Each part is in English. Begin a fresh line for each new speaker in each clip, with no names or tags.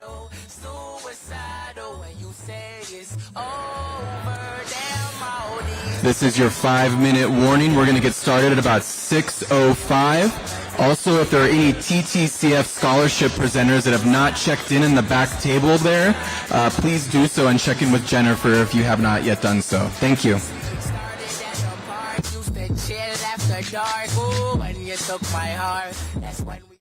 Suicidal when you say it's over.
This is your 5-minute warning. We're going to get started at about 6:05. Also, if there are any TTCF scholarship presenters that have not checked in the back table there, please do so and check in with Jennifer if you have not yet done so. Thank you.
Used to chill after dark. Ooh, when you took my heart, that's when we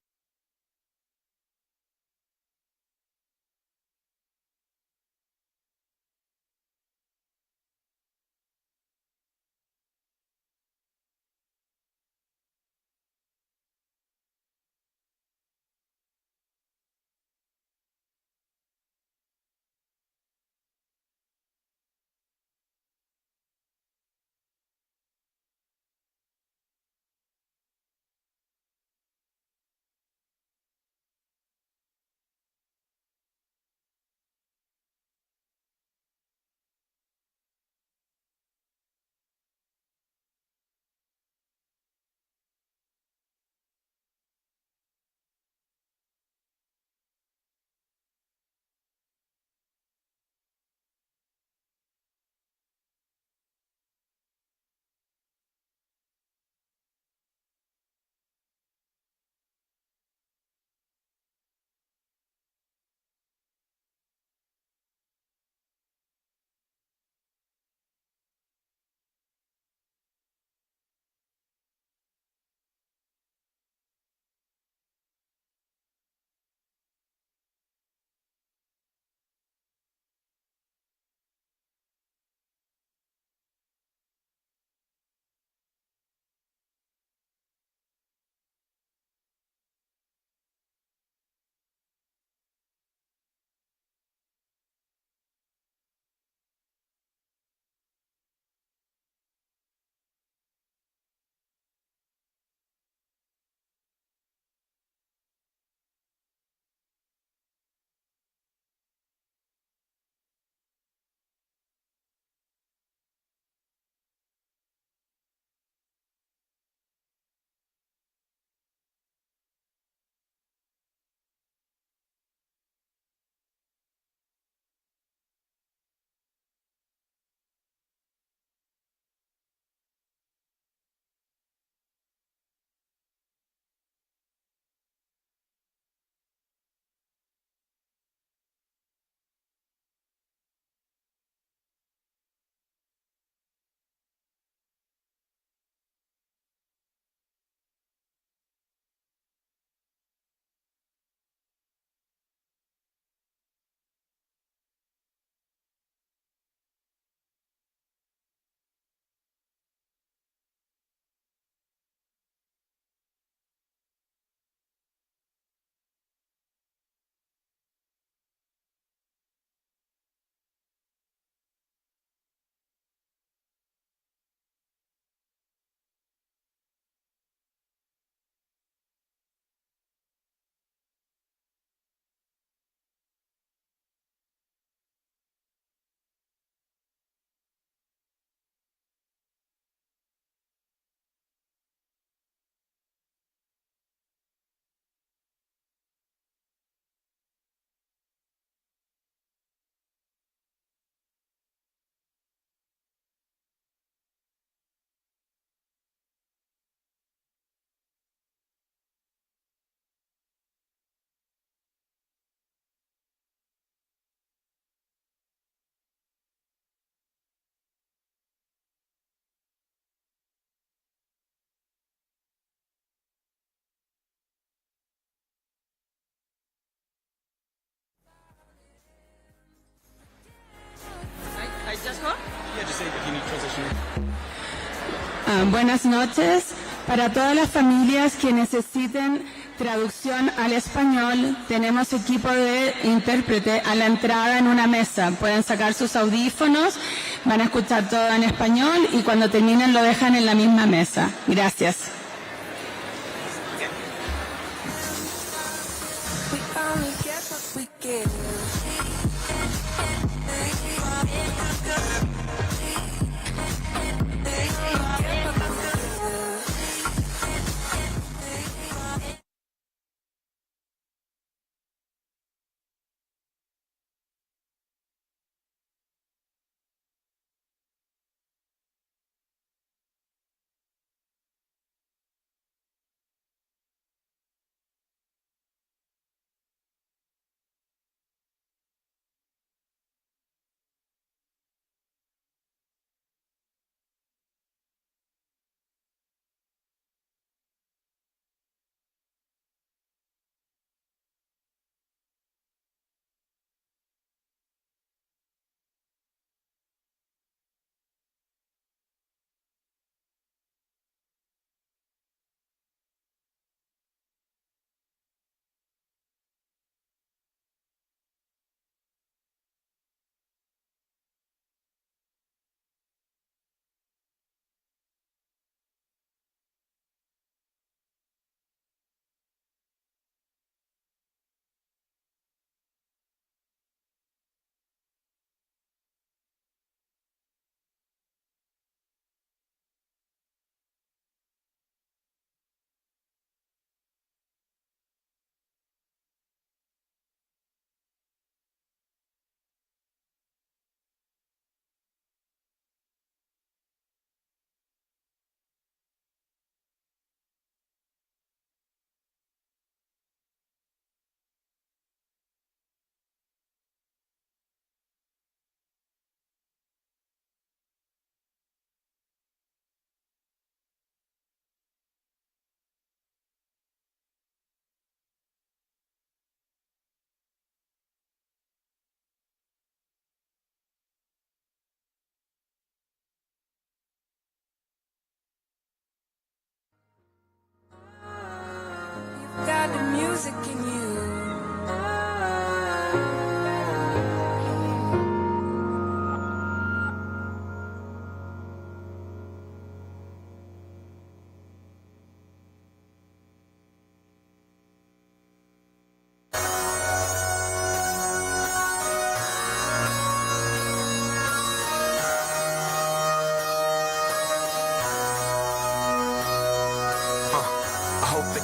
Buenas noches. Para todas las familias que necesiten traducción al español, tenemos equipo de intérprete a la entrada en una mesa. Pueden sacar sus audífonos, van a escuchar todo en español y cuando terminen lo dejan en la misma mesa. Gracias.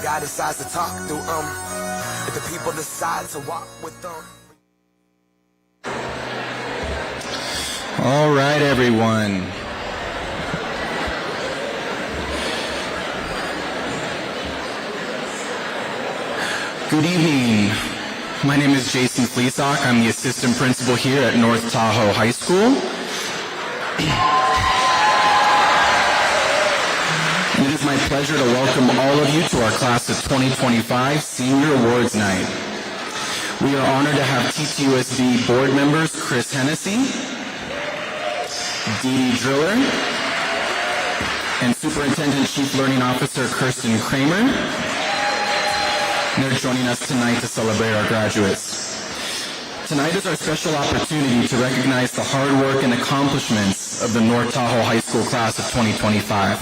God decides to talk through if the people decide to walk with them.
All right, everyone. Good evening. My name is Jason Fleesock. I'm the assistant principal here at North Tahoe High School. And it is my pleasure to welcome all of you to our class of 2025 Senior Awards Night. We are honored to have TTUSD board members Chris Hennessy, Dee Dee Driller, and Superintendent Chief Learning Officer Kirsten Kramer. They're joining us tonight to celebrate our graduates. Tonight is our special opportunity to recognize the hard work and accomplishments of the North Tahoe High School class of 2025.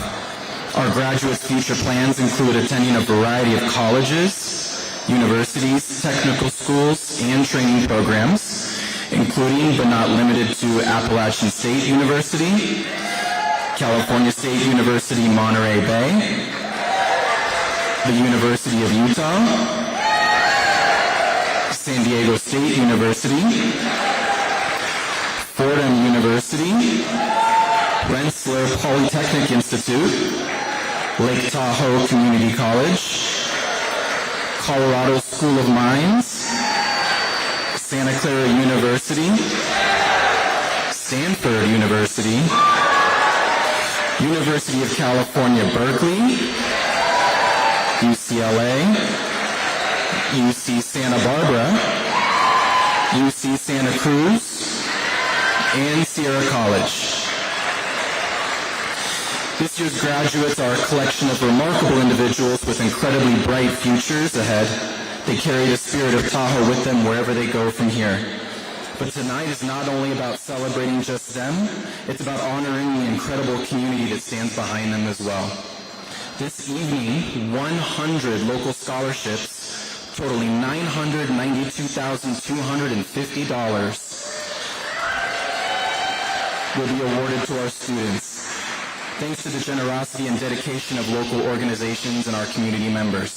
Our graduates' future plans include attending a variety of colleges, universities, technical schools, and training programs, including but not limited to Appalachian State University, California State University, Monterey Bay, the University of Utah, San Diego State University, Fordham University, Rensselaer Polytechnic Institute, Lake Tahoe Community College, Colorado School of Mines, Santa Clara University, Stanford University, University of California, Berkeley, UCLA, UC Santa Barbara, UC Santa Cruz, and Sierra College. This year's graduates are a collection of remarkable individuals with incredibly bright futures ahead. They carry the spirit of Tahoe with them wherever they go from here. But tonight is not only about celebrating just them, it's about honoring the incredible community that stands behind them as well. This evening, 100 local scholarships totaling $992,250 will be awarded to our students, thanks to the generosity and dedication of local organizations and our community members.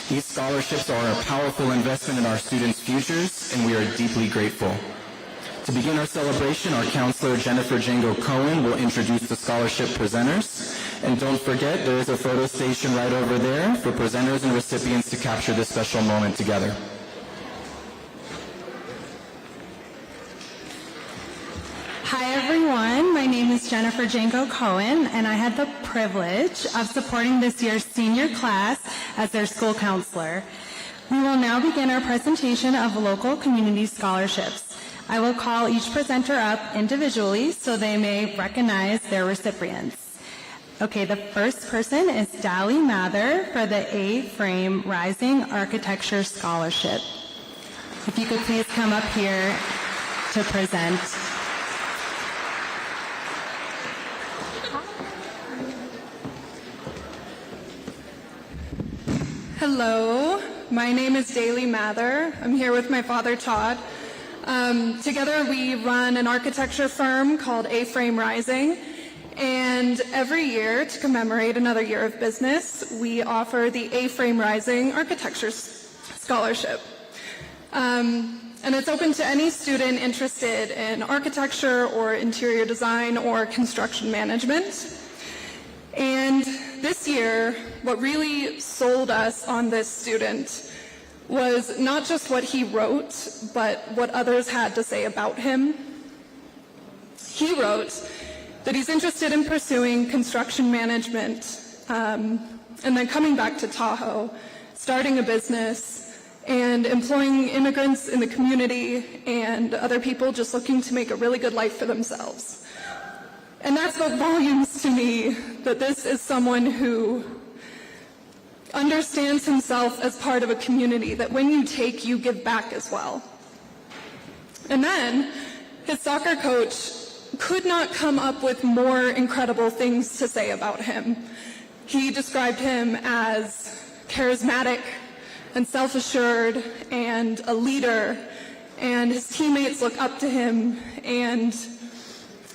These scholarships are a powerful investment in our students' futures, and we are deeply grateful. To begin our celebration, our counselor, Jennifer Django Cohen, will introduce the scholarship presenters. And don't forget, there is a photo station right over there for presenters and recipients to capture this special moment together.
Hi everyone, my name is Jennifer Django Cohen, and I had the privilege of supporting this year's senior class as their school counselor. We will now begin our presentation of local community scholarships. I will call each presenter up individually so they may recognize their recipients. Okay, the first person is Dally Mather for the A-Frame Rising Architecture Scholarship. If you could please come up here to present.
Hello, my name is Daly Mather. I'm here with my father, Todd. Together we run an architecture firm called A-Frame Rising, and every year to commemorate another year of business, we offer the A-Frame Rising Architecture Scholarship. And it's open to any student interested in architecture or interior design or construction management. And this year, what really sold us on this student was not just what he wrote, but what others had to say about him. He wrote that he's interested in pursuing construction management, and then coming back to Tahoe, starting a business, and employing immigrants in the community and other people just looking to make a really good life for themselves. And that spoke volumes to me, that this is someone who understands himself as part of a community, that when you take, you give back as well. And then his soccer coach could not come up with more incredible things to say about him. He described him as charismatic and self-assured and a leader, and his teammates look up to him, and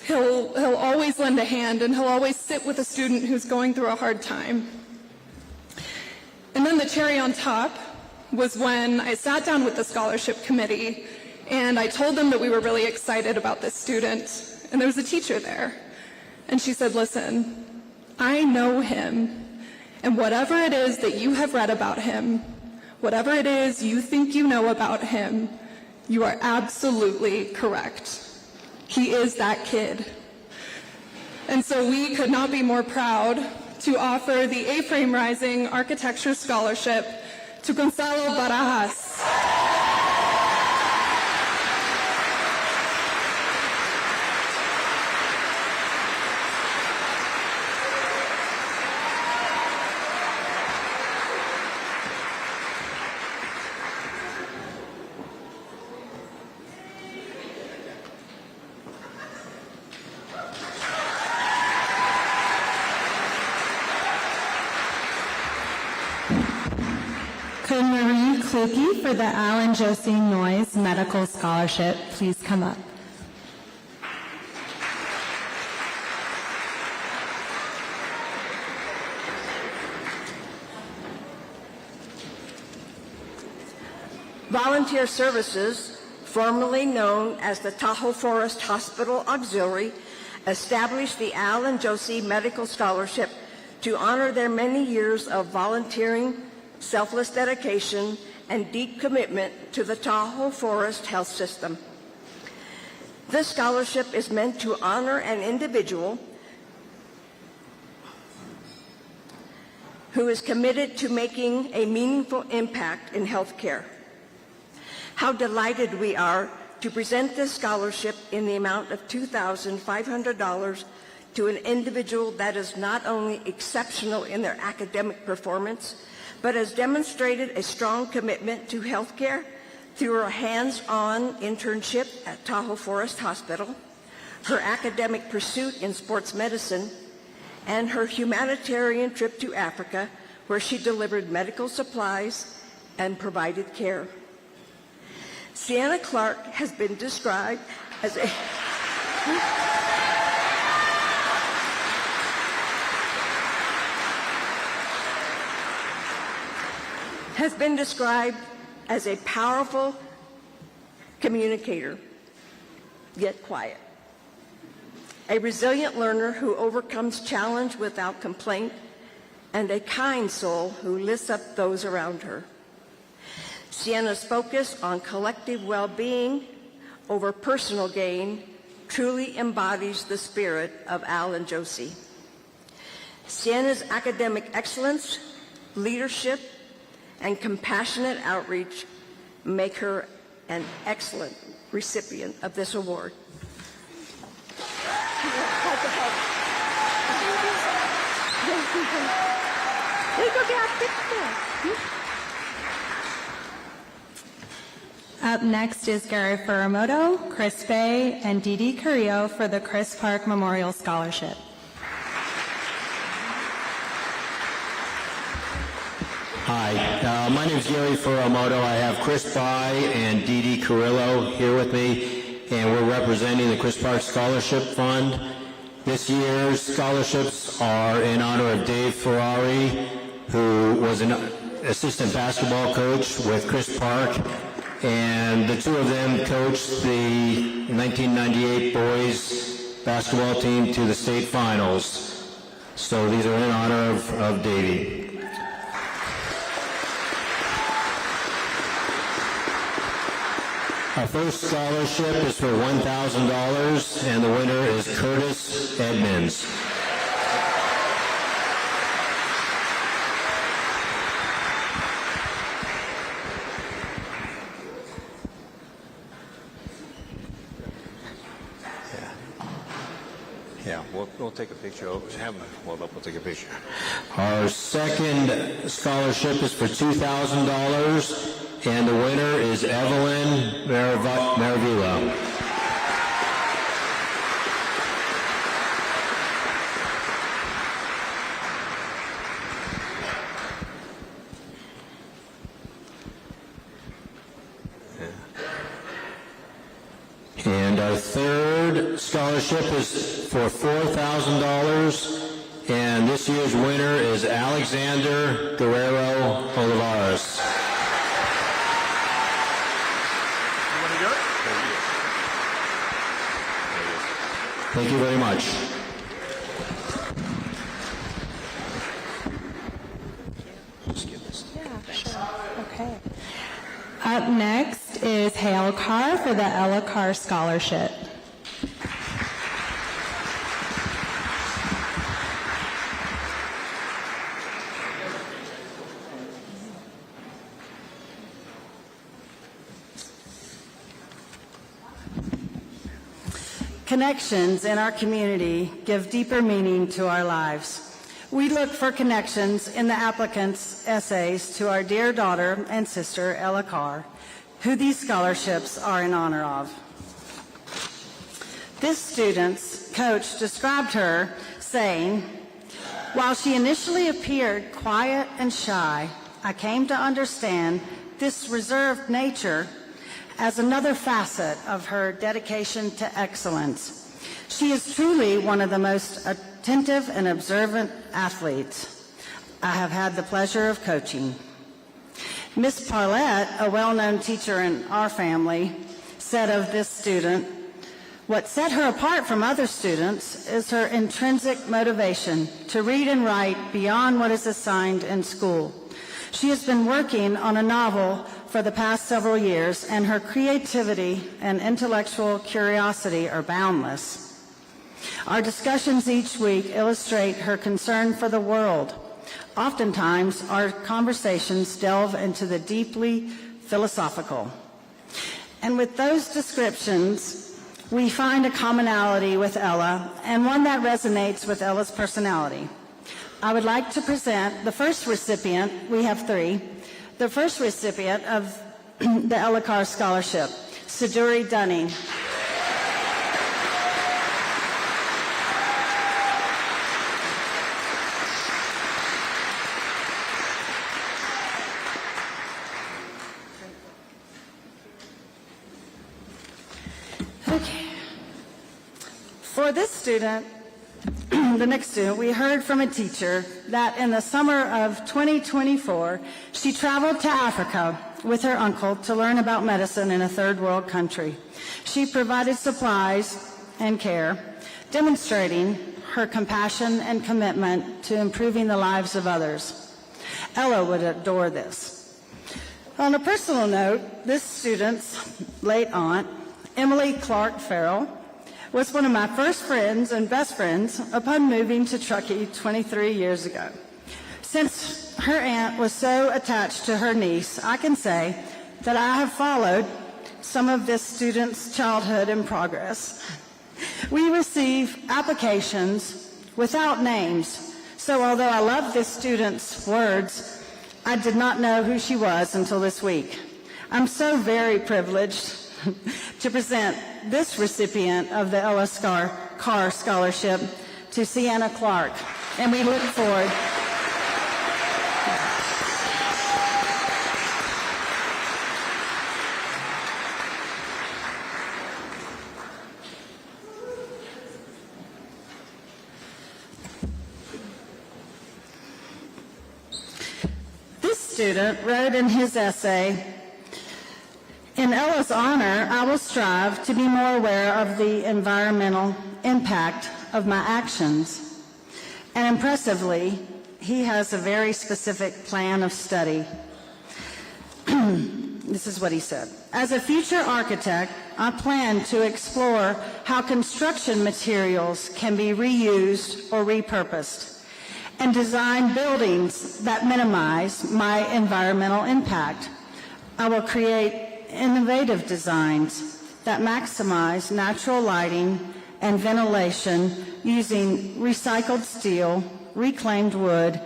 he'll always lend a hand, and he'll always sit with a student who's going through a hard time. And then the cherry on top was when I sat down with the scholarship committee and I told them that we were really excited about this student. And there was a teacher there. And she said, listen, I know him. And whatever it is that you have read about him, whatever it is you think you know about him, you are absolutely correct. He is that kid. And so we could not be more proud to offer the A-Frame Rising Architecture Scholarship to Gonzalo Barajas.
Could Marie Kluge for the Alan Josie Noyes Medical Scholarship please come up?
Volunteer Services, formerly known as the Tahoe Forest Hospital Auxiliary, established the Alan Josie Medical Scholarship to honor their many years of volunteering, selfless dedication, and deep commitment to the Tahoe Forest health system. This scholarship is meant to honor an individual who is committed to making a meaningful impact in healthcare. How delighted we are to present this scholarship in the amount of $2,500 to an individual that is not only exceptional in their academic performance, but has demonstrated a strong commitment to healthcare through her hands-on internship at Tahoe Forest Hospital, her academic pursuit in sports medicine, and her humanitarian trip to Africa, where she delivered medical supplies and provided care. Sienna Clark has been described as a powerful communicator, yet quiet. A resilient learner who overcomes challenge without complaint, and a kind soul who lifts up those around her. Sienna's focus on collective well-being over personal gain truly embodies the spirit of Alan Josie. Sienna's academic excellence, leadership, and compassionate outreach make her an excellent recipient of this award.
Up next is Gary Furamoto, Chris Bay, and Dee Dee Carrillo for the Chris Park Memorial Scholarship.
Hi, my name is Gary Furamoto. I have Chris By and Dee Dee Carrillo here with me, and we're representing the Chris Park Scholarship Fund. This year's scholarships are in honor of Dave Ferrari, who was an assistant basketball coach with Chris Park, and the two of them coached the 1998 boys basketball team to the state finals. So these are in honor of Davey. Our first scholarship is for $1,000, and the winner is Curtis Edmonds.
Yeah, we'll take a picture. Have them hold up. We'll take a picture.
Our second scholarship is for $2,000. And the winner is Evelyn Maravilla. And our third scholarship is for $4,000, And this year's winner is Alexander Guerrero Olivares.
You want to do it?
Thank you very much.
Okay. Up next is Hale Carr for the Ella Carr Scholarship.
Connections in our community give deeper meaning to our lives. We look for connections in the applicants' essays to our dear daughter and sister, Ella Carr, who these scholarships are in honor of. This student's coach described her saying, "While she initially appeared quiet and shy, I came to understand this reserved nature as another facet of her dedication to excellence. She is truly one of the most attentive and observant athletes I have had the pleasure of coaching." Miss Parlett, a well-known teacher in our family, said of this student, "What set her apart from other students is her intrinsic motivation to read and write beyond what is assigned in school. She has been working on a novel for the past several years, and her creativity and intellectual curiosity are boundless. Our discussions each week illustrate her concern for the world. Oftentimes, our conversations delve into the deeply philosophical." And with those descriptions, we find a commonality with Ella, and one that resonates with Ella's personality. I would like to present the first recipient, we have three, the first recipient of the Ella Carr Scholarship, Siduri Dunning. Okay. For this student, the next student, we heard from a teacher that in the summer of 2024, she traveled to Africa with her uncle to learn about medicine in a third world country. She provided supplies and care, demonstrating her compassion and commitment to improving the lives of others. Ella would adore this. On a personal note, this student's late aunt, Emily Clark Farrell, was one of my first friends and best friends upon moving to Truckee 23 years ago. Since her aunt was so attached to her niece, I can say that I have followed some of this student's childhood in progress. We receive applications without names, so although I love this student's words, I did not know who she was until this week. I'm so very privileged to present this recipient of the Ella Carr Scholarship to Sienna Clark, and we look forward. This student wrote in his essay, "In Ella's honor, I will strive to be more aware of the environmental impact of my actions." And impressively, he has a very specific plan of study. This is what he said. "As a future architect, I plan to explore how construction materials can be reused or repurposed and design buildings that minimize my environmental impact. I will create innovative designs that maximize natural lighting and ventilation using recycled steel, reclaimed wood,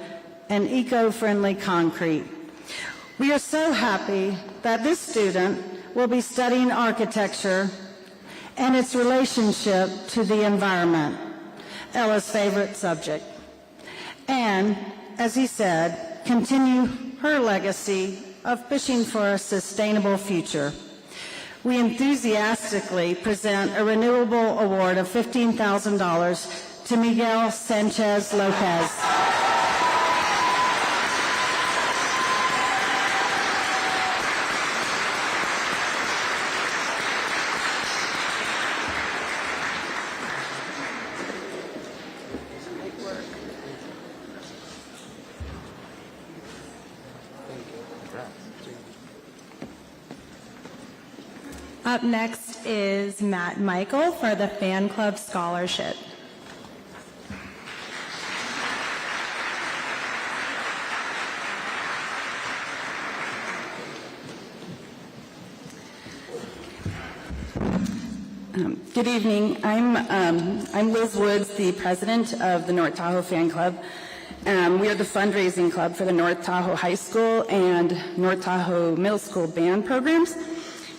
and eco-friendly concrete." We are so happy that this student will be studying architecture and its relationship to the environment, Ella's favorite subject, and, as he said, continue her legacy of pushing for a sustainable future. We enthusiastically present a renewable award of $15,000 to Miguel Sanchez Lopez.
Up next is Matt Michael for the Fan Club Scholarship.
Good evening. I'm Liz Woods, the president of the North Tahoe Fan Club. We are the fundraising club for the North Tahoe High School and North Tahoe Middle School band programs.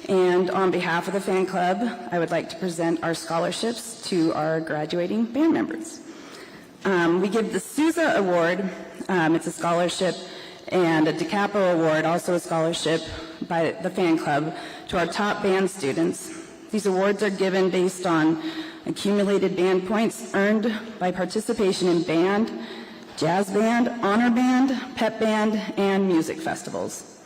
And on behalf of the fan club, I would like to present our scholarships to our graduating band members. We give the Sousa Award, it's a scholarship, and a DiCapo Award, also a scholarship by the fan club, to our top band students. These awards are given based on accumulated band points earned by participation in band, jazz band, honor band, pep band, and music festivals.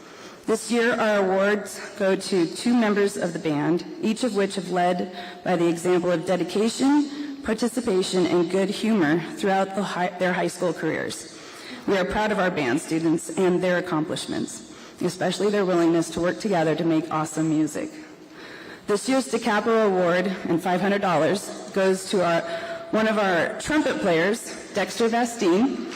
This year, our awards go to 2 members of the band, each of which have led by the example of dedication, participation, and good humor throughout their high school careers. We are proud of our band students and their accomplishments, especially their willingness to work together to make awesome music. This year's DiCapo Award and $500 goes to one of our trumpet players, Dexter Vastine.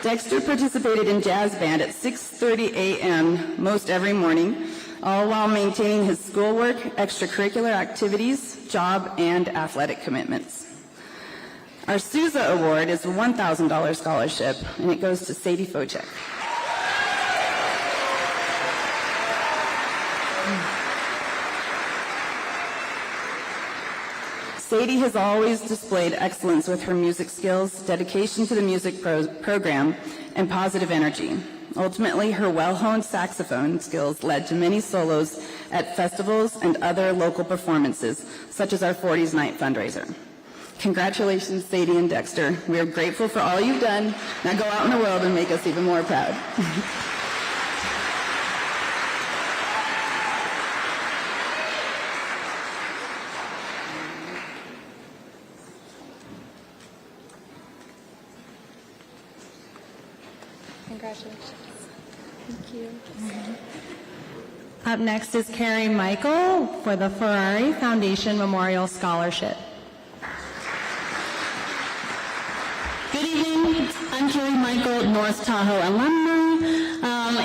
Dexter participated in jazz band at 6:30 a.m. most every morning, all while maintaining his schoolwork, extracurricular activities, job, and athletic commitments. Our Sousa Award is a $1,000 scholarship, and it goes to Sadie Focek. Sadie has always displayed excellence with her music skills, dedication to the music program, and positive energy. Ultimately, her well-honed saxophone skills led to many solos at festivals and other local performances, such as our 40s Night fundraiser. Congratulations, Sadie and Dexter. We are grateful for all you've done. Now go out in the world and make us even more proud.
Congratulations. Thank you. Up next is Carrie Michael for the Ferrari Foundation Memorial Scholarship.
Good evening. I'm Carrie Michael, North Tahoe alumni.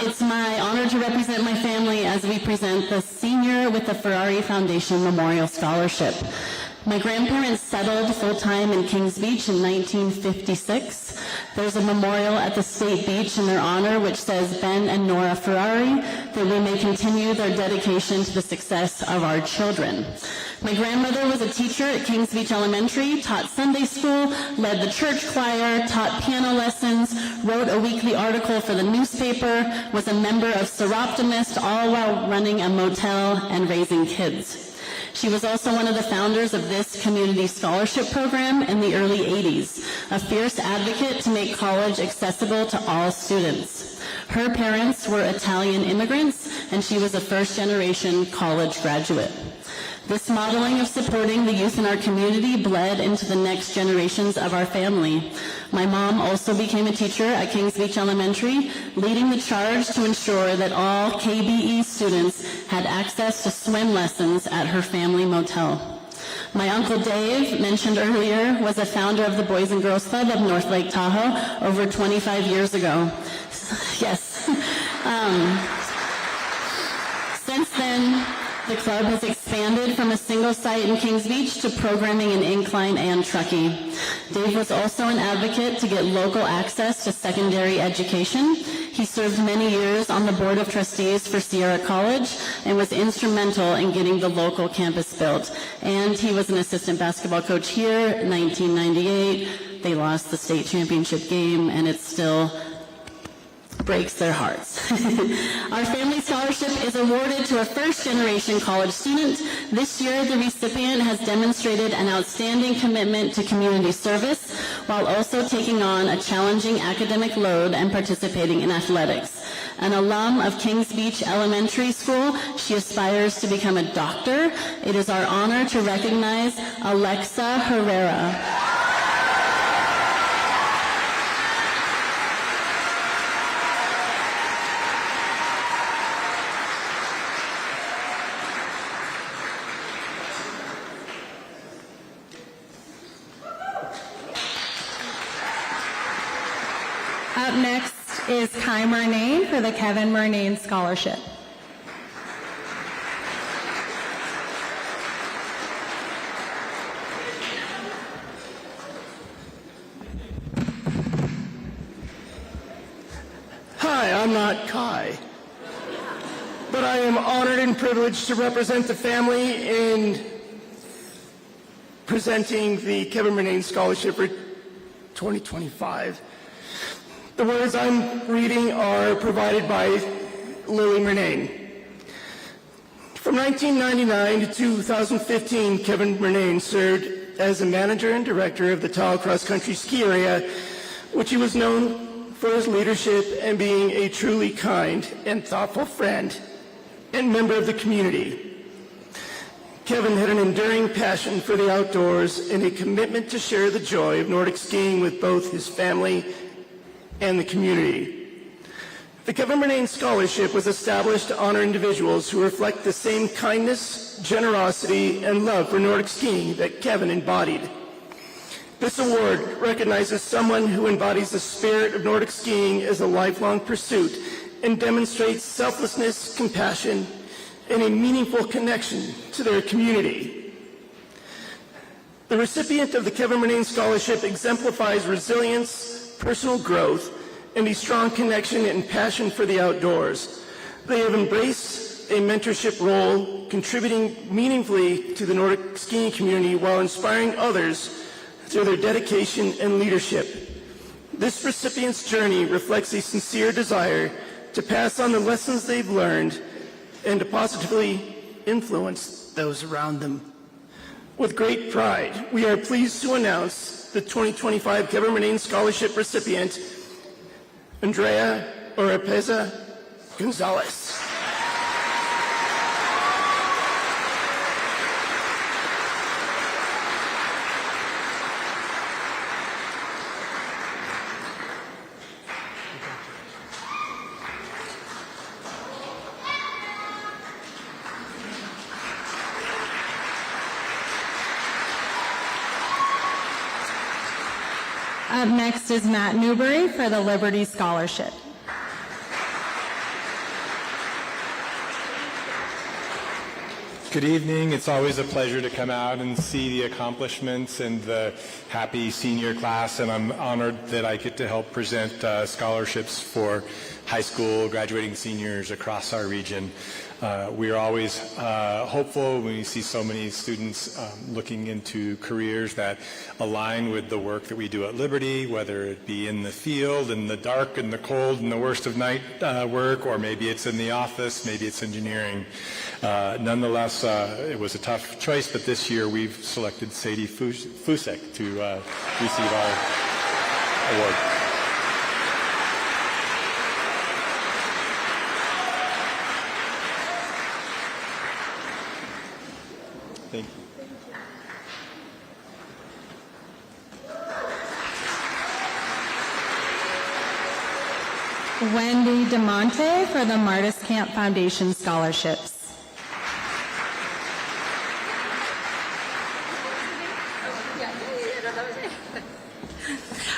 It's my honor to represent my family as we present the senior with the Ferrari Foundation Memorial Scholarship. My grandparents settled full-time in Kings Beach in 1956. There's a memorial at the state beach in their honor which says Ben and Nora Ferrari, that we may continue their dedication to the success of our children. My grandmother was a teacher at Kings Beach Elementary, taught Sunday school, led the church choir, taught piano lessons, wrote a weekly article for the newspaper, was a member of Seroptimist, all while running a motel and raising kids. She was also one of the founders of this community scholarship program in the early 80s, a fierce advocate to make college accessible to all students. Her parents were Italian immigrants, and she was a first-generation college graduate. This modeling of supporting the youth in our community bled into the next generations of our family. My mom also became a teacher at Kings Beach Elementary, leading the charge to ensure that all KBE students had access to swim lessons at her family motel. My Uncle Dave, mentioned earlier, was a founder of the Boys and Girls Club of North Lake Tahoe over 25 years ago. Yes. Since then, the club has expanded from a single site in Kings Beach to programming in Incline and Truckee. Dave was also an advocate to get local access to secondary education. He served many years on the board of trustees for Sierra College and was instrumental in getting the local campus built. And he was an assistant basketball coach here in 1998. They lost the state championship game, and it still breaks their hearts. Our family scholarship Scholarship is awarded to a first-generation college student. This year, the recipient has demonstrated an outstanding commitment to community service while also taking on a challenging academic load and participating in athletics. An alum of Kings Beach Elementary School, she aspires to become a doctor. It is our honor to recognize Alexa Herrera.
Up next is Kai Murnane for the Kevin Murnane Scholarship.
Hi, I'm not Kai, but I am honored and privileged to represent the family in presenting the Kevin Murnane Scholarship for 2025. The words I'm reading are provided by Lily Murnane. From 1999 to 2015, Kevin Murnane served as a manager and director of the Tahoe cross-country ski area, which he was known for his leadership and being a truly kind and thoughtful friend and member of the community. Kevin had an enduring passion for the outdoors and a commitment to share the joy of Nordic skiing with both his family and the community. The Kevin Murnane Scholarship was established to honor individuals who reflect the same kindness, generosity, and love for Nordic skiing that Kevin embodied. This award recognizes someone who embodies the spirit of Nordic skiing as a lifelong pursuit and demonstrates selflessness, compassion, and a meaningful connection to their community. The recipient of the Kevin Murnane Scholarship exemplifies resilience, personal growth, and a strong connection and passion for the outdoors. They have embraced a mentorship role, contributing meaningfully to the Nordic skiing community while inspiring others through their dedication and leadership. This recipient's journey reflects a sincere desire to pass on the lessons they've learned and to positively influence those around them. With great pride, we are pleased to announce the 2025 Kevin Murnane Scholarship recipient, Andrea Oropeza Gonzalez.
Up next is Matt Newbury for the Liberty Scholarship.
Good evening. It's always a pleasure to come out and see the accomplishments and the happy senior class, and I'm honored that I get to help present scholarships for high school graduating seniors across our region. We are always hopeful when we see so many students looking into careers that align with the work that we do at Liberty, whether it be in the field, in the dark and the cold and the worst of night work, or maybe it's in the office, maybe it's engineering. Nonetheless, it was a tough choice, but this year we've selected Sadie Fusek to receive our award. Thank you.
Wendy DeMonte for the Martis Camp Foundation Scholarships.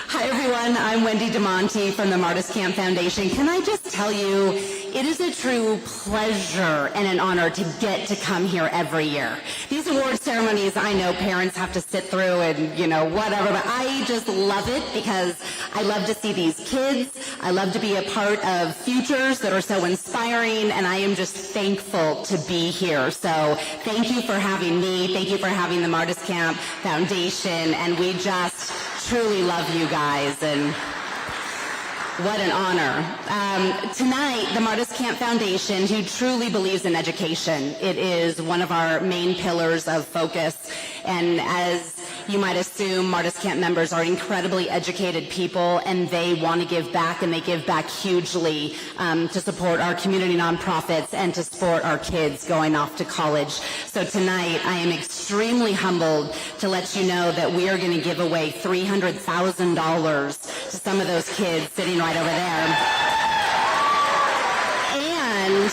Hi everyone, I'm Wendy DeMonte from the Martis Camp Foundation. Can I just tell you, it is a true pleasure and an honor to get to come here every year. These award ceremonies, I know parents have to sit through and, whatever, but I just love it because I love to see these kids. I love to be a part of futures that are so inspiring, and I am just thankful to be here. So thank you for having me. Thank you for having the Martis Camp Foundation, and we just truly love you guys. And What an honor. Tonight, the Martis Camp Foundation, who truly believes in education, it is one of our main pillars of focus. And as you might assume, Martis Camp members are incredibly educated people, and they want to give back, and they give back hugely to support our community nonprofits and to support our kids going off to college. So tonight, I am extremely humbled to let you know that we are going to give away $300,000 to some of those kids sitting right over there. And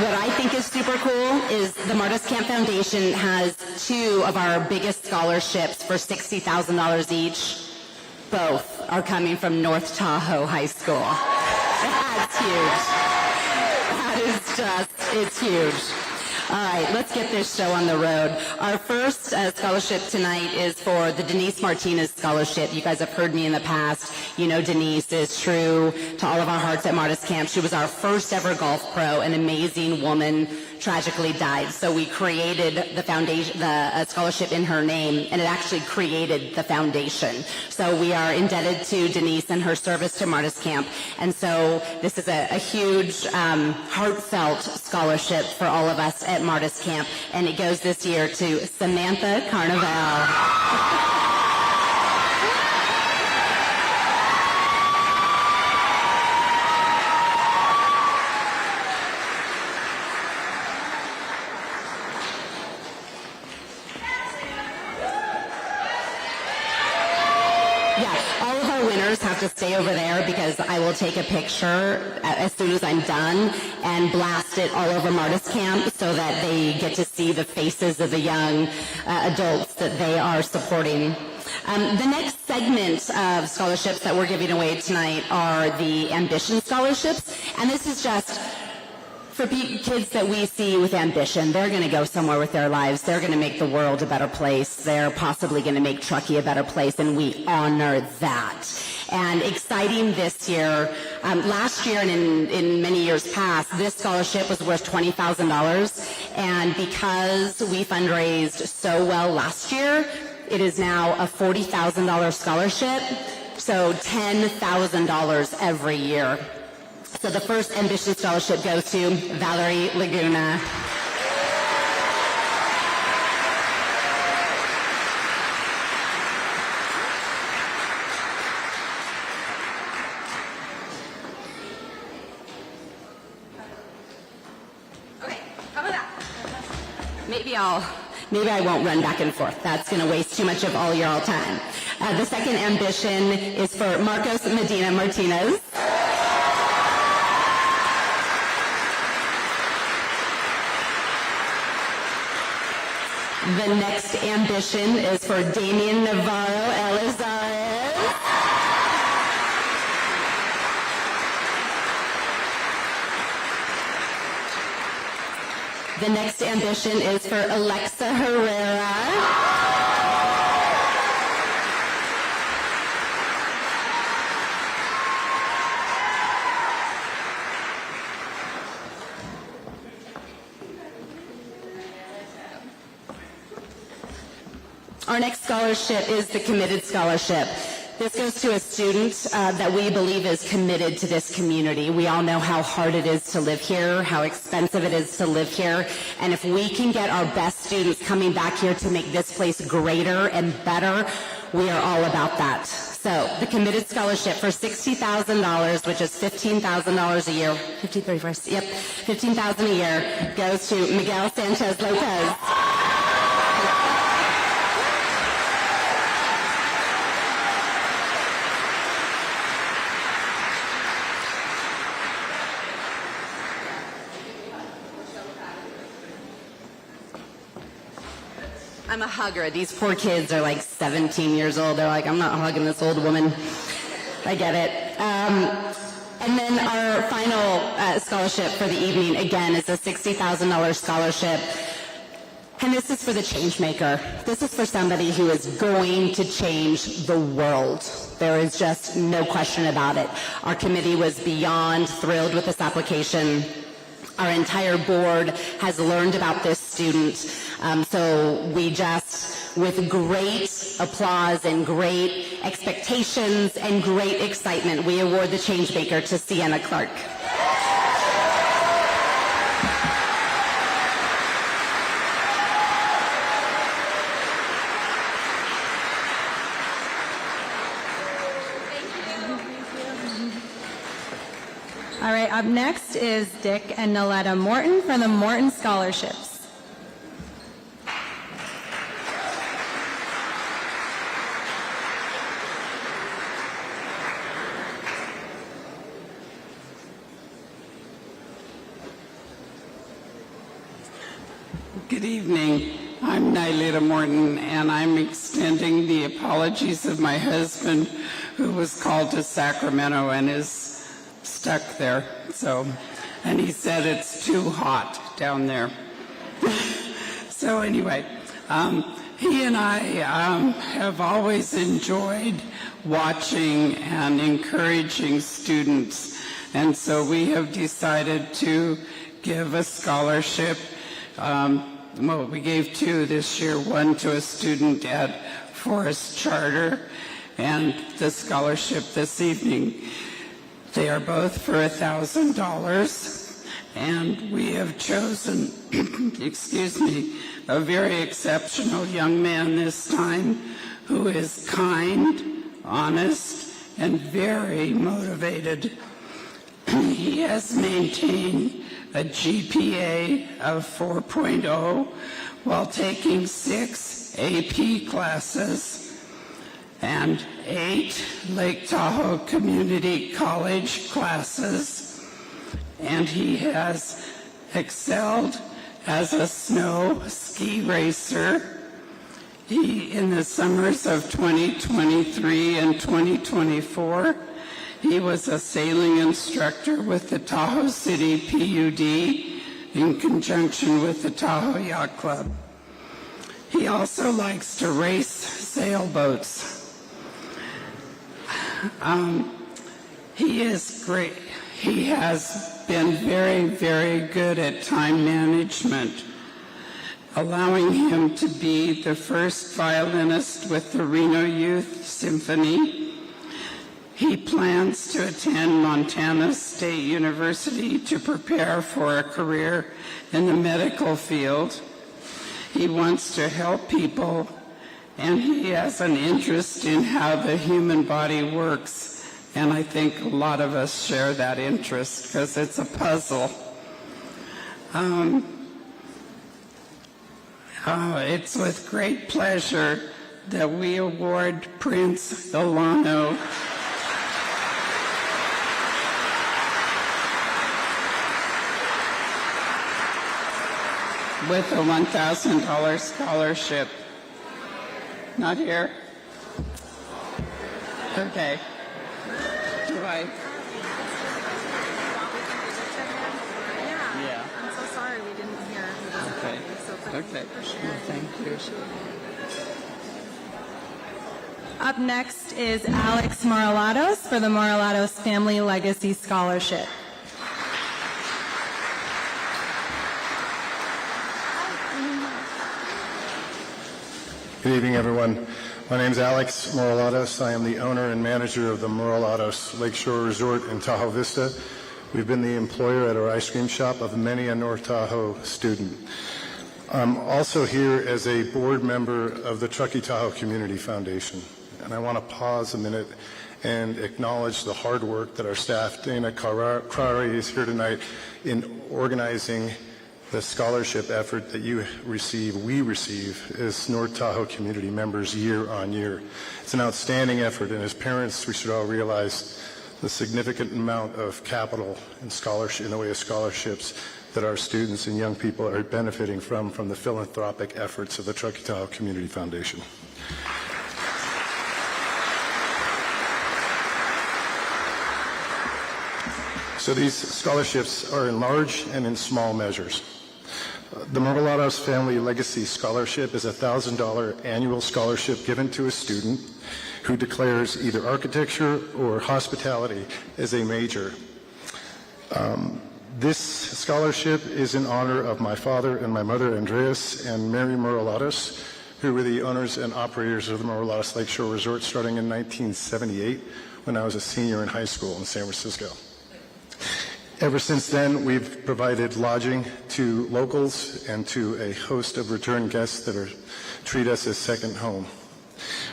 what I think is super cool is the Martis Camp Foundation has two of our biggest scholarships for $60,000 each. Both are coming from North Tahoe High School. That's huge. That is just, it's huge. All right, let's get this show on the road. Our first scholarship tonight is for the Denise Martinez Scholarship. You guys have heard me in the past. You know Denise is true to all of our hearts at Martis Camp. She was our first ever golf pro, an amazing woman, tragically died. So we created the foundation, the scholarship in her name, and it actually created the foundation. So we are indebted to Denise and her service to Martis Camp. And so this is a huge, heartfelt scholarship for all of us at Martis Camp, and it goes this year to Samantha Carnival. Have to stay over there because I will take a picture as soon as I'm done and blast it all over Martis Camp so that they get to see the faces of the young adults that they are supporting. The next segment of scholarships that we're giving away tonight are the Ambition Scholarships, and this is just for kids that we see with ambition. They're going to go somewhere with their lives. They're going to make the world a better place. They're possibly going to make Truckee a better place, and we honor that. And exciting this year, last year and in many years past, this scholarship was worth $20,000. And because we fundraised so well last year, it is now a $40,000 scholarship, so $10,000 every year. So the first Ambition Scholarship goes to Valerie Laguna. Okay, how about that? Maybe I won't run back and forth. That's going to waste too much of all your time. The second ambition is for Marcos Medina Martinez. The next ambition is for Damian Navarro Elizares. The next ambition is for Alexa Herrera. Our next scholarship is the Committed Scholarship. This goes to a student that we believe is committed to this community. We all know how hard it is to live here, how expensive it is to live here, and if we can get our best students coming back here to make this place greater and better, we are all about that. So the Committed Scholarship for $60,000, which is $15,000 a year, $15,000 a year, goes to Miguel Sanchez Lopez. I'm a hugger. These poor kids are like 17 years old. They're like, I'm not hugging this old woman. I get it. And then our final scholarship for the evening, again, is a $60,000 scholarship. And this is for the change maker. This is for somebody who is going to change the world. There is just no question about it. Our committee was beyond thrilled with this application. Our entire board has learned about this student. So we just, with great applause and great expectations and great excitement, we award the Changemaker to Sienna Clark.
All right, up next is Dick and Noletta Morton for the Morton Scholarships.
Good evening. I'm Nylita Morton, and I'm extending the apologies of my husband, who was called to Sacramento and is stuck there. And he said it's too hot down there. So anyway, he and I have always enjoyed watching and encouraging students, and so we have decided to give a scholarship. Well, we gave two this year, one to a student at Forest Charter, and the scholarship this evening. They are both for $1,000, and we have chosen, a very exceptional young man this time who is kind, honest, and very motivated. He has maintained a GPA of 4.0 while taking 6 AP classes and 8 Lake Tahoe Community College classes, and he has excelled as a snow ski racer. In the summers of 2023 and 2024, he was a sailing instructor with the Tahoe City PUD in conjunction with the Tahoe Yacht Club. He also likes to race sailboats. He is great. He has been very, very good at time management, allowing him to be the first violinist with the Reno Youth Symphony. He plans to attend Montana State University to prepare for a career in the medical field. He wants to help people, and he has an interest in how the human body works. And I think a lot of us share that interest because it's a puzzle. It's with great pleasure that we award Prince Ilano with a $1,000 scholarship. Not here? Okay. Right. Yeah.
I'm so sorry we didn't hear who was
Okay.
So
Okay. Well, thank you.
Up next is Alex Moralatos for the Moralatos Family Legacy Scholarship.
Good evening, everyone. My name is Alex Moralatos. I am the owner and manager of the Moralatos Lakeshore Resort in Tahoe Vista. We've been the employer at our ice cream shop of many a North Tahoe student. I'm also here as a board member of the Truckee Tahoe Community Foundation. And I want to pause a minute and acknowledge the hard work that our staff, Dana Crary, is here tonight in organizing the scholarship effort that we receive as North Tahoe community members year on year. It's an outstanding effort, and as parents, we should all realize the significant amount of capital and scholarship in the way of scholarships that our students and young people are benefiting from the philanthropic efforts of the Truckee Tahoe Community Foundation. So these scholarships are in large and in small measures. The Moralatos Family Legacy Scholarship is a $1,000 annual scholarship given to a student who declares either architecture or hospitality as a major. This scholarship is in honor of my father and my mother, Andreas and Mary Moralatos, who were the owners and operators of the Morolados Lakeshore Resort starting in 1978 when I was a senior in high school in San Francisco. Ever since then, we've provided lodging to locals and to a host of return guests that treat us as second home.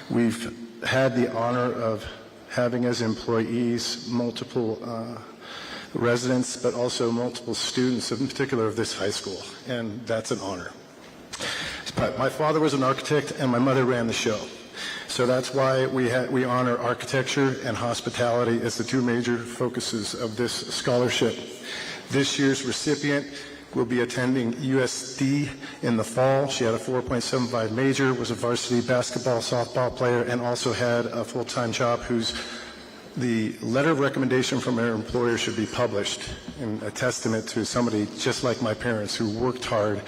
We've had the honor of having as employees multiple residents, but also multiple students, in particular of this high school, and that's an honor. But my father was an architect and my mother ran the show. So that's why we honor architecture and hospitality as the two major focuses of this scholarship. This year's recipient will be attending USD in the fall. She had a 4.75 major, was a varsity basketball, softball player, and also had a full-time job the letter of recommendation from her employer should be published in a testament to somebody just like my parents who worked hard,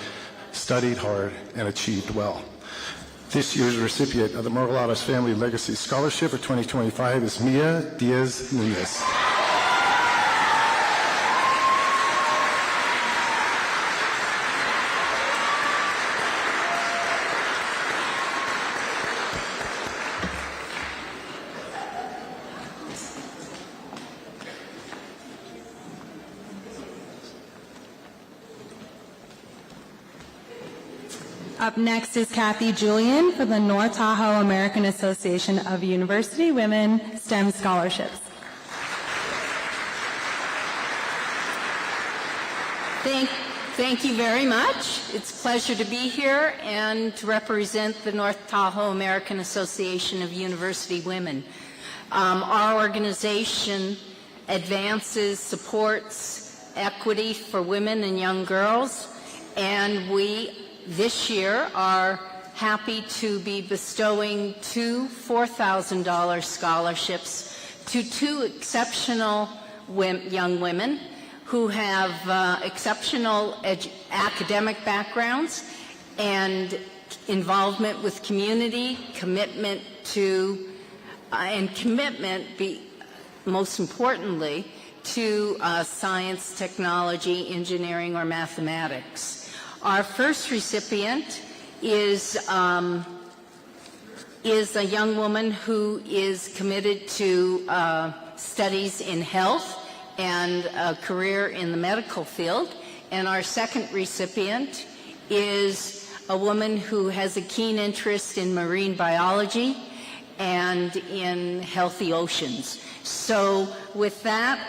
studied hard, and achieved well. This year's recipient of the Morolados Family Legacy Scholarship for 2025 is Mia Diaz-Nunez.
Up next is Kathy Julian for the North Tahoe American Association of University Women STEM Scholarships.
Thank you very much. It's a pleasure to be here and to represent the North Tahoe American Association of University Women. Our organization advances, supports equity for women and young girls, and we this year are happy to be bestowing two $4,000 scholarships to two exceptional young women who have exceptional academic backgrounds and involvement with community, commitment to, most importantly, to science, technology, engineering, or mathematics. Our first recipient is a young woman who is committed to studies in health and a career in the medical field. And our second recipient is a woman who has a keen interest in marine biology and in healthy oceans. So with that,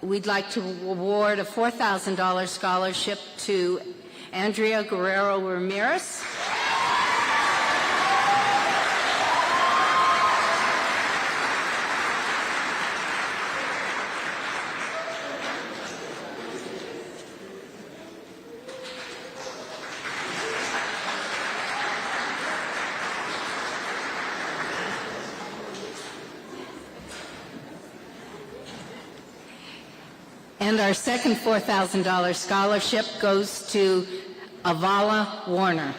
we'd like to award a $4,000 scholarship to Andrea Guerrero Ramirez. And our second $4,000 scholarship goes to Avala Warner.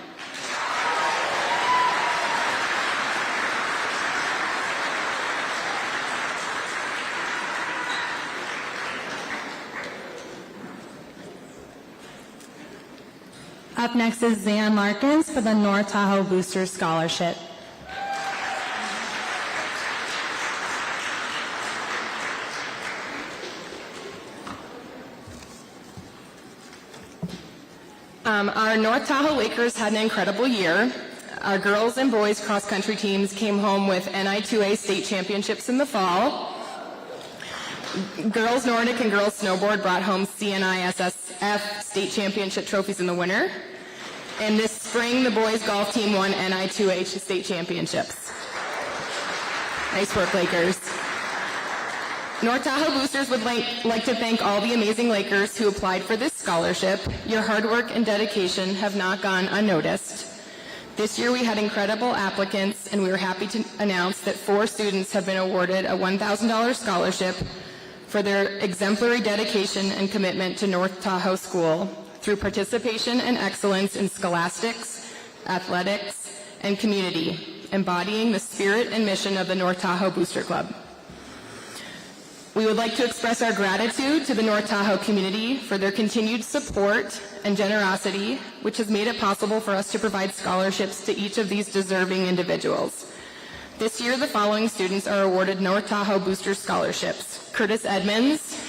Up next is Zan Larkins for the North Tahoe Booster Scholarship.
Our North Tahoe Lakers had an incredible year. Our girls and boys cross-country teams came home with NI2A state championships in the fall. Girls Nordic and girls snowboard brought home CNISSF state championship trophies in the winter. And this spring, the boys golf team won NI2A state championships. Nice work, Lakers. North Tahoe Boosters would like to thank all the amazing Lakers who applied for this scholarship. Your hard work and dedication have not gone unnoticed. This year we had incredible applicants, and we were happy to announce that 4 students have been awarded a $1,000 scholarship for their exemplary dedication and commitment to North Tahoe School through participation and excellence in scholastics, athletics, and community, embodying the spirit and mission of the North Tahoe Booster Club. We would like to express our gratitude to the North Tahoe community for their continued support and generosity, which has made it possible for us to provide scholarships to each of these deserving individuals. This year, the following students are awarded North Tahoe Booster Scholarships: Curtis Edmonds,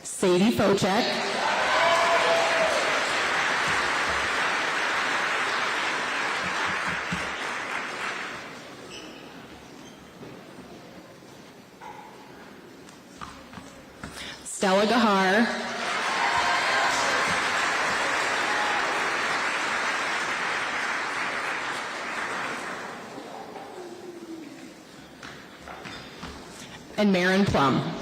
Sadie Fochek, Stella Gahar, and Marin Plum.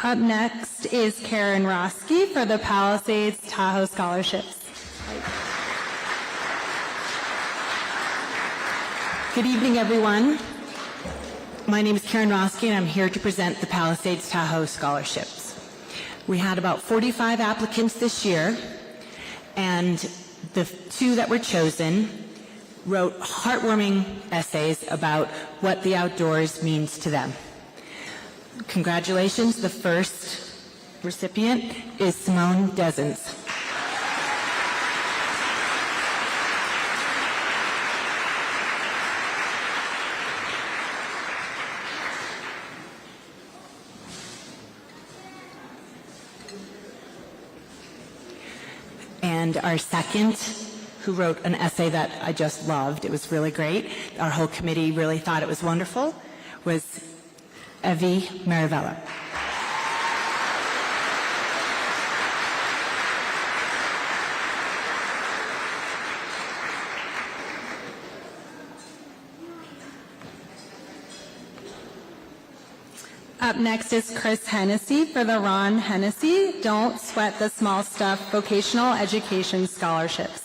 Up next is Karen Roski for the Palisades Tahoe Scholarships.
Good evening, everyone. My name is Karen Roski, and I'm here to present the Palisades Tahoe Scholarships. We had about 45 applicants this year, and the two that were chosen wrote heartwarming essays about what the outdoors means to them. Congratulations. The first recipient is Simone Desens. And our second, who wrote an essay that I just loved, it was really great, our whole committee really thought it was wonderful, was Evie Maravella.
Up next is Chris Hennessy for the Ron Hennessy Don't Sweat the Small Stuff Vocational Education Scholarships.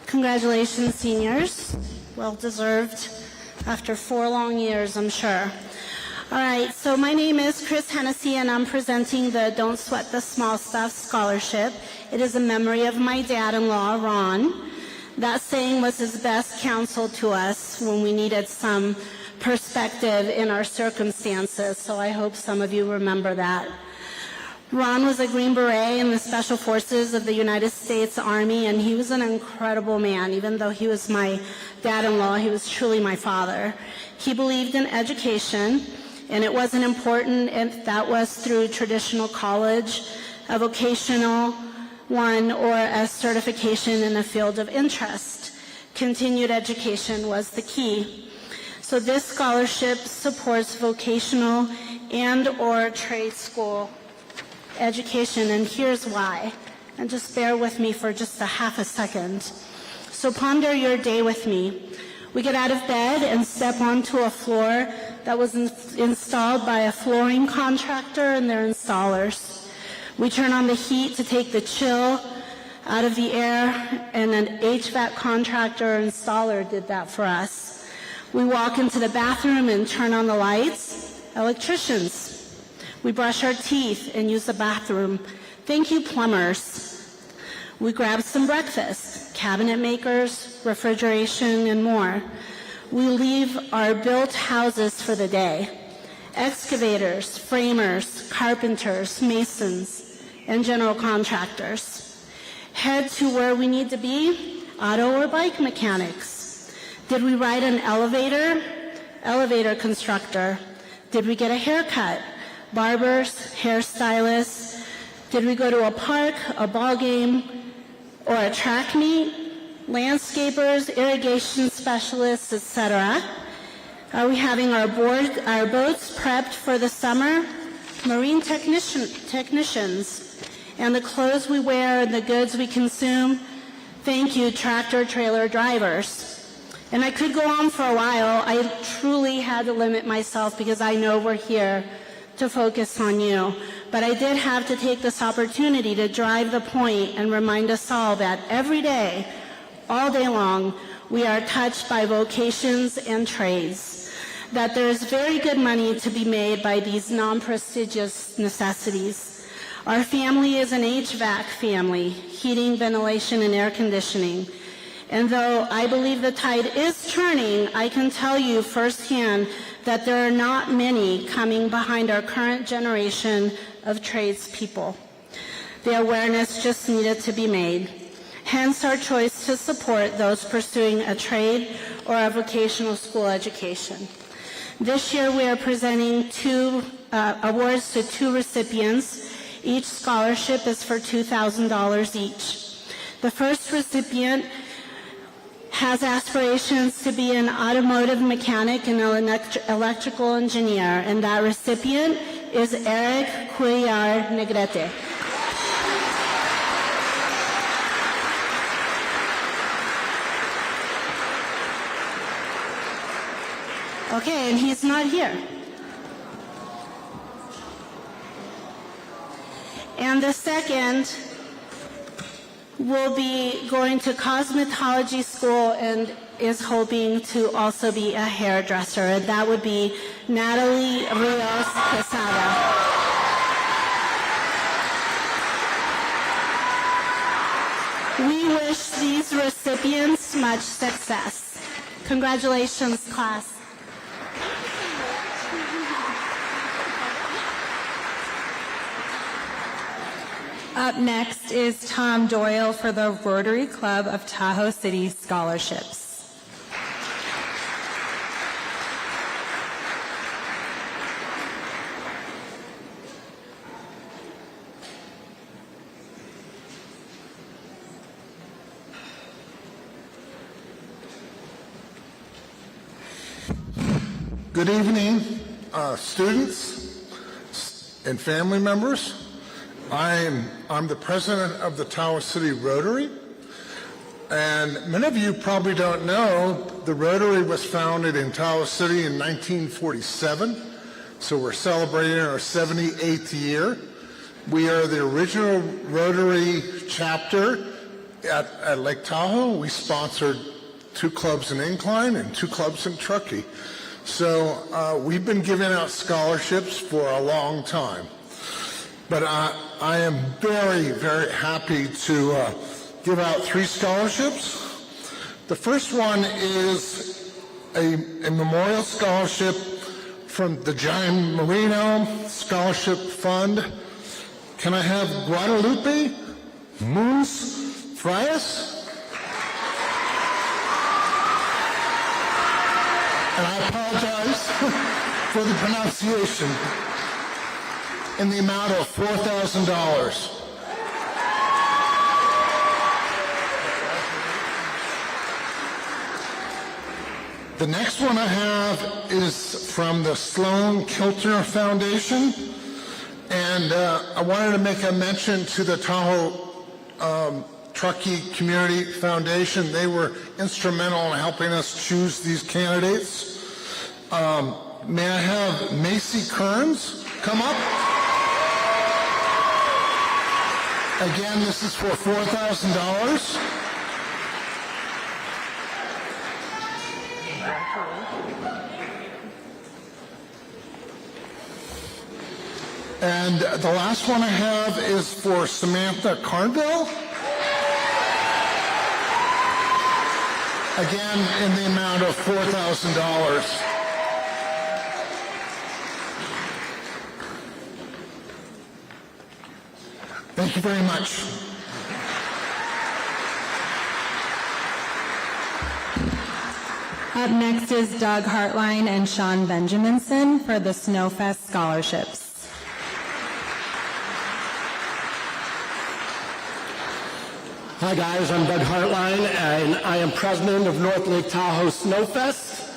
Congratulations, seniors. Well deserved after 4 long years, I'm sure. All right, so my name is Chris Hennessy, and I'm presenting the Don't Sweat the Small Stuff Scholarship. It is a memory of my dad-in-law, Ron. That saying was his best counsel to us when we needed some perspective in our circumstances, so I hope some of you remember that. Ron was a Green Beret in the Special Forces of the United States Army, and he was an incredible man. Even though he was my dad-in-law, he was truly my father. He believed in education, and it wasn't important if that was through traditional college, a vocational one, or a certification in a field of interest. Continued education was the key. So this scholarship supports vocational and or trade school education, and here's why. And just bear with me for just a half a second. So ponder your day with me. We get out of bed and step onto a floor that was installed by a flooring contractor and their installers. We turn on the heat to take the chill out of the air, and an HVAC contractor installer did that for us. We walk into the bathroom and turn on the lights. Electricians. We brush our teeth and use the bathroom. Thank you, plumbers. We grab some breakfast, cabinet makers, refrigeration, and more. We leave our built houses for the day. Excavators, framers, carpenters, masons, and general contractors. Head to where we need to be, auto or bike mechanics. Did we ride an elevator? Elevator constructor. Did we get a haircut? Barbers, hairstylists. Did we go to a park, a ball game, or a track meet? Landscapers, irrigation specialists, etc. Are we having our boats prepped for the summer? Marine technicians. And the clothes we wear and the goods we consume? Thank you, tractor trailer drivers. And I could go on for a while. I truly had to limit myself because I know we're here to focus on you. But I did have to take this opportunity to drive the point and remind us all that every day, all day long, we are touched by vocations and trades, that there's very good money to be made by these non-prestigious necessities. Our family is an HVAC family, heating, ventilation, and air conditioning. And though I believe the tide is turning, I can tell you firsthand that there are not many coming behind our current generation of tradespeople. The awareness just needed to be made. Hence our choice to support those pursuing a trade or a vocational school education. This year we are presenting awards to 2 recipients. Each scholarship is for $2,000 each. The first recipient has aspirations to be an automotive mechanic and an electrical engineer, and that recipient is Eric Cuellar Negrete. Okay, and he's not here. And the second will be going to cosmetology school and is hoping to also be a hairdresser, and that would be Natalie Rios Quesada. We wish these recipients much success. Congratulations, class.
Up next is Tom Doyle for the Rotary Club of Tahoe City Scholarships.
Good evening, students and family members. I'm the president of the Tahoe City Rotary, and many of you probably don't know the Rotary was founded in Tahoe City in 1947, so we're celebrating our 78th year. We are the original Rotary chapter at Lake Tahoe. We sponsored 2 clubs in Incline and 2 clubs in Truckee. So we've been giving out scholarships for a long time. But I am very, very happy to give out 3 scholarships. The first one is a memorial scholarship from the John Marino Scholarship Fund. Can I have Guadalupe Moons Frias? And I apologize for the pronunciation. In the amount of $4,000. The next one I have is from the Sloan Kilter Foundation, and I wanted to make a mention to the Tahoe Truckee Community Foundation. They were instrumental in helping us choose these candidates. May I have Macy Kearns come up? Again, this is for $4,000. And the last one I have is for Samantha Carnville. Again, in the amount of $4,000. Thank you very much.
Up next is Doug Hartline and Sean Benjaminson for the Snowfest Scholarships.
Hi guys, I'm Doug Hartline, and I am president of North Lake Tahoe Snowfest.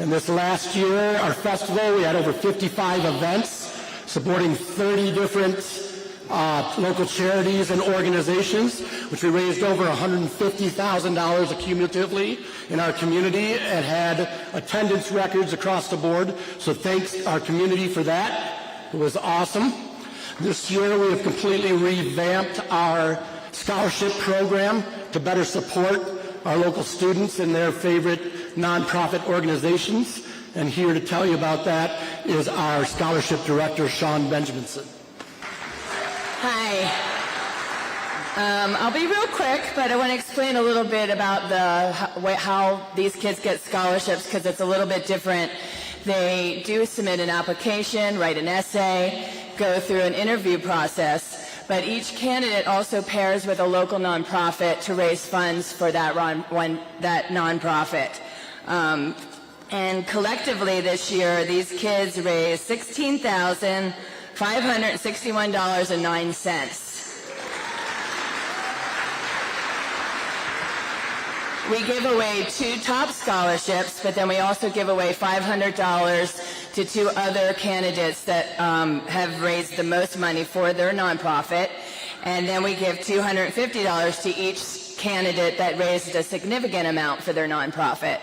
And this last year, our festival, we had over 55 events supporting 30 different local charities and organizations, which we raised over $150,000 cumulatively in our community and had attendance records across the board. So thanks our community for that. It was awesome. This year we have completely revamped our scholarship program to better support our local students and their favorite nonprofit organizations. And here to tell you about that is our scholarship director, Sean Benjaminson.
Hi. I'll be real quick, but I want to explain a little bit about how these kids get scholarships, because it's a little bit different. They do submit an application, write an essay, go through an interview process, but each candidate also pairs with a local nonprofit to raise funds for that nonprofit. And collectively this year, these kids raised $16,561.09. We give away 2 top scholarships, but then we also give away $500 to 2 other candidates that have raised the most money for their nonprofit. And then we give $250 to each candidate that raised a significant amount for their nonprofit.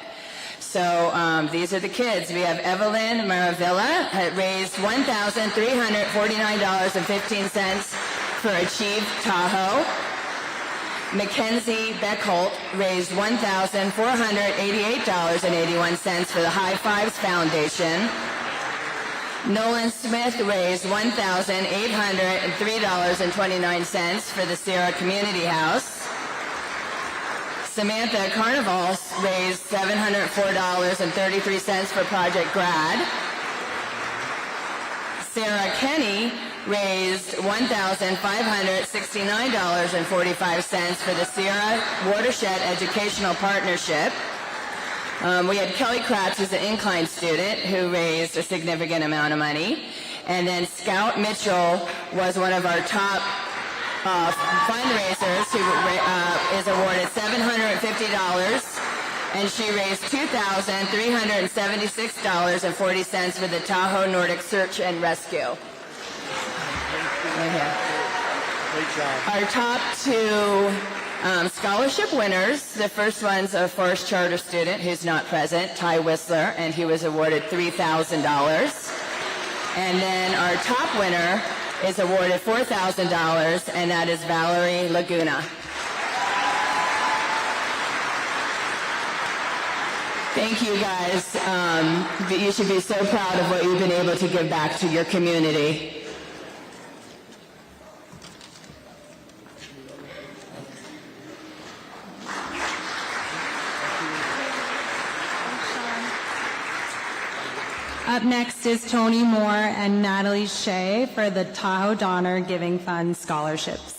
So these are the kids. We have Evelyn Maravilla, raised $1,349.15 for Achieve Tahoe. Mackenzie Beckholt raised $1,488.81 for the High Fives Foundation. Nolan Smith raised $1,803.29 for the Sierra Community House. Samantha Carnivals raised $704.33 for Project Grad. Sarah Kenny raised $1,569.45 for the Sierra Watershed Educational Partnership. We had Kelly Kratz, who's an incline student, who raised a significant amount of money. And then Scout Mitchell was one of our top fundraisers, who is awarded $750, and she raised $2,376.40 for the Tahoe Nordic Search and Rescue. Right here.
Great job.
Our top 2 scholarship winners, the first one's a Forest Charter student who's not present, Ty Whistler, and he was awarded $3,000. And then our top winner is awarded $4,000, and that is Valerie Laguna. Thank you, guys. You should be so proud of what you've been able to give back to your community.
Up next is Tony Moore and Natalie Shea for the Tahoe Donner Giving Fund scholarships.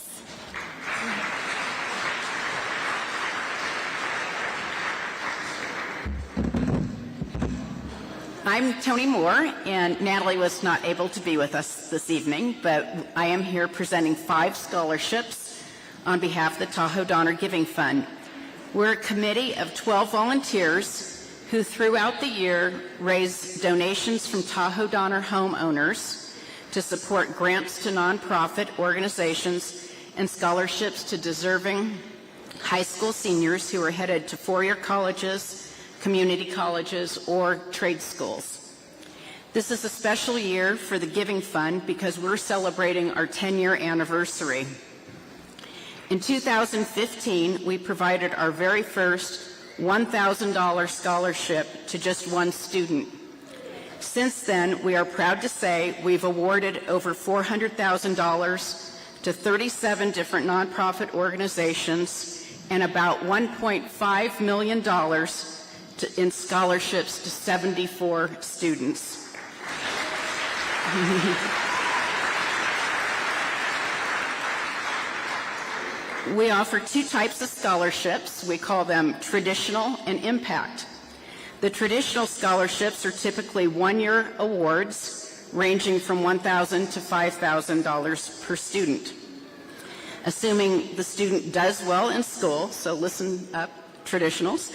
I'm Tony Moore, and Natalie was not able to be with us this evening, but I am here presenting 5 scholarships on behalf of the Tahoe Donner Giving Fund. We're a committee of 12 volunteers who throughout the year raise donations from Tahoe Donner homeowners to support grants to nonprofit organizations and scholarships to deserving high school seniors who are headed to 4-year colleges, community colleges, or trade schools. This is a special year for the Giving Fund because we're celebrating our 10-year anniversary. In 2015, we provided our very first $1,000 scholarship to just 1 student. Since then, we are proud to say we've awarded over $400,000 to 37 different nonprofit organizations and about $1.5 million in scholarships to 74 students. We offer 2 types of scholarships. We call them traditional and impact. The traditional scholarships are typically 1-year awards ranging from $1,000 to $5,000 per student. Assuming the student does well in school, so listen up, traditionals,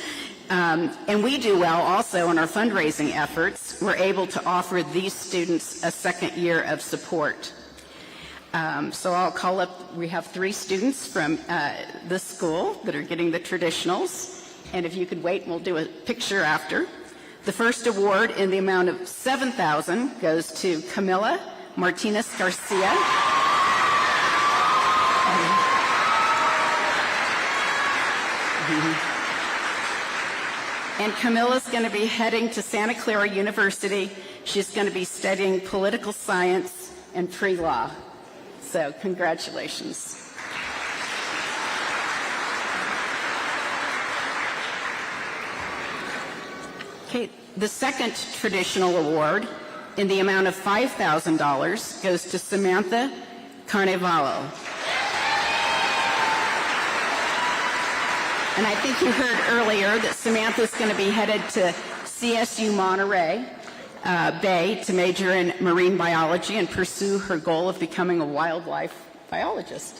and we do well also in our fundraising efforts, we're able to offer these students a second year of support. So I'll call up, we have 3 students from this school that are getting the traditionals. And if you could wait, we'll do a picture after. The first award in the amount of $7,000 goes to Camila Martinez Garcia. And Camilla's going to be heading to Santa Clara University. She's going to be studying political science and pre-law. So congratulations. Okay, the second traditional award in the amount of $5,000 goes to Samantha Carnevalo. And I think you heard earlier that Samantha's going to be headed to CSU Monterey Bay to major in marine biology and pursue her goal of becoming a wildlife biologist.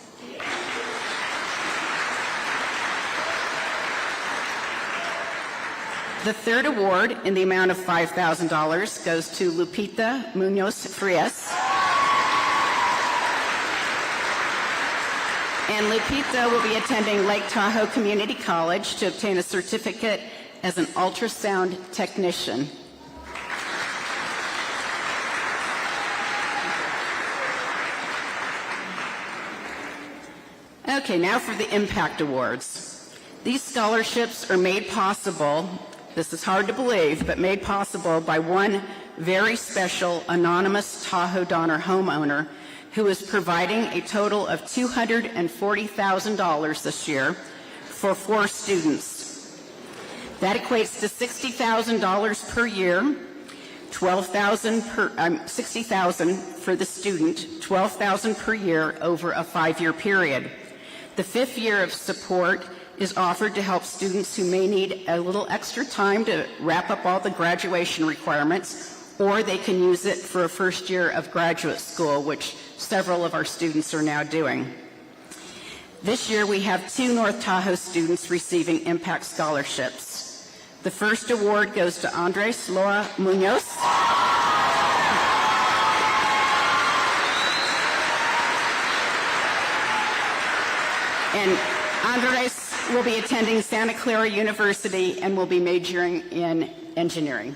The third award in the amount of $5,000 goes to Lupita Munoz Frias. And Lupita will be attending Lake Tahoe Community College to obtain a certificate as an ultrasound technician. Okay, now for the Impact Awards. These scholarships are made possible, this is hard to believe, but made possible by one very special anonymous Tahoe Donner homeowner who is providing a total of $240,000 this year for 4 students. That equates to $60,000 per year, $60,000 for the student, $12,000 per year over a 5-year period. The 5th year of support is offered to help students who may need a little extra time to wrap up all the graduation requirements, or they can use it for a first year of graduate school, which several of our students are now doing. This year we have 2 North Tahoe students receiving Impact Scholarships. The first award goes to Andres Laura Munoz. And Andres will be attending Santa Clara University and will be majoring in engineering.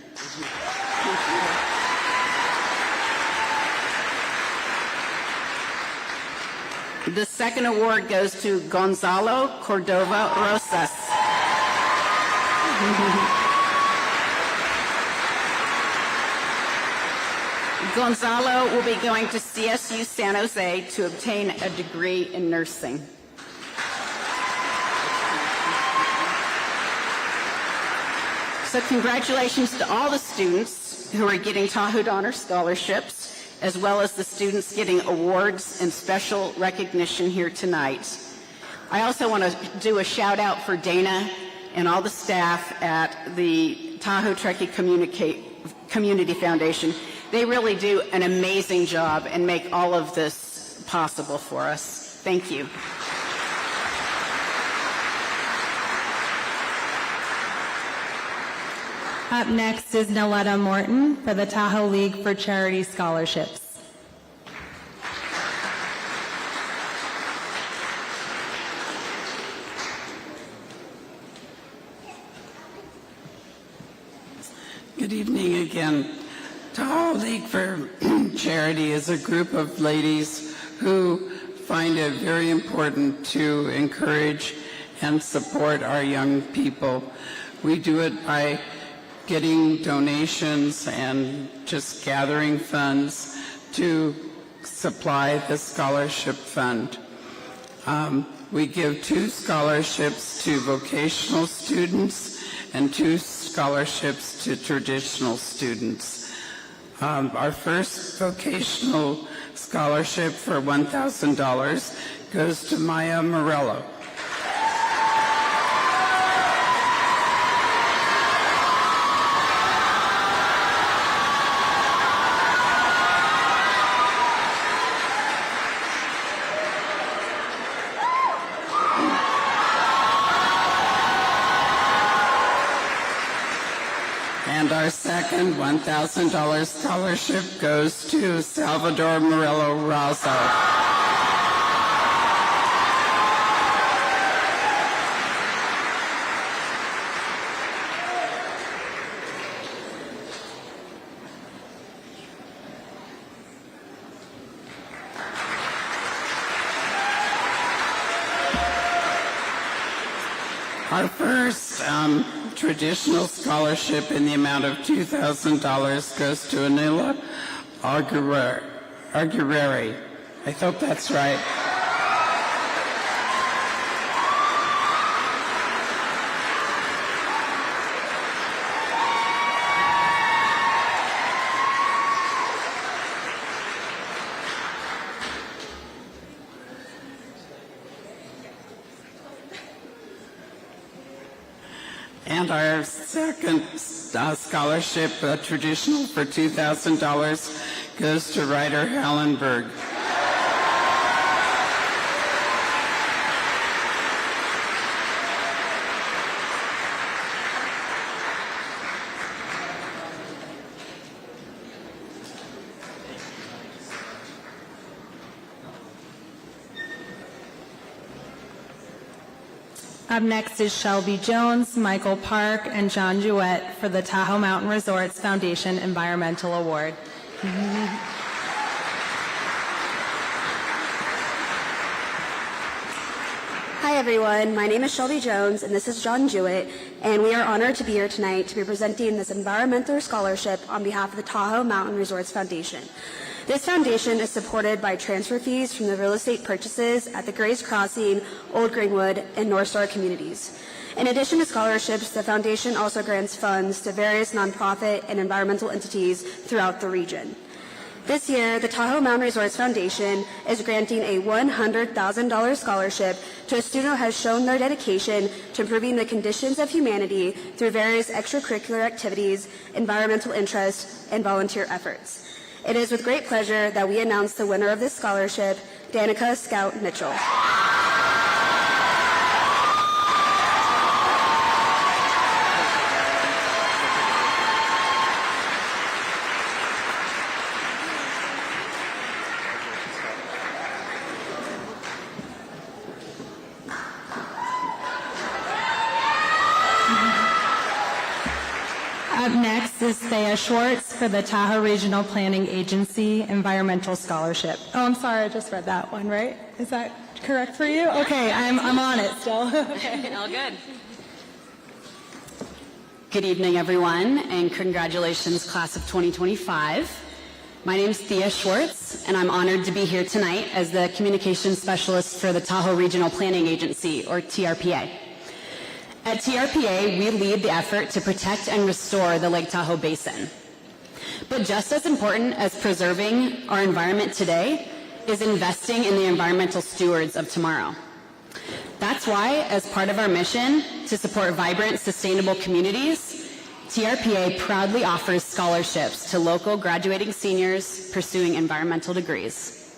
The second award goes to Gonzalo Cordova Rosas. Gonzalo will be going to CSU San Jose to obtain a degree in nursing. So congratulations to all the students who are getting Tahoe Donner scholarships, as well as the students getting awards and special recognition here tonight. I also want to do a shout out for Dana and all the staff at the Tahoe Truckee Community Foundation. They really do an amazing job and make all of this possible for us. Thank you.
Up next is Noletta Morton for the Tahoe League for Charity Scholarships.
Good evening again. Tahoe League for Charity is a group of ladies who find it very important to encourage and support our young people. We do it by getting donations and just gathering funds to supply the scholarship fund. We give 2 scholarships to vocational students and 2 scholarships to traditional students. Our first vocational scholarship for $1,000 goes to Maya Morello. And our second $1,000 scholarship goes to Salvador Murillo Razo. Our first traditional scholarship in the amount of $2,000 goes to Anila Argureri. I hope that's right. And our second scholarship, traditional for $2,000, goes to Ryder Hallenberg.
Up next is Shelby Jones, Michael Park, and John Jewett for the Tahoe Mountain Resorts Foundation Environmental Award.
Hi everyone, my name is Shelby Jones and this is John Jewett, and we are honored to be here tonight to be presenting this environmental scholarship on behalf of the Tahoe Mountain Resorts Foundation. This foundation is supported by transfer fees from the real estate purchases at the Grace Crossing, Old Greenwood, and North Star communities. In addition to scholarships, the foundation also grants funds to various nonprofit and environmental entities throughout the region. This year, the Tahoe Mountain Resorts Foundation is granting a $100,000 scholarship to a student who has shown their dedication to improving the conditions of humanity through various extracurricular activities, environmental interests, and volunteer efforts. It is with great pleasure that we announce the winner of this scholarship, Danica Scout Mitchell.
Up next is Thea Schwartz for the Tahoe Regional Planning Agency Environmental Scholarship. Oh, I'm sorry, I just read that one, right? Is that correct for you? Okay, I'm on it still. Okay.
All good. Good evening, everyone, and congratulations, class of 2025. My name is Thea Schwartz, and I'm honored to be here tonight as the Communications Specialist for the Tahoe Regional Planning Agency, or TRPA. At TRPA, we lead the effort to protect and restore the Lake Tahoe Basin. But just as important as preserving our environment today is investing in the environmental stewards of tomorrow. That's why, as part of our mission to support vibrant, sustainable communities, TRPA proudly offers scholarships to local graduating seniors pursuing environmental degrees.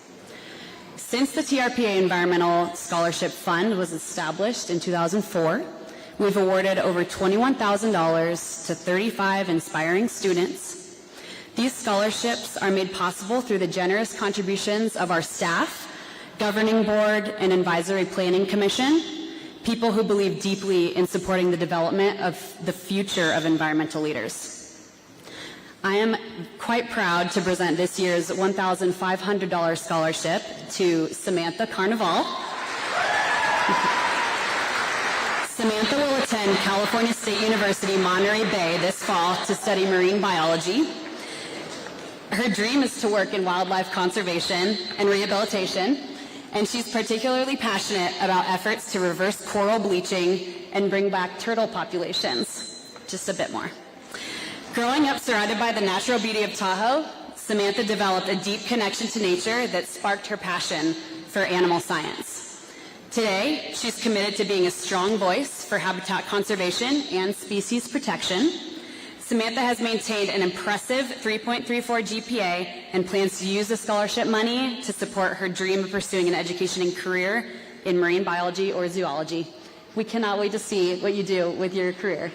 Since the TRPA Environmental Scholarship Fund was established in 2004, we've awarded over $21,000 to 35 inspiring students. These scholarships are made possible through the generous contributions of our staff, governing board, and advisory planning commission, people who believe deeply in supporting the development of the future of environmental leaders. I am quite proud to present this year's $1,500 scholarship to Samantha Carnival. Samantha will attend California State University, Monterey Bay this fall to study marine biology. Her dream is to work in wildlife conservation and rehabilitation, and she's particularly passionate about efforts to reverse coral bleaching and bring back turtle populations. Just a bit more. Growing up surrounded by the natural beauty of Tahoe, Samantha developed a deep connection to nature that sparked her passion for animal science. Today, she's committed to being a strong voice for habitat conservation and species protection. Samantha has maintained an impressive 3.34 GPA and plans to use the scholarship money to support her dream of pursuing an education and career in marine biology or zoology. We cannot wait to see what you do with your career.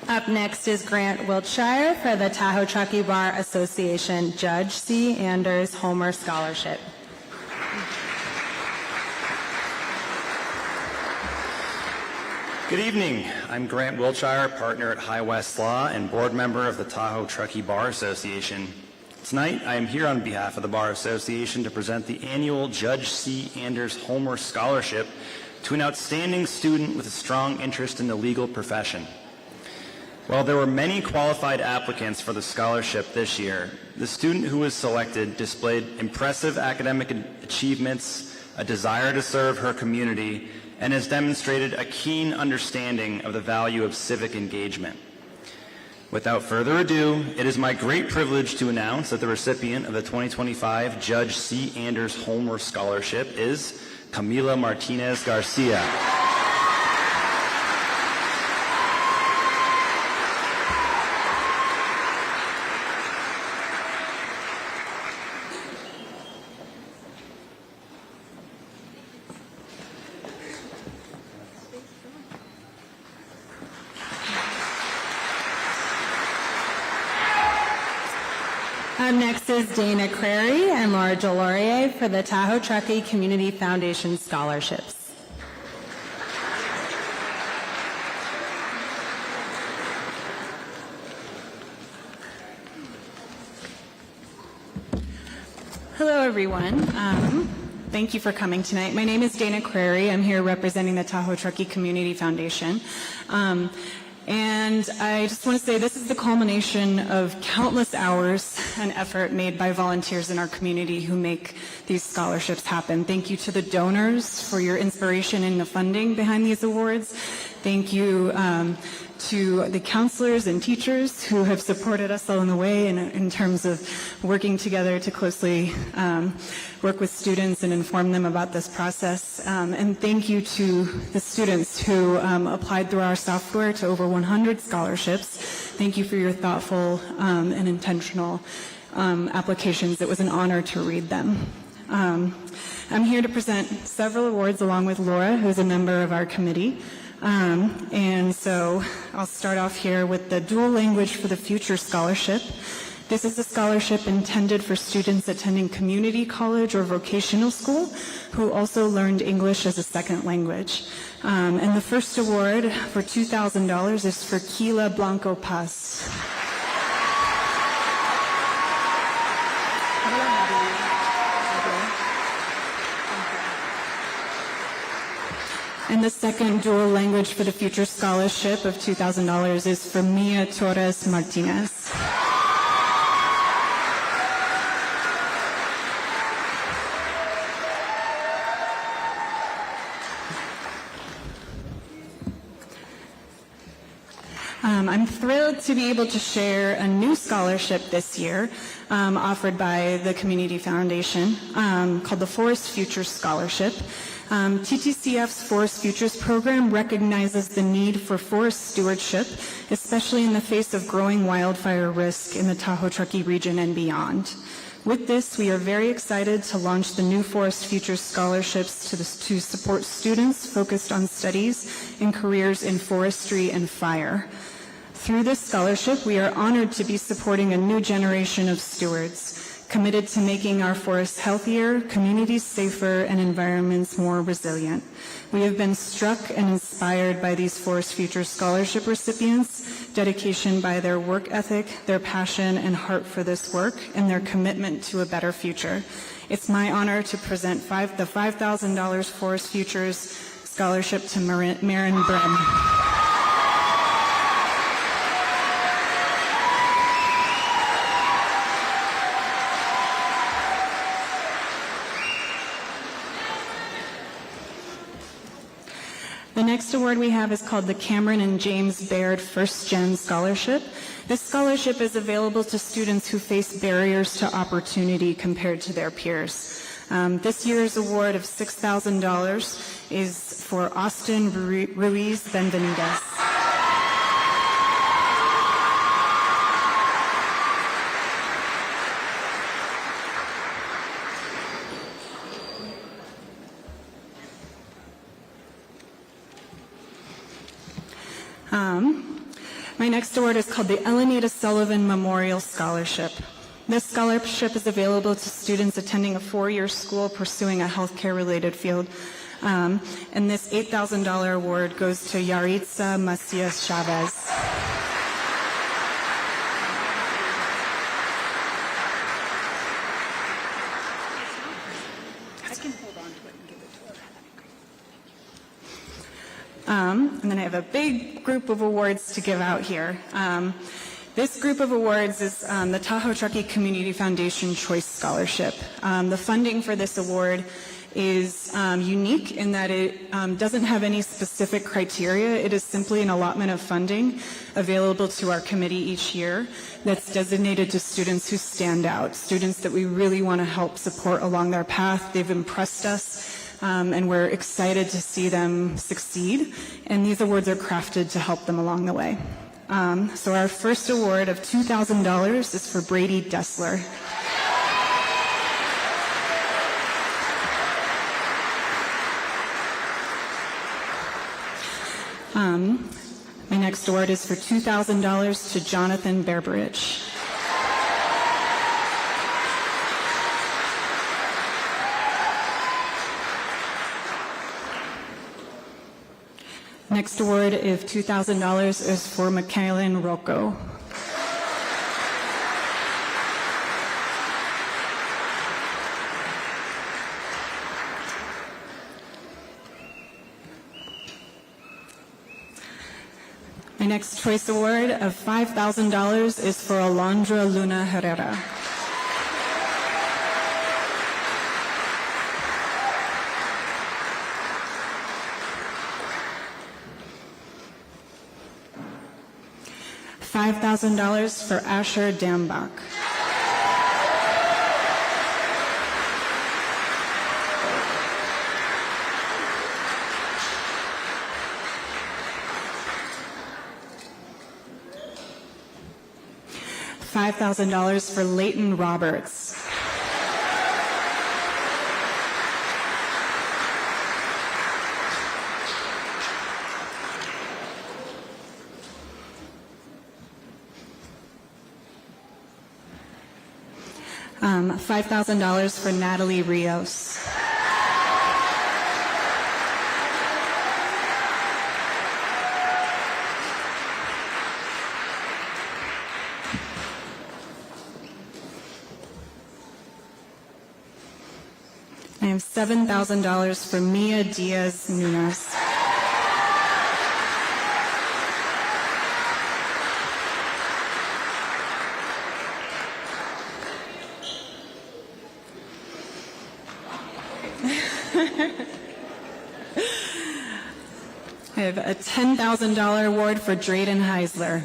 Up next is Grant Wiltshire for the Tahoe Truckee Bar Association Judge C. Anders Homer Scholarship.
Good evening. I'm Grant Wiltshire, partner at High West Law and board member of the Tahoe Truckee Bar Association. Tonight, I am here on behalf of the Bar Association to present the annual Judge C. Anders Homer Scholarship to an outstanding student with a strong interest in the legal profession. While there were many qualified applicants for the scholarship this year, the student who was selected displayed impressive academic achievements, a desire to serve her community, and has demonstrated a keen understanding of the value of civic engagement. Without further ado, it is my great privilege to announce that the recipient of the 2025 Judge C. Anders Homer Scholarship is Camila Martinez Garcia.
Up next is Dana Crary and Laura Delorier for the Tahoe Truckee Community Foundation Scholarships. Hello, everyone. Thank you for coming tonight. My name is Dana Crary. I'm here representing the Tahoe Truckee Community Foundation. And I just want to say this is the culmination of countless hours and effort made by volunteers in our community who make these scholarships happen. Thank you to the donors for your inspiration and the funding behind these awards. Thank you to the counselors and teachers who have supported us along the way in terms of working together to closely work with students and inform them about this process. And thank you to the students who applied through our software to over 100 scholarships. Thank you for your thoughtful and intentional applications. It was an honor to read them. I'm here to present several awards along with Laura, who's a member of our committee. And so I'll start off here with the Dual Language for the Future Scholarship. This is a scholarship intended for students attending community college or vocational school who also learned English as a second language. And the first award for $2,000 is for Keila Blanco Paz. And the second Dual Language for the Future Scholarship of $2,000 is for Mia Torres Martinez. I'm thrilled to be able to share a new scholarship this year offered by the Community Foundation called the Forest Futures Scholarship. TTCF's Forest Futures program recognizes the need for forest stewardship, especially in the face of growing wildfire risk in the Tahoe Truckee region and beyond. With this, we are very excited to launch the new Forest Futures Scholarships to support students focused on studies and careers in forestry and fire. Through this scholarship, we are honored to be supporting a new generation of stewards, committed to making our forests healthier, communities safer, and environments more resilient. We have been struck and inspired by these Forest Futures Scholarship recipients' dedication by their work ethic, their passion and heart for this work, and their commitment to a better future. It's my honor to present the $5,000 Forest Futures Scholarship to Marin Brim. The next award we have is called the Cameron and James Baird First Gen Scholarship. This scholarship is available to students who face barriers to opportunity compared to their peers. This year's award of $6,000 is for Austin Ruiz Benvenides.
My next award is called the Elenita Sullivan Memorial Scholarship. This scholarship is available to students attending a 4-year school pursuing a healthcare-related field. And this $8,000 award goes to Yaritza Macias Chavez. And then I have a big group of awards to give out here. This group of awards is the Tahoe Truckee Community Foundation Choice Scholarship. The funding for this award is unique in that it doesn't have any specific criteria. It is simply an allotment of funding available to our committee each year that's designated to students who stand out, students that we really want to help support along their path. They've impressed us. And we're excited to see them succeed, and these awards are crafted to help them along the way. So our first award of $2,000 is for Brady Dessler. My next award is for $2,000 to Jonathan Bearberich. Next award of $2,000 is for Michaelin Rocco. My next choice award of $5,000 is for Alondra Luna Herrera. $5,000 for Asher Dambach. $5,000 for Leighton Roberts. $5,000 for Natalie Rios. I have $7,000 for Mia Diaz Nunes. I have a $10,000 award for Drayden Heisler.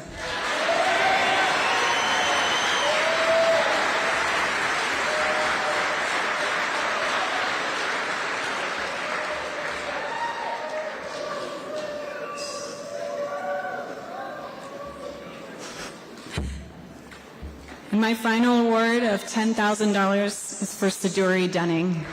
And my final award of $10,000 is for Siduri Dunning.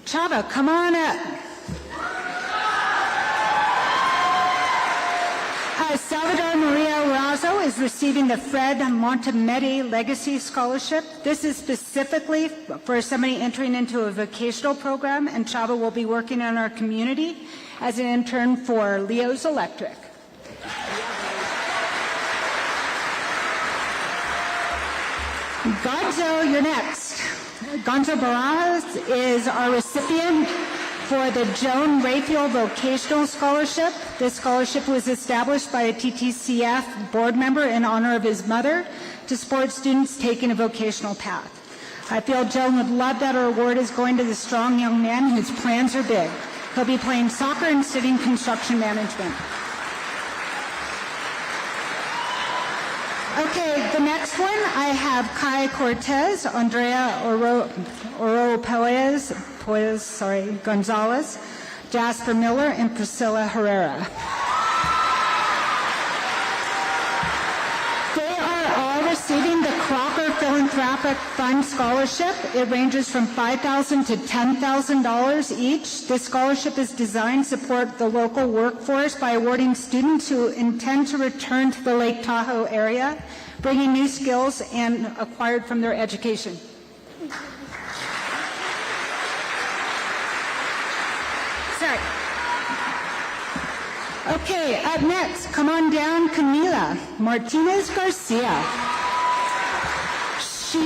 Chava, come on up. Salvador Maria Razo is receiving the Fred Montemedi Legacy Scholarship. This is specifically for somebody entering into a vocational program, and Chava will be working in our community as an intern for Leo's Electric. Gonzo, you're next. Gonzo Barajas is our recipient for the Joan Rayfield Vocational Scholarship. This scholarship was established by a TTCF board member in honor of his mother to support students taking a vocational path. I feel Joan would love that our award is going to the strong young man whose plans are big. He'll be playing soccer and studying construction management. Okay, the next one, I have Kai Cortez, Andrea Gonzalez, Jasper Miller and Priscilla Herrera. They are all receiving the Crocker Philanthropic Fund Scholarship. It ranges from $5,000 to $10,000 each. This scholarship is designed to support the local workforce by awarding students who intend to return to the Lake Tahoe area, bringing new skills and acquired from their education. Sorry. Okay, up next, come on down, Camila Martinez Garcia. She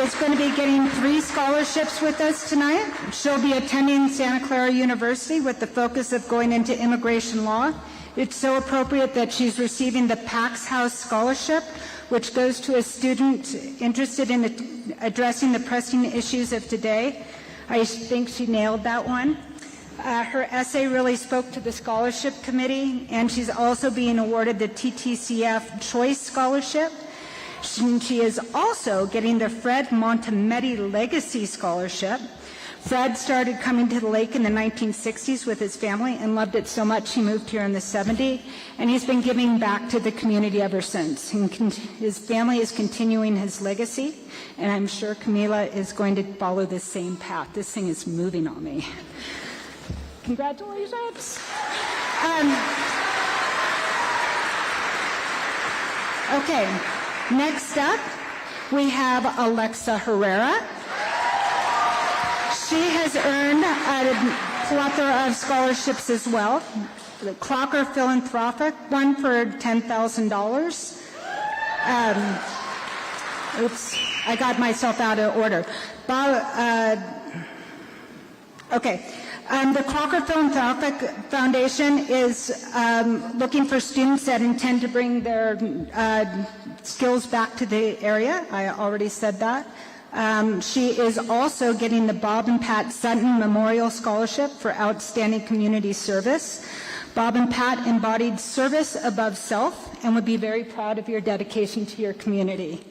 is going to be getting 3 scholarships with us tonight. She'll be attending Santa Clara University with the focus of going into immigration law. It's so appropriate that she's receiving the Pax House Scholarship, which goes to a student interested in addressing the pressing issues of today. I think she nailed that one. Her essay really spoke to the scholarship committee, and she's also being awarded the TTCF Choice Scholarship. She is also getting the Fred Montemetti Legacy Scholarship. Fred started coming to the lake in the 1960s with his family and loved it so much he moved here in the 70s, and he's been giving back to the community ever since. His family is continuing his legacy, and I'm sure Camila is going to follow this same path. This thing is moving on me. Congratulations. Okay, next up, we have Alexa Herrera. She has earned a plethora of scholarships as well. The Crocker Philanthropic, one for $10,000. Oops, I got myself out of order. The Crocker Philanthropic Foundation is looking for students that intend to bring their skills back to the area. I already said that. She is also getting the Bob and Pat Sutton Memorial Scholarship for outstanding community service. Bob and Pat embodied service above self and would be very proud of your dedication to your community.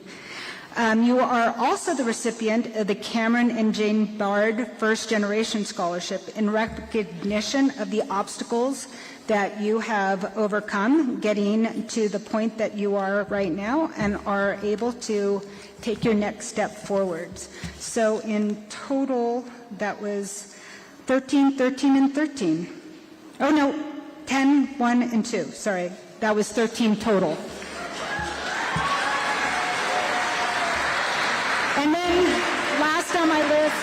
You are also the recipient of the Cameron and Jane Bard First Generation Scholarship in recognition of the obstacles that you have overcome getting to the point that you are right now and are able to take your next step forwards. So in total, that was 13, 13, and 13. Oh no, 10, 1, and 2. Sorry, that was 13 total. And then last on my list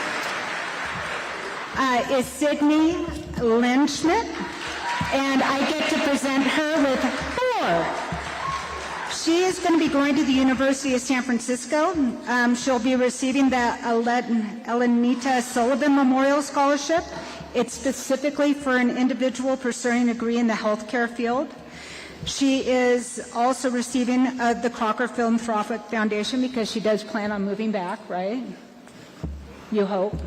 is Sydney Lindschmidt, and I get to present her with 4. She is going to be going to the University of San Francisco. She'll be receiving the Elenita Sullivan Memorial Scholarship. It's specifically for an individual pursuing a degree in the healthcare field. She is also receiving the Crocker Philanthropic Foundation because she does plan on moving back, right? You hope.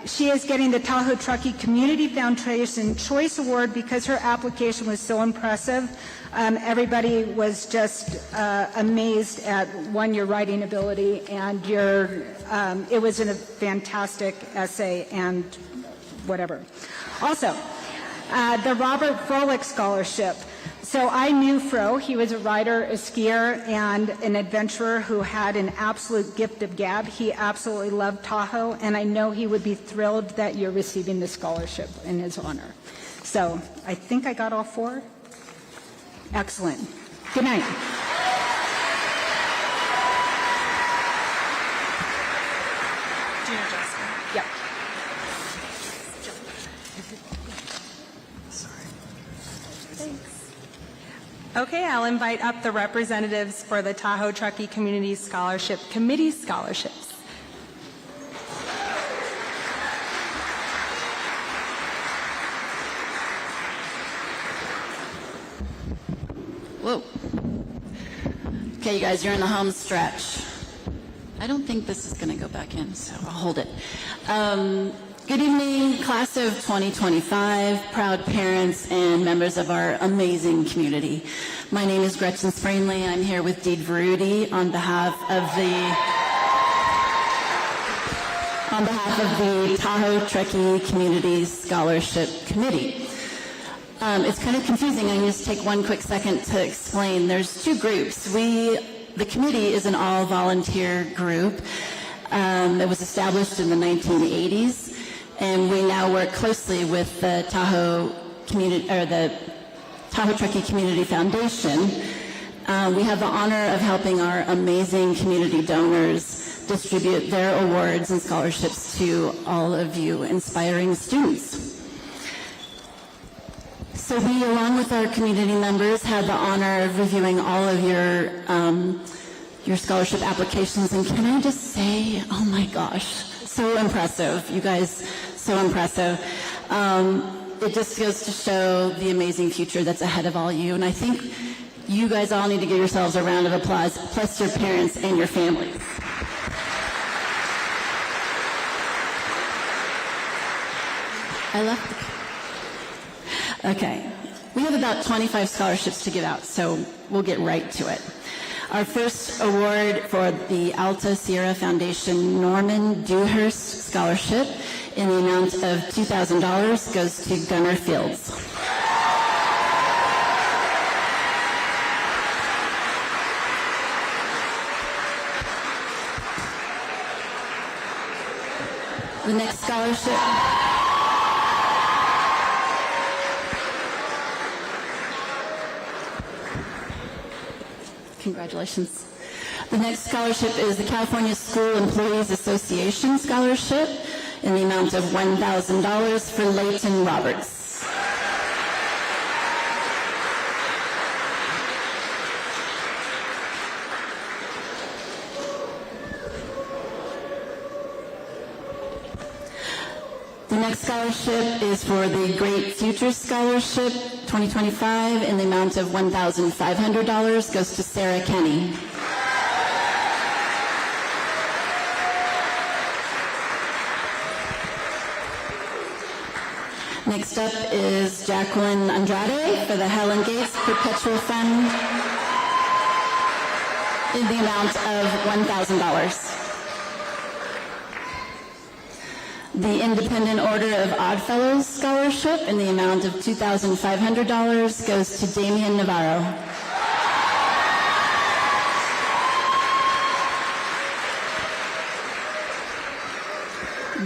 She is getting the Tahoe Truckee Community Foundation Choice Award because her application was so impressive. Everybody was just amazed at, one, your writing ability, and it was a fantastic essay and whatever. Also, the Robert Froelich Scholarship. So I knew Fro. He was a writer, a skier, and an adventurer who had an absolute gift of gab. He absolutely loved Tahoe, and I know he would be thrilled that you're receiving this scholarship in his honor. So I think I got all 4. Excellent. Good night.
Do you know Jessica?
Yep.
Okay, I'll invite up the representatives for the Tahoe Truckee Community Scholarship Committee scholarships.
Whoa. Okay, you guys, you're in the home stretch. I don't think this is going to go back in, so I'll hold it. Good evening, class of 2025, proud parents and members of our amazing community. My name is Gretchen Sprainley. I'm here with Deed Veruti on behalf of the
on behalf of the Tahoe Truckee Community Scholarship Committee. It's kind of confusing. I just take one quick second to explain. There's two groups. The committee is an all-volunteer group. It was established in the 1980s, and we now work closely with the Tahoe Truckee Community Foundation. We have the honor of helping our amazing community donors distribute their awards and scholarships to all of you inspiring students. So we, along with our community members, had the honor of reviewing all of your scholarship applications. And can I just say, oh my gosh, so impressive. You guys, so impressive. It just goes to show the amazing future that's ahead of all you. And I think you guys all need to give yourselves a round of applause, plus your parents and your families. Okay. We have about 25 scholarships to give out, so we'll get right to it. Our first award for the Alta Sierra Foundation Norman Dewhurst Scholarship in the amount of $2,000 goes to Gunnar Fields. The next scholarship. Congratulations. The next scholarship is the California School Employees Association Scholarship in the amount of $1,000 for Leighton Roberts. The next scholarship is for the Great Futures Scholarship 2025 in the amount of $1,500 goes to Sarah Kenny. Next up is Jacqueline Andrade for the Helen Gates Perpetual Fund in the amount of $1,000. The Independent Order of Oddfellows Scholarship in the amount of $2,500 goes to Damian Navarro.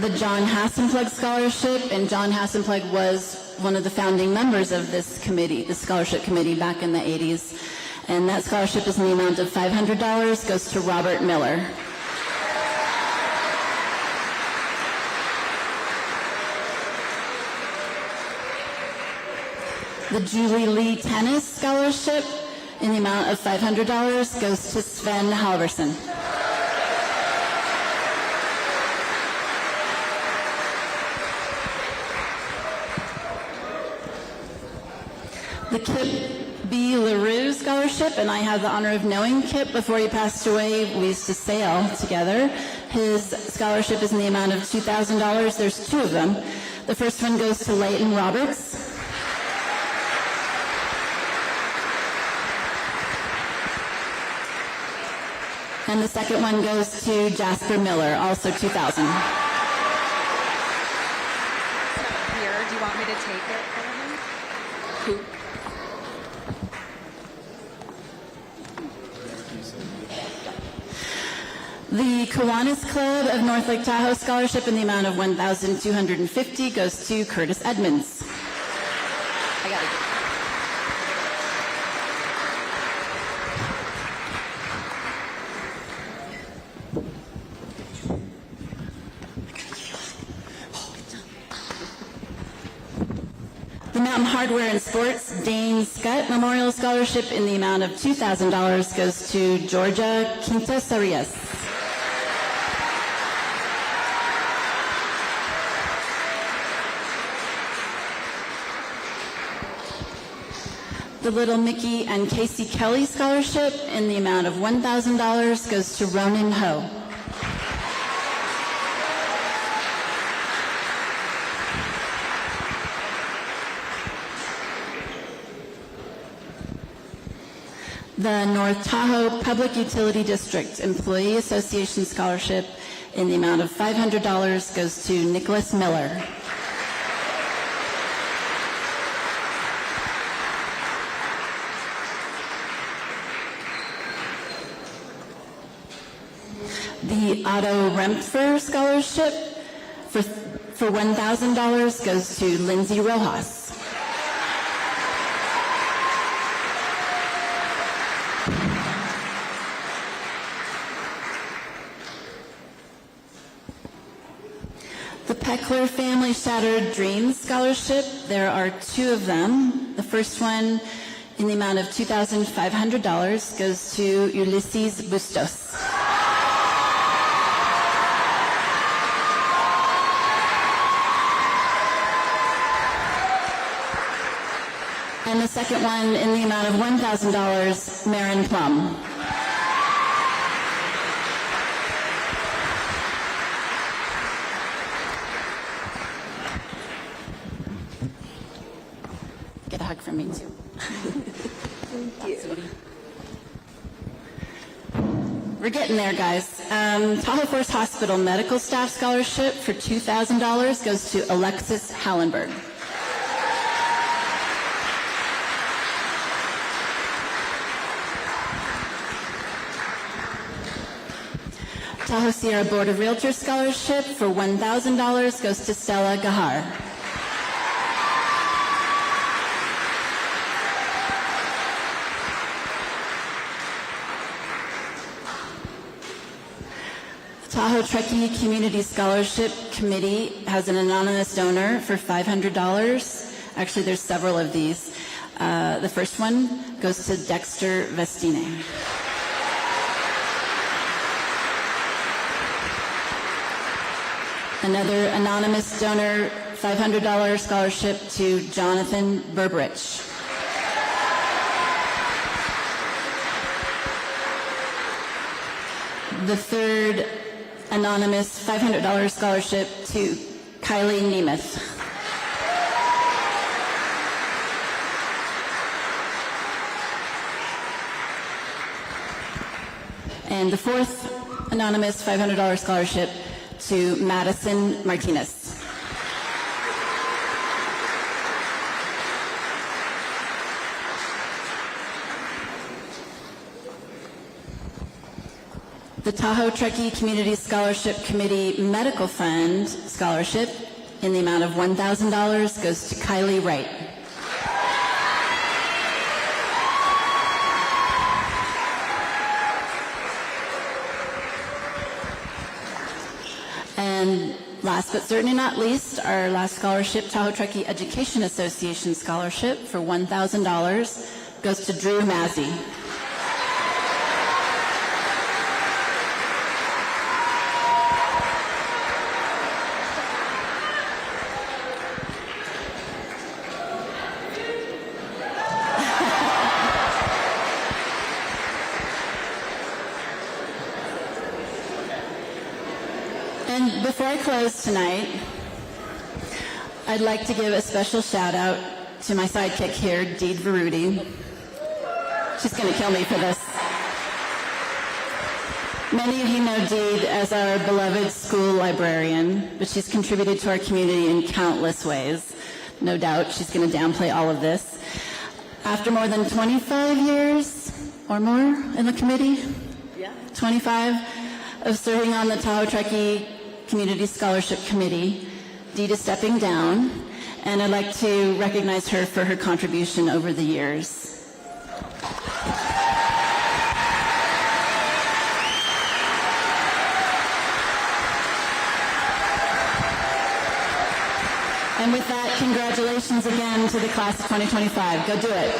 The John Hassenplug Scholarship, and John Hassenplug was one of the founding members of this committee, the scholarship committee back in the 80s. And that scholarship is in the amount of $500, goes to Robert Miller. The Julie Lee Tennis Scholarship in the amount of $500 goes to Sven Halverson. The Kip B. LaRue Scholarship, and I have the honor of knowing Kip before he passed away. We used to sail together. His scholarship is in the amount of $2,000. There's two of them. The first one goes to Leighton Roberts. And the second one goes to Jasper Miller, also $2,000.
Here, do you want me to take it for him?
Who? The Kiwanis Club of North Lake Tahoe Scholarship in the amount of $1,250 goes to Curtis Edmonds. I got it. The Mountain Hardware and Sports Dane Scott Memorial Scholarship in the amount of $2,000 goes to Georgia Quintas-Arias. The Little Mickey and Casey Kelly Scholarship in the amount of $1,000 goes to Ronan Ho. The North Tahoe Public Utility District Employee Association Scholarship in the amount of $500 goes to Nicholas Miller. The Otto Rempfer Scholarship for $1,000 goes to Lindsay Rojas. The Peckler Family Shattered Dreams Scholarship, there are 2 of them. The first one in the amount of $2,500 goes to Ulysses Bustos. And the second one in the amount of $1,000, Marin Plum. Get a hug from me too.
Thank you.
We're getting there, guys. Tahoe Forest Hospital Medical Staff Scholarship for $2,000 goes to Alexis Hallenberg. Tahoe Sierra Board of Realtors Scholarship for $1,000 goes to Stella Gahar. Tahoe Truckee Community Scholarship Committee has an anonymous donor for $500. Actually, there's several of these. The first one goes to Dexter Vestine. Another anonymous donor, $500 scholarship to Jonathan Berberich. The third anonymous $500 scholarship to Kylie Nemeth. And the fourth anonymous $500 scholarship to Madison Martinez. The Tahoe Truckee Community Scholarship Committee Medical Fund Scholarship in the amount of $1,000 goes to Kylie Wright. And last but certainly not least, our last scholarship, Tahoe Truckee Education Association Scholarship for $1,000 goes to Drew Mazzy. And before I close tonight, I'd like to give a special shout out to my sidekick here, Deed Veruti. She's going to kill me for this. Many of you know Deed as our beloved school librarian, but she's contributed to our community in countless ways. No doubt she's going to downplay all of this. After more than 25 years or more in the committee, 25 of serving on the Tahoe Truckee Community Scholarship Committee, Deed is stepping down, and I'd like to recognize her for her contribution over the years. And with that, congratulations again to the class of 2025. Go do it.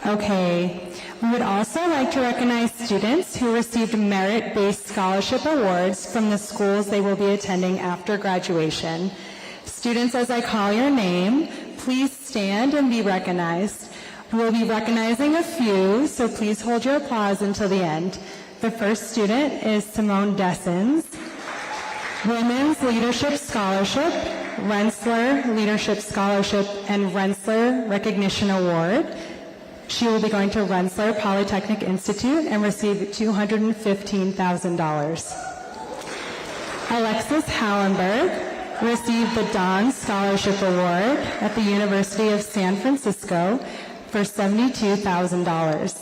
Okay. We would also like to recognize students who received merit-based scholarship awards from the schools they will be attending after graduation. Students, as I call your name, please stand and be recognized. We will be recognizing a few, so please hold your applause until the end. The first student is Simone Dessens, Women's Leadership Scholarship, Rensselaer Leadership Scholarship, and Rensselaer Recognition Award. She will be going to Rensselaer Polytechnic Institute and receive $215,000. Alexis Hallenberg received the Don Scholarship Award at the University of San Francisco for $72,000.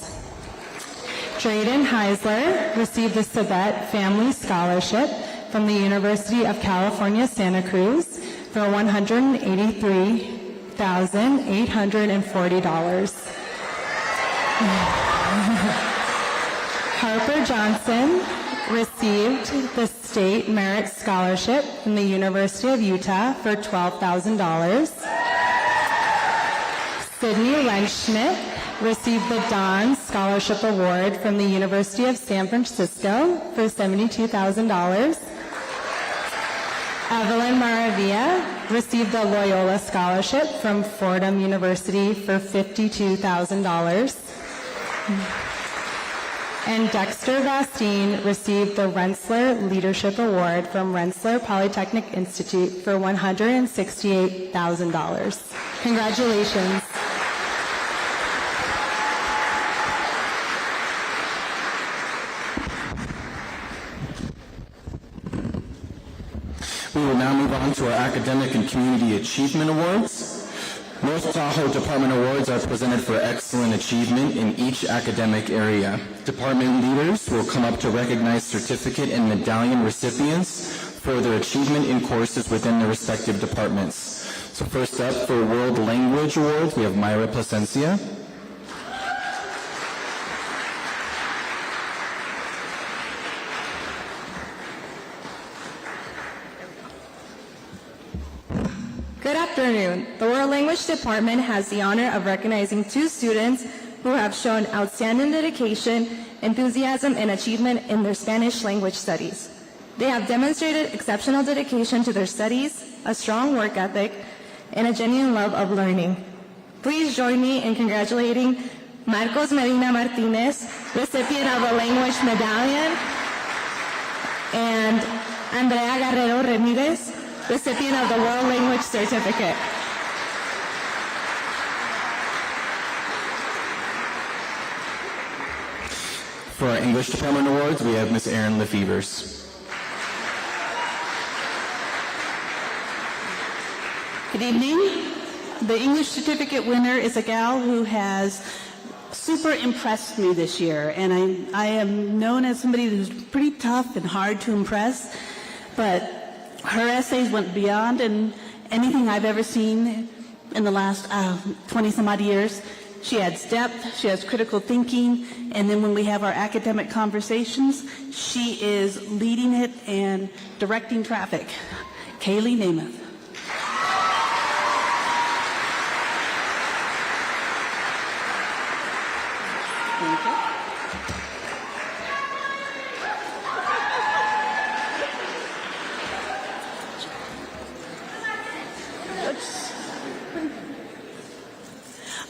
Drayden Heisler received the Sabet Family Scholarship from the University of California, Santa Cruz for $183,840. Harper Johnson received the State Merit Scholarship from the University of Utah for $12,000. Sydney Lenschmidt received the Don Scholarship Award from the University of San Francisco for $72,000. Evelyn Maravilla received the Loyola Scholarship from Fordham University for $52,000. And Dexter Vastine received the Rensselaer Leadership Award from Rensselaer Polytechnic Institute for $168,000. Congratulations.
We will now move on to our Academic and Community Achievement Awards. North Tahoe Department Awards are presented for excellent achievement in each academic area. Department leaders will come up to recognize certificate and medallion recipients for their achievement in courses within their respective departments. So first up, for World Language Awards, we have Myra Plasencia.
Good afternoon. The World Language Department has the honor of recognizing two students who have shown outstanding dedication, enthusiasm, and achievement in their Spanish language studies. They have demonstrated exceptional dedication to their studies, a strong work ethic, and a genuine love of learning. Please join me in congratulating Marcos Medina Martinez, recipient of a language medallion, and Andrea Guerrero Ramirez, recipient of the World Language Certificate.
For our English Department Awards, we have Miss Erin Lefevers.
Good evening. The English certificate winner is a gal who has super impressed me this year, and I am known as somebody who's pretty tough and hard to impress, but her essays went beyond anything I've ever seen in the last 20-some-odd years. She adds depth, she has critical thinking, and then when we have our academic conversations, she is leading it and directing traffic. Kaylee Namath. Thank you.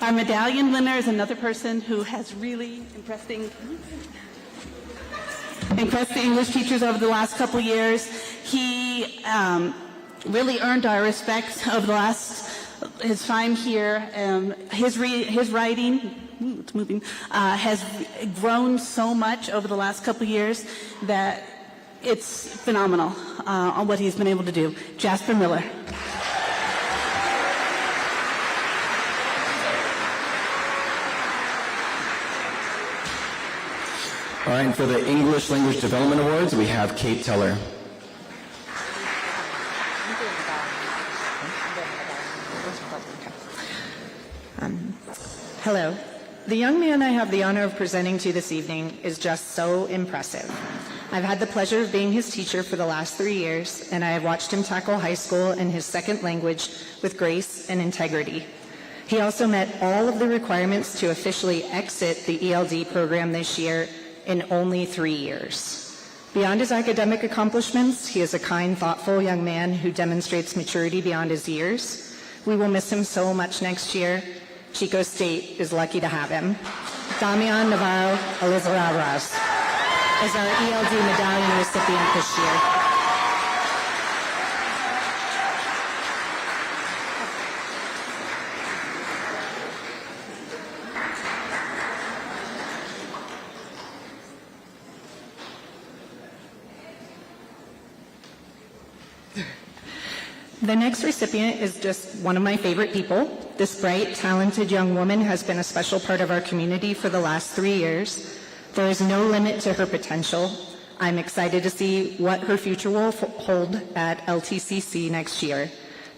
Our medallion winner is another person who has really impressed the English teachers over the last couple of years. He really earned our respect over the his time here. His writing, it's moving, has grown so much over the last couple of years that it's phenomenal on what he's been able to do. Jasper Miller.
All right, and for the English Language Development Awards, we have Kate Teller.
Hello. The young man I have the honor of presenting to this evening is just so impressive. I've had the pleasure of being his teacher for the last 3 years, and I have watched him tackle high school in his second language with grace and integrity. He also met all of the requirements to officially exit the ELD program this year in only 3 years. Beyond his academic accomplishments, he is a kind, thoughtful young man who demonstrates maturity beyond his years. We will miss him so much next year. Chico State is lucky to have him. Damian Navarro Elizarabras is our ELD medallion recipient this year. The next recipient is just one of my favorite people. This bright, talented young woman has been a special part of our community for the last 3 years. There is no limit to her potential. I'm excited to see what her future will hold at LTCC next year.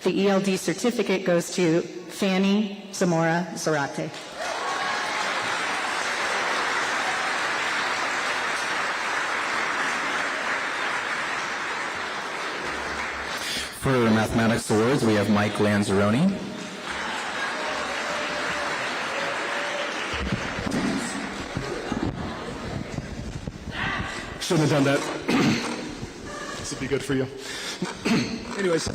The ELD certificate goes to Fanny Zamora Zarate.
For Mathematics Awards, we have Mike Lanzaroni.
Shouldn't have done that. This would be good for you. Anyways,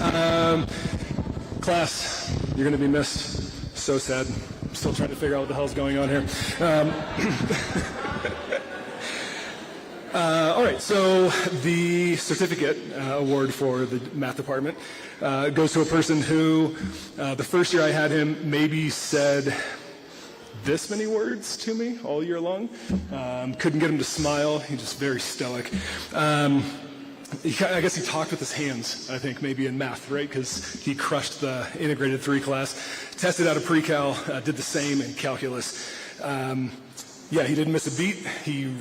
class, you're going to be missed. So sad. I'm still trying to figure out what the hell's going on here. All right, so the certificate award for the math department goes to a person who, the first year I had him, maybe said this many words to me all year long. Couldn't get him to smile. He's just very stoic. I guess he talked with his hands, I think, maybe in math, right? Because he crushed the integrated 3 class. Tested out a pre-cal, did the same in calculus. Yeah, he didn't miss a beat. He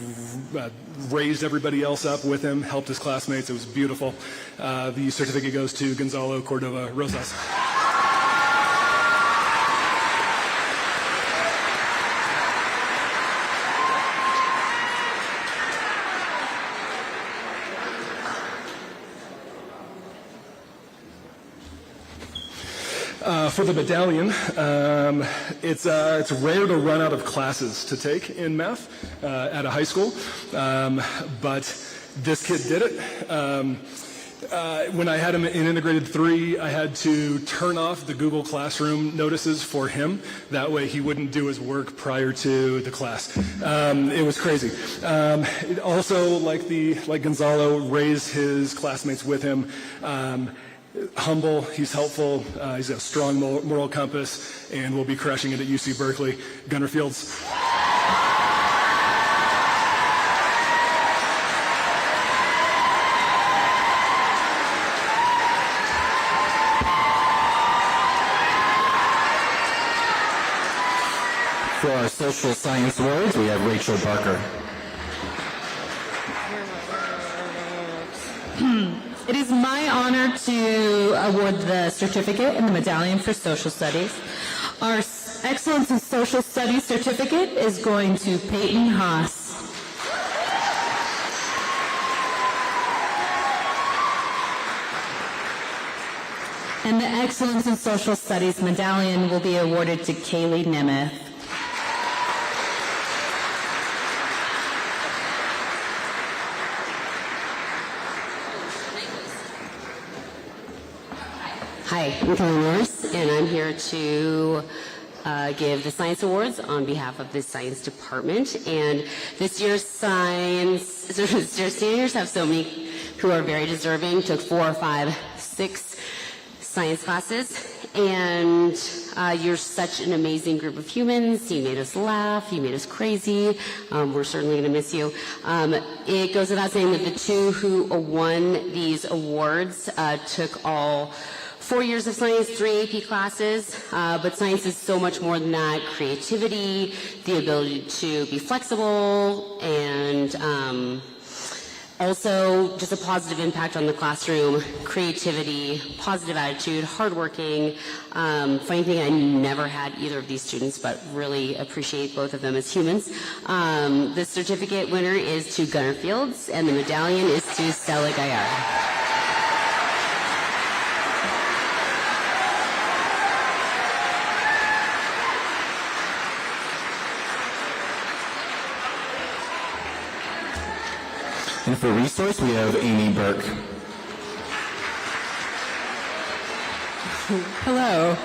raised everybody else up with him, helped his classmates. It was beautiful. The certificate goes to Gonzalo Cordova Rosas. For the medallion, it's rare to run out of classes to take in math at a high school, but this kid did it. When I had him in integrated 3, I had to turn off the Google Classroom notices for him. That way he wouldn't do his work prior to the class. It was crazy. Also, like Gonzalo, raised his classmates with him. Humble, he's helpful, he's got a strong moral compass, and will be crushing it at UC Berkeley. Gunner Fields.
For our Social Science Awards, we have Rachel Barker.
It is my honor to award the certificate and the medallion for social studies. Our Excellence in Social Studies certificate is going to Peyton Haas. And the Excellence in Social Studies medallion will be awarded to Kaylee Nemeth.
Hi, I'm Kelly Morris, and I'm here to give the Science Awards on behalf of the Science Department. And this year's seniors have so many who are very deserving, took 4, 5, 6 science classes. And you're such an amazing group of humans. You made us laugh. You made us crazy. We're certainly going to miss you. It goes without saying that the 2 who won these awards took all 4 years of science, 3 AP classes, but science is so much more than that. Creativity, the ability to be flexible, and also just a positive impact on the classroom, creativity, positive attitude, hardworking. Funny thing, I never had either of these students, but really appreciate both of them as humans. The certificate winner is to Gunner Fields, and the medallion is to Stella Gaillard.
And for resource, we have Amy Burke.
Hello.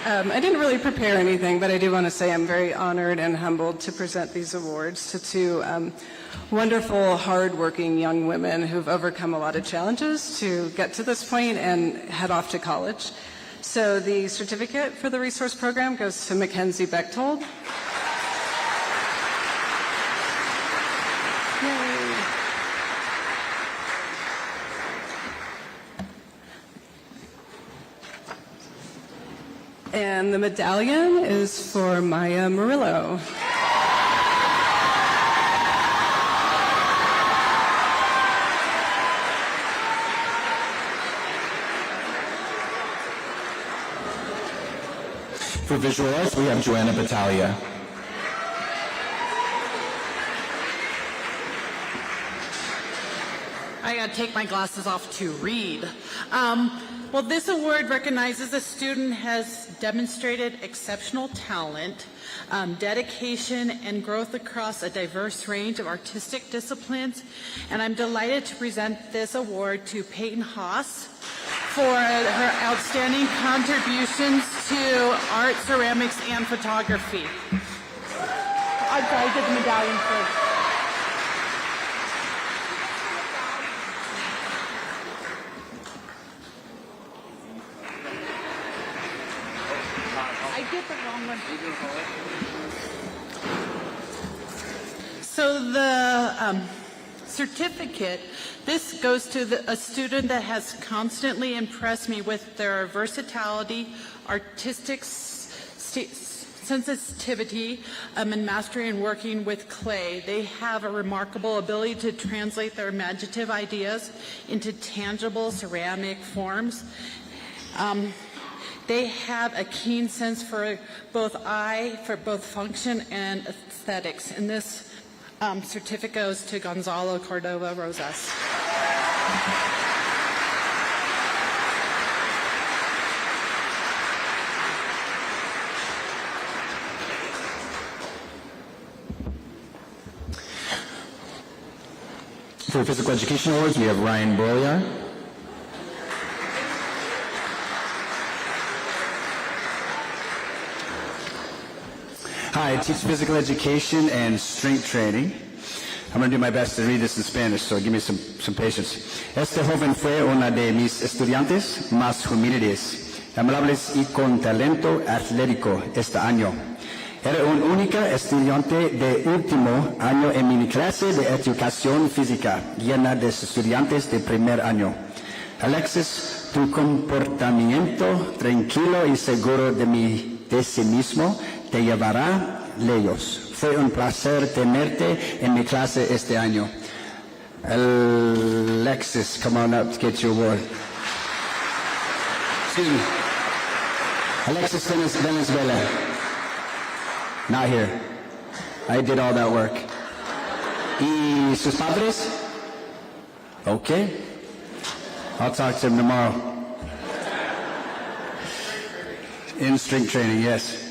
I didn't really prepare anything, but I do want to say I'm very honored and humbled to present these awards to 2 wonderful, hardworking young women who've overcome a lot of challenges to get to this point and head off to college. So the certificate for the resource program goes to Mackenzie Bechtold. And the medallion is for Maya Murillo.
For visual arts, we have Joanna Battaglia.
I gotta take my glasses off to read. Well, this award recognizes a student has demonstrated exceptional talent, dedication, and growth across a diverse range of artistic disciplines. And I'm delighted to present this award to Peyton Haas for her outstanding contributions to art, ceramics, and photography. I'm sorry, I did the medallion first. I did the wrong one. So the certificate, this goes to a student that has constantly impressed me with their versatility, artistic sensitivity, and mastery in working with clay. They have a remarkable ability to translate their imaginative ideas into tangible ceramic forms. They have a keen sense for both function and aesthetics. And this certificate goes to Gonzalo Cordova Rosas.
For physical education awards, we have Ryan Broyar.
Hi, I teach physical education and strength training. I'm going to do my best to read this in Spanish, so give me some patience. Este joven fue una de mis estudiantes más humildes, amables y con talento atlético este año. Era un única estudiante de último año en mi clase de educación física, llena de estudiantes de primer año. Alexis, tu comportamiento tranquilo y seguro de sí mismo te llevará lejos. Fue un placer tenerte en mi clase este año. Alexis, come on up to get your award. Excuse me. Alexis Venezuela. Not here. I did all that work. ¿Y sus padres? Okay. I'll talk to him tomorrow. In strength training, yes.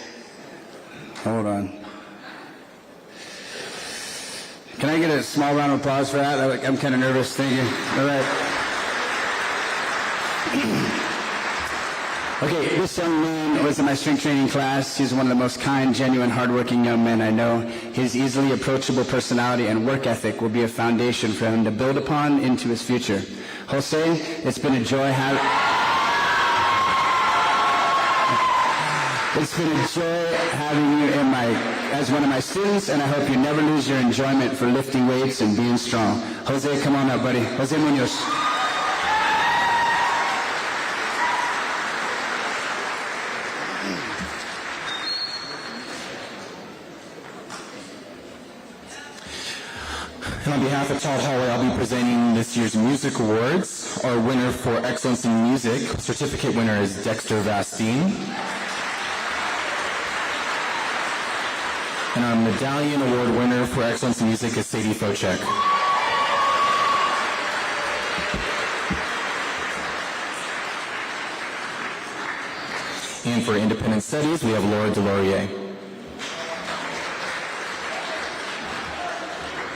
Hold on. Can I get a small round of applause for that? I'm kind of nervous. Thank you. All right. Okay, this young man was in my strength training class. He's one of the most kind, genuine, hardworking young men I know. His easily approachable personality and work ethic will be a foundation for him to build upon into his future. Jose, it's been a joy having you as one of my students, and I hope you never lose your enjoyment for lifting weights and being strong. Jose, come on up, buddy. Jose Munoz.
And on behalf of Todd Hallway, I'll be presenting this year's Music Awards. Our winner for Excellence in Music, certificate winner is Dexter Vastine. And our Medallion Award winner for Excellence in Music is Sadie Focek. And for Independent Studies, we have Laura Delorier.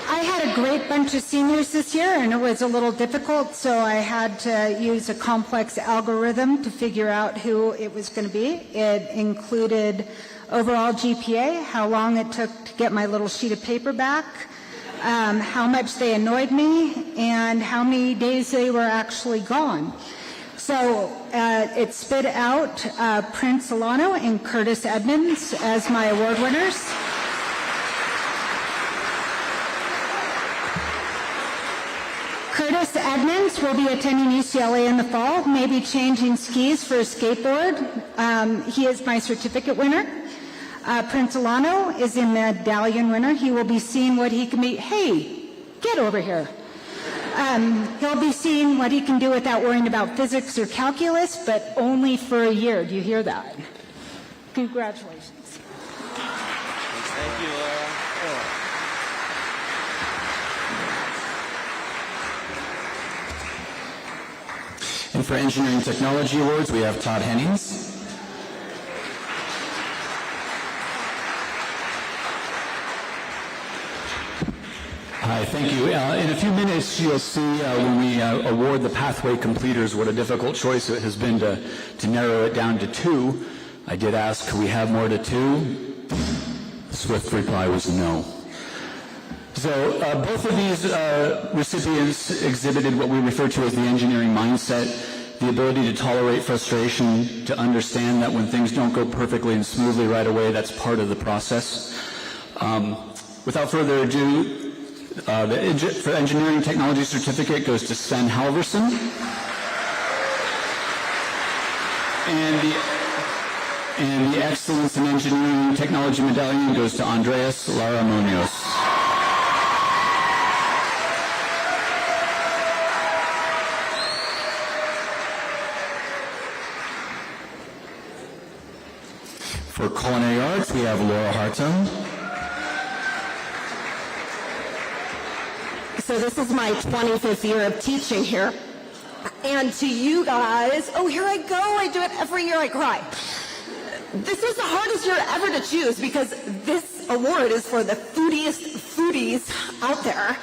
I had a great bunch of seniors this year, and it was a little difficult, so I had to use a complex algorithm to figure out who it was going to be. It included overall GPA, how long it took to get my little sheet of paper back, how much they annoyed me, and how many days they were actually gone. So it spit out Prince Solano and Curtis Edmonds as my award winners. Curtis Edmonds Edmonds will be attending UCLA in the fall, maybe changing skis for a skateboard. He is my certificate winner. Prince Alano is a medallion winner. He will be seeing what he can be. Hey, get over here. He'll be seeing what he can do without worrying about physics or calculus, but only for a year. Do you hear that? Congratulations.
Thank you, Laura.
And for Engineering Technology Awards, we have Todd Hennings.
Hi, thank you. In a few minutes, you'll see when we award the pathway completers what a difficult choice it has been to narrow it down to 2. I did ask, could we have more to 2? The swift reply was no. So both of these recipients exhibited what we refer to as the engineering mindset, the ability to tolerate frustration, to understand that when things don't go perfectly and smoothly right away, that's part of the process. Without further ado, the Engineering Technology Certificate goes to Sven Halverson. And the Excellence in Engineering Technology Medallion goes to Andreas Lara Munoz.
For Culinary Arts, we have Laura Hartung.
So this is my 25th year of teaching here. And to you guys, oh, here I go. I do it every year. I cry. This is the hardest year ever to choose because this award is for the foodiest foodies out there.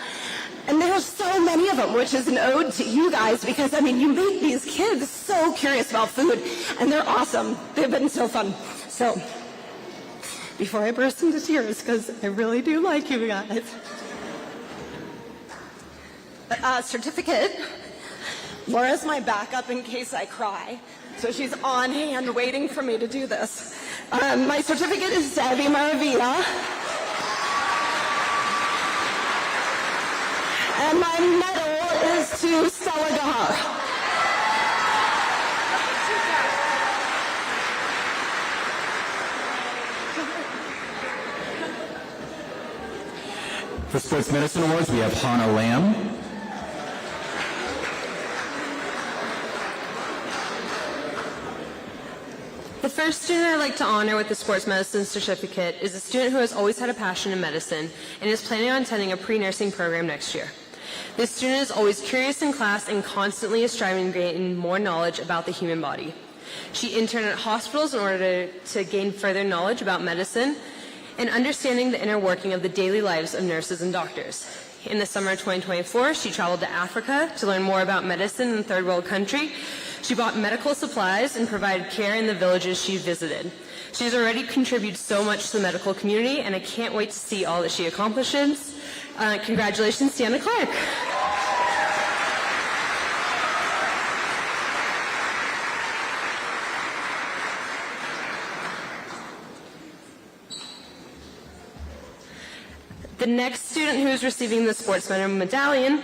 And there are so many of them, which is an ode to you guys because, I mean, you make these kids so curious about food, and they're awesome. They've been so fun. So, before I burst into tears, because I really do like you guys. Certificate. Laura's my backup in case I cry. So she's on hand waiting for me to do this. My certificate is to Evie Maravilla. And my medal is to Stella Gahar.
For Sports Medicine Awards, we have Hannah Lamb.
The first student I'd like to honor with the Sports Medicine Certificate is a student who has always had a passion in medicine and is planning on attending a pre-nursing program next year. This student is always curious in class and constantly is striving to gain more knowledge about the human body. She interned at hospitals in order to gain further knowledge about medicine and understanding the inner working of the daily lives of nurses and doctors. In the summer of 2024, she traveled to Africa to learn more about medicine in a third world country. She bought medical supplies and provided care in the villages she visited. She has already contributed so much to the medical community, and I can't wait to see all that she accomplishes. Congratulations, Deanna Clark. The next student who is receiving the Sports Medicine Medallion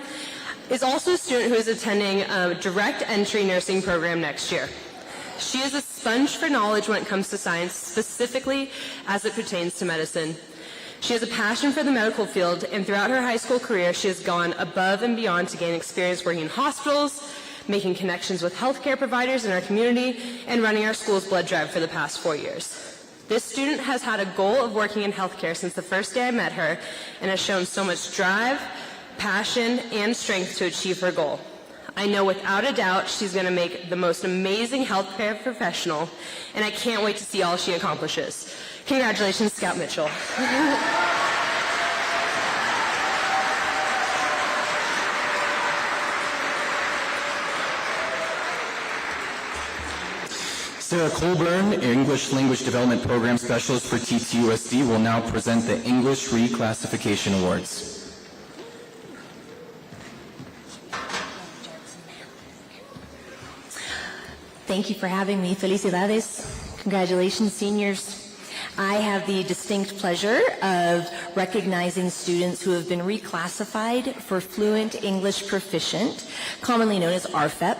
is also a student who is attending a direct entry nursing program next year. She is a sponge for knowledge when it comes to science, specifically as it pertains to medicine. She has a passion for the medical field, and throughout her high school career, she has gone above and beyond to gain experience working in hospitals, making connections with healthcare providers in our community, and running our school's blood drive for the past 4 years. This student has had a goal of working in healthcare since the first day I met her, and has shown so much drive, passion, and strength to achieve her goal. I know without a doubt she's going to make the most amazing healthcare professional, and I can't wait to see all she accomplishes. Congratulations, Scout Mitchell.
Sarah Colburn, English Language Development Program Specialist for TTUSD, will now present the English Reclassification Awards.
Thank you for having me. Felicidades. Congratulations, seniors. I have the distinct pleasure of recognizing students who have been reclassified for Fluent English Proficient commonly known as RFEP.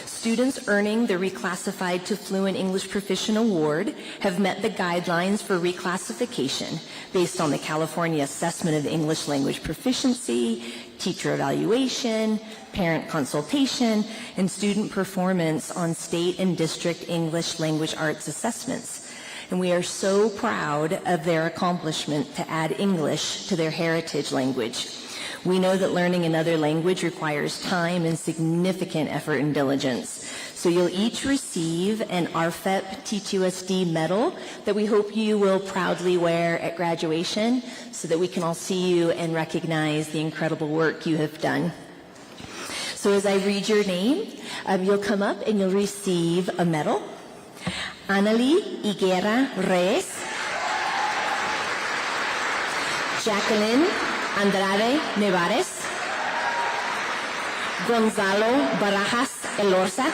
Students earning the Reclassified to Fluent English Proficient Award have met the guidelines for reclassification based on the California Assessment of English Language Proficiency, teacher evaluation, parent consultation, and student performance on state and district English language arts assessments. And we are so proud of their accomplishment to add English to their heritage language. We know that learning another language requires time and significant effort and diligence. So you'll each receive an RFEP TQSD medal that we hope you will proudly wear at graduation so that we can all see you and recognize the incredible work you have done. So as I read your name, you'll come up and you'll receive a medal. Annalie Higuera Reyes, Jacqueline Andrade Nevares, Gonzalo Barajas Elorza,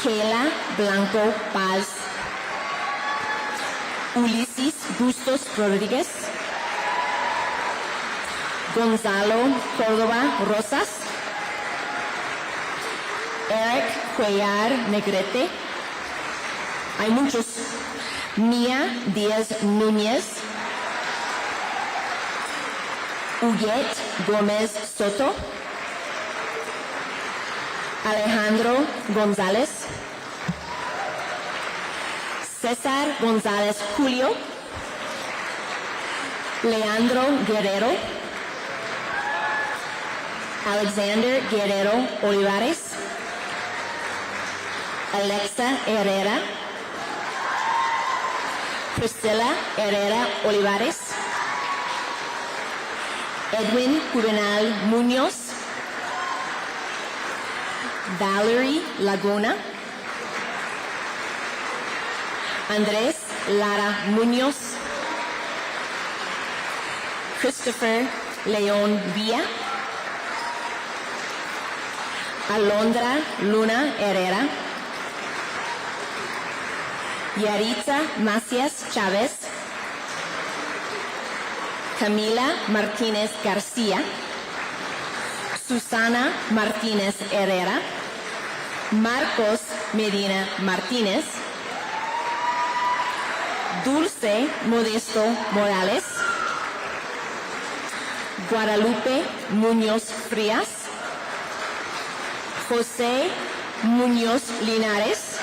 Kayla Blanco Paz, Ulises Bustos Rodriguez, Gonzalo Córdoba Rosas, Eric Cuellar Negrete, hay muchos, Mia Díaz Núñez, Uyet Gómez Soto, Alejandro González, César González Julio, Leandro Guerrero, Alexander Guerrero Olivares, Alexa Herrera, Priscilla Herrera Olivares, Edwin Juvenal Muñoz, Valerie Laguna, Andrés Lara Muñoz, Christopher León Villa, Alondra Luna Herrera, Yaritza Macías Chávez, Camila Martínez García, Susana Martínez Herrera, Marcos Medina Martínez, Dulce Modesto Morales, Guadalupe Muñoz Frías, José Muñoz Linares,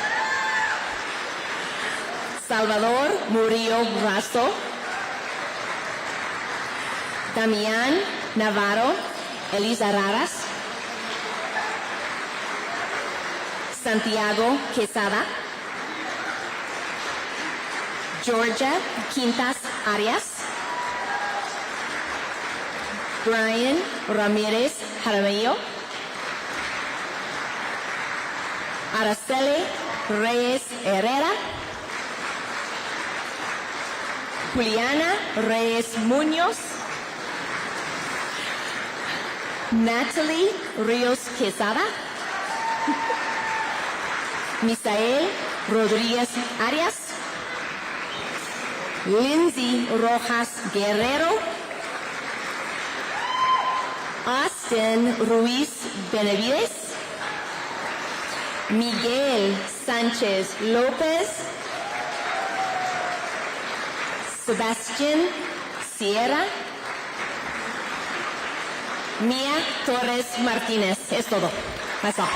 Salvador Murillo Razo, Damián Navarro Elisa Raras, Santiago Quesada, Georgia Quintas Arias, Brian Ramírez Jaramillo, Araceli Reyes Herrera, Juliana Reyes Muñoz, Natalie Ríos Quesada, Misael Rodríguez Arias, Lindsay Rojas Guerrero, Austin Ruiz Benavides, Miguel Sánchez López, Sebastián Sierra, Mia Torres Martínez. Es todo. That's all.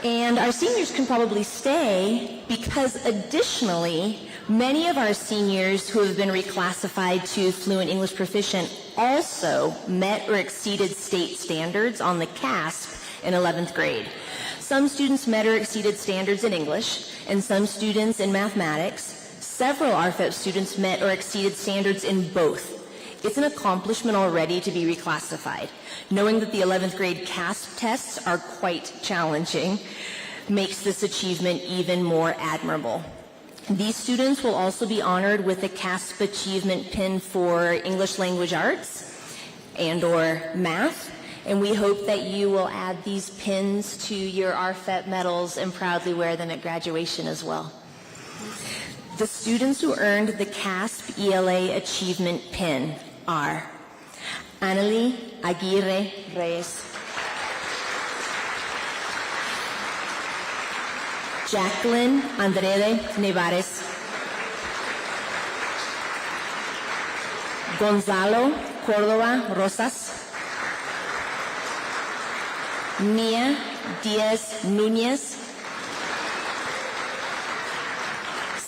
And our seniors can probably stay because additionally, many of our seniors who have been reclassified to Fluent English Proficient also met or exceeded state standards on the CASP in 11th grade. Some students met or exceeded standards in English, and some students in mathematics. Several RFEP students met or exceeded standards in both. It's an accomplishment already to be reclassified. Knowing that the 11th grade CASP tests are quite challenging makes this achievement even more admirable. These students will also be honored with the CASP Achievement Pin for English Language Arts and or Math And we hope that you will add these pins to your RFET medals and proudly wear them at graduation as well. The students who earned the CASP ELA Achievement Pin are Annalie Aguirre Reyes, Jacqueline Andrade Nevares, Gonzalo Cordova Rosas, Mia Diaz Núñez,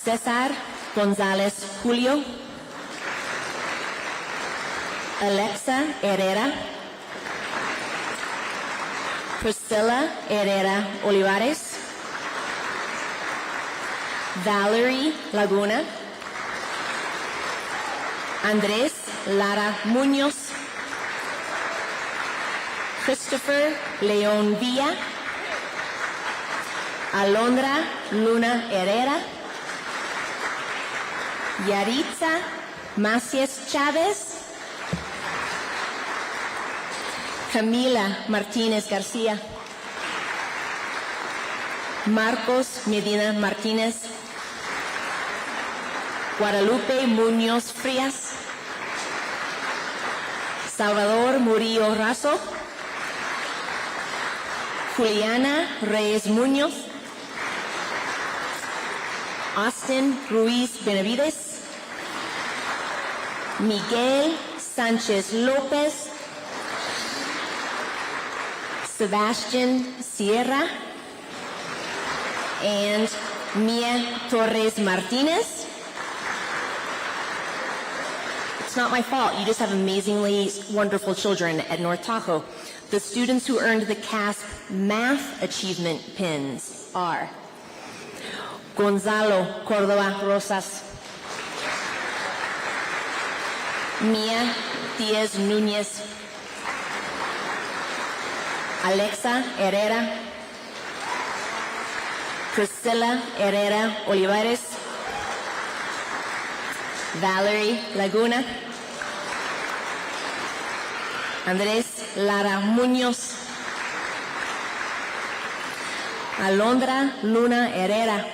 Cesar González Julio, Alexa Herrera, Priscilla Herrera Olivares, Valerie Laguna, Andrés Lara Muñoz, Christopher León Villa, Alondra Luna Herrera, Yaritza Macias Chávez, Camila Martínez García, Marcos Medina Martínez, Guadalupe Muñoz Frías, Salvador Murillo Razo, Juliana Reyes Muñoz, Austin Ruiz Benavides, Miguel Sánchez López, Sebastian Sierra, and Mia Torres Martinez. It's not my fault. You just have amazingly wonderful children at North Tahoe. The students who earned the CASP Math Achievement Pins are Gonzalo Cordova Rosas, Mia Diaz Núñez, Alexa Herrera, Priscilla Herrera Olivares, Valerie Laguna, Andrés Lara Muñoz, Alondra Luna Herrera,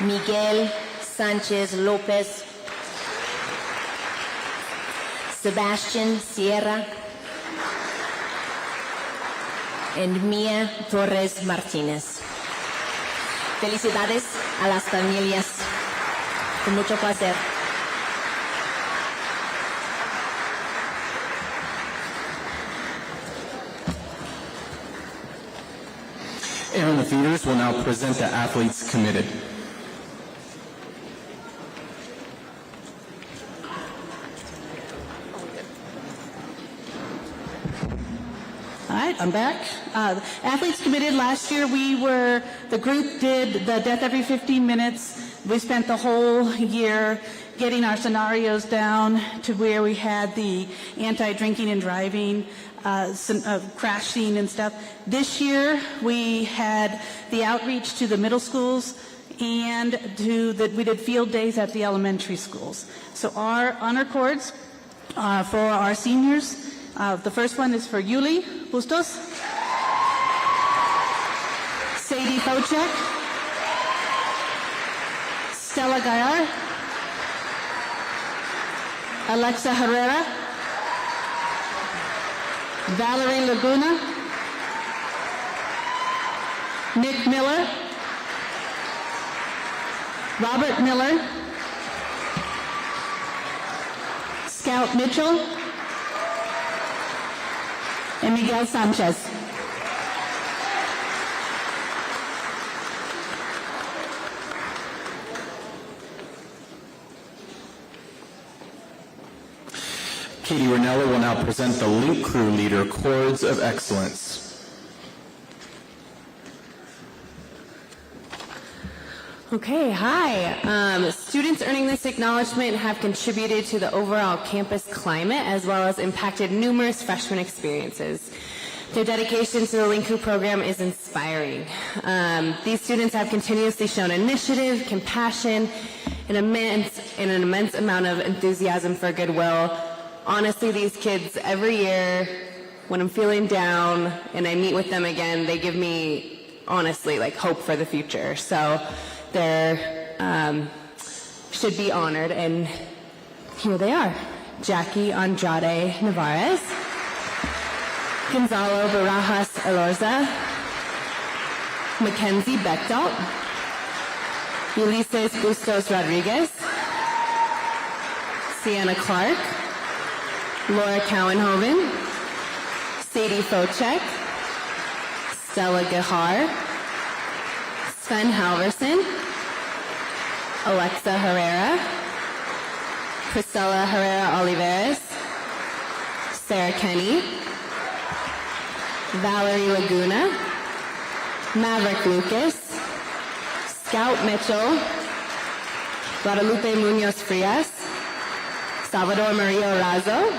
Miguel Sánchez López, Sebastian Sierra, and Mia Torres Martínez. Felicidades a las familias. Con mucho placer.
Aaron, the feeders will now present the athletes committed.
All right, I'm back. Athletes committed last year, the group did the Death Every 15 Minutes. We spent the whole year getting our scenarios down to where we had the anti-drinking and driving, crash scene and stuff. This year, we had the outreach to the middle schools and we did field days at the elementary schools. So our honor cords for our seniors, the first one is for Yuli Bustos, Sadie Fochek, Stella Gayar, Alexa Herrera, Valerie Laguna, Nick Miller, Robert Miller, Scout Mitchell, and Miguel Sanchez.
Katie Ranella will now present the Link Crew Leader Cords of Excellence.
Okay, hi. Students earning this acknowledgement have contributed to the overall campus climate as well as impacted numerous freshman experiences. Their dedication to the Link Crew program is inspiring. These students have continuously shown initiative, compassion, and an immense amount of enthusiasm for goodwill honestly, these kids, every year, when I'm feeling down and I meet with them again, they give me, honestly, like hope for the future. So they're should be honored, and here they are. Jackie Andrade Navarez, Gonzalo Barajas Elorza, Mackenzie Bechtel, Ulises Bustos Rodriguez, Sienna Clark, Laura Cowenhoven, Sadie Focek, Stella Gahar, Sven Halverson, Alexa Herrera, Priscilla Herrera Olivares, Sarah Kenny, Valerie Laguna, Maverick Lucas, Scout Mitchell, Guadalupe Munoz Frias, Salvador Mario Razo,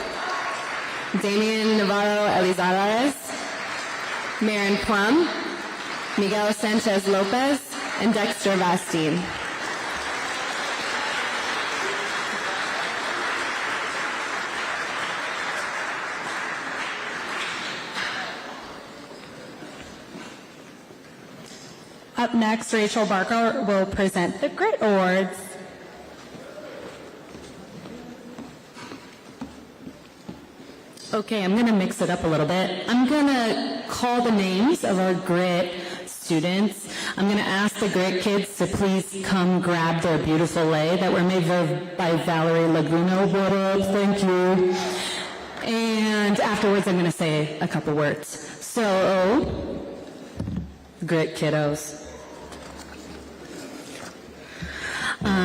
Damian Navarro Elizares, Marin Plum, Miguel Sanchez Lopez, and Dexter Vastine.
Up next, Rachel Barker will present the Grit Awards.
Okay, I'm going to mix it up a little bit. I'm going to call the names of our Grit students. I'm going to ask the Grit kids to please come grab their beautiful lei that were made by Valerie Laguna. What up? Thank you. And afterwards, I'm going to say a couple words. So, Grit kiddos.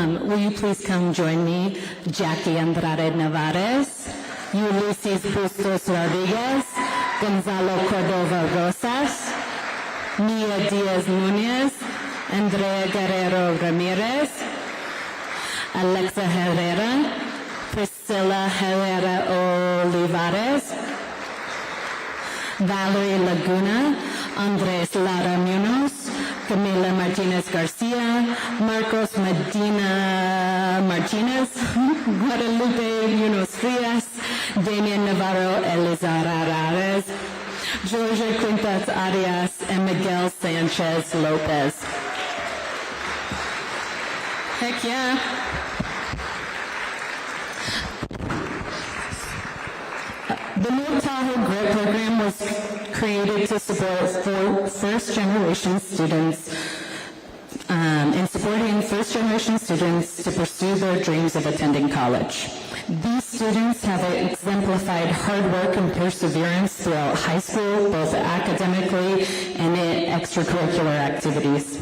Will you please come join me? Jackie Andrade Navarez, Ulises Bustos Rodriguez, Gonzalo Cordova Rosas, Mia Diaz Nunez, Andrea Guerrero Ramirez, Alexa Herrera, Priscilla Herrera Olivares, Valerie Laguna, Andres Lara Munoz, Camila Martinez Garcia, Marcos Medina Martinez, Guadalupe Munoz Frias, Damian Navarro Elizarares, Georgia Quintas Arias, and Miguel Sanchez Lopez. Heck yeah. The North Tahoe Grit program was created to support first-generation students in supporting first-generation students to pursue their dreams of attending college. These students have exemplified hard work and perseverance throughout high school, both academically and in extracurricular activities.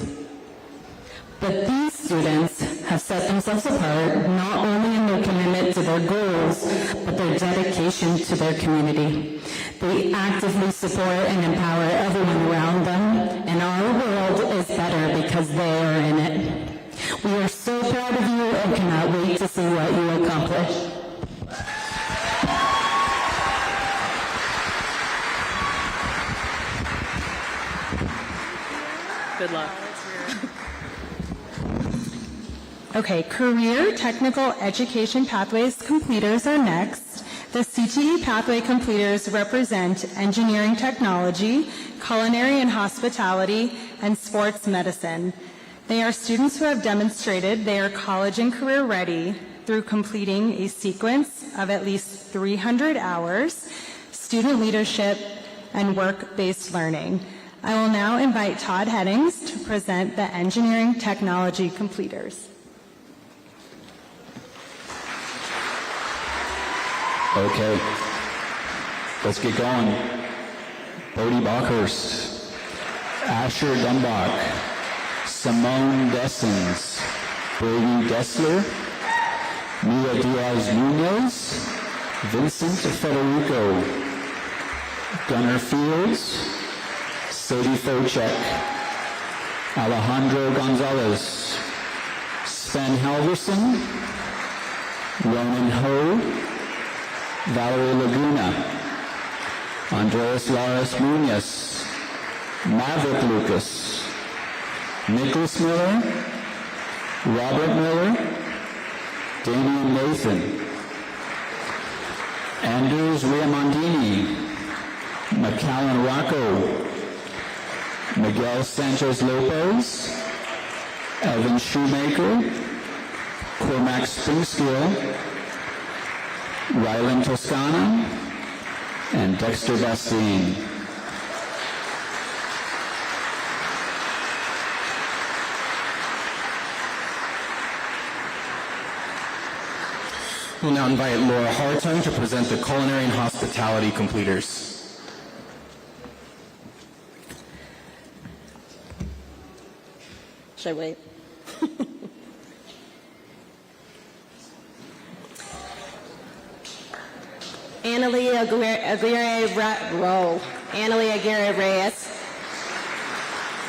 But these students have set themselves apart not only in their commitment to their goals, but their dedication to their community. They actively support and empower everyone around them, and our world is better because they are in it. We are so proud of you and cannot wait to see what you accomplish.
Good luck.
Okay, career technical education pathways completers are next. The CTE pathway completers represent engineering technology, culinary and hospitality, and sports medicine. They are students who have demonstrated they are college and career ready through completing a sequence of at least 300 hours, student leadership, and work-based learning. I will now invite Todd Headings to present the engineering technology completers.
Okay, let's get going. Bodie Bockhurst, Asher Dumbach, Simone Dessens, Brady Dessler, Mia Diaz Nunez, Vincent Federico, Gunnar Fields, Sadie Focek, Alejandro Gonzalez, Sven Halverson, Ronan Ho, Valerie Laguna, Andreas Lares Munoz, Maverick Lucas, Nicholas Miller, Robert Miller, Damian Nathan, Anders Riamondini, McAllen Rocco, Miguel Sanchez Lopez, Evan Shoemaker, Cormac Springskill, Rylan Toscana, and Dexter Bastine.
We'll now invite Laura Hartung to present the culinary and hospitality completers.
Should I wait? Annalie Aguirre Reyes,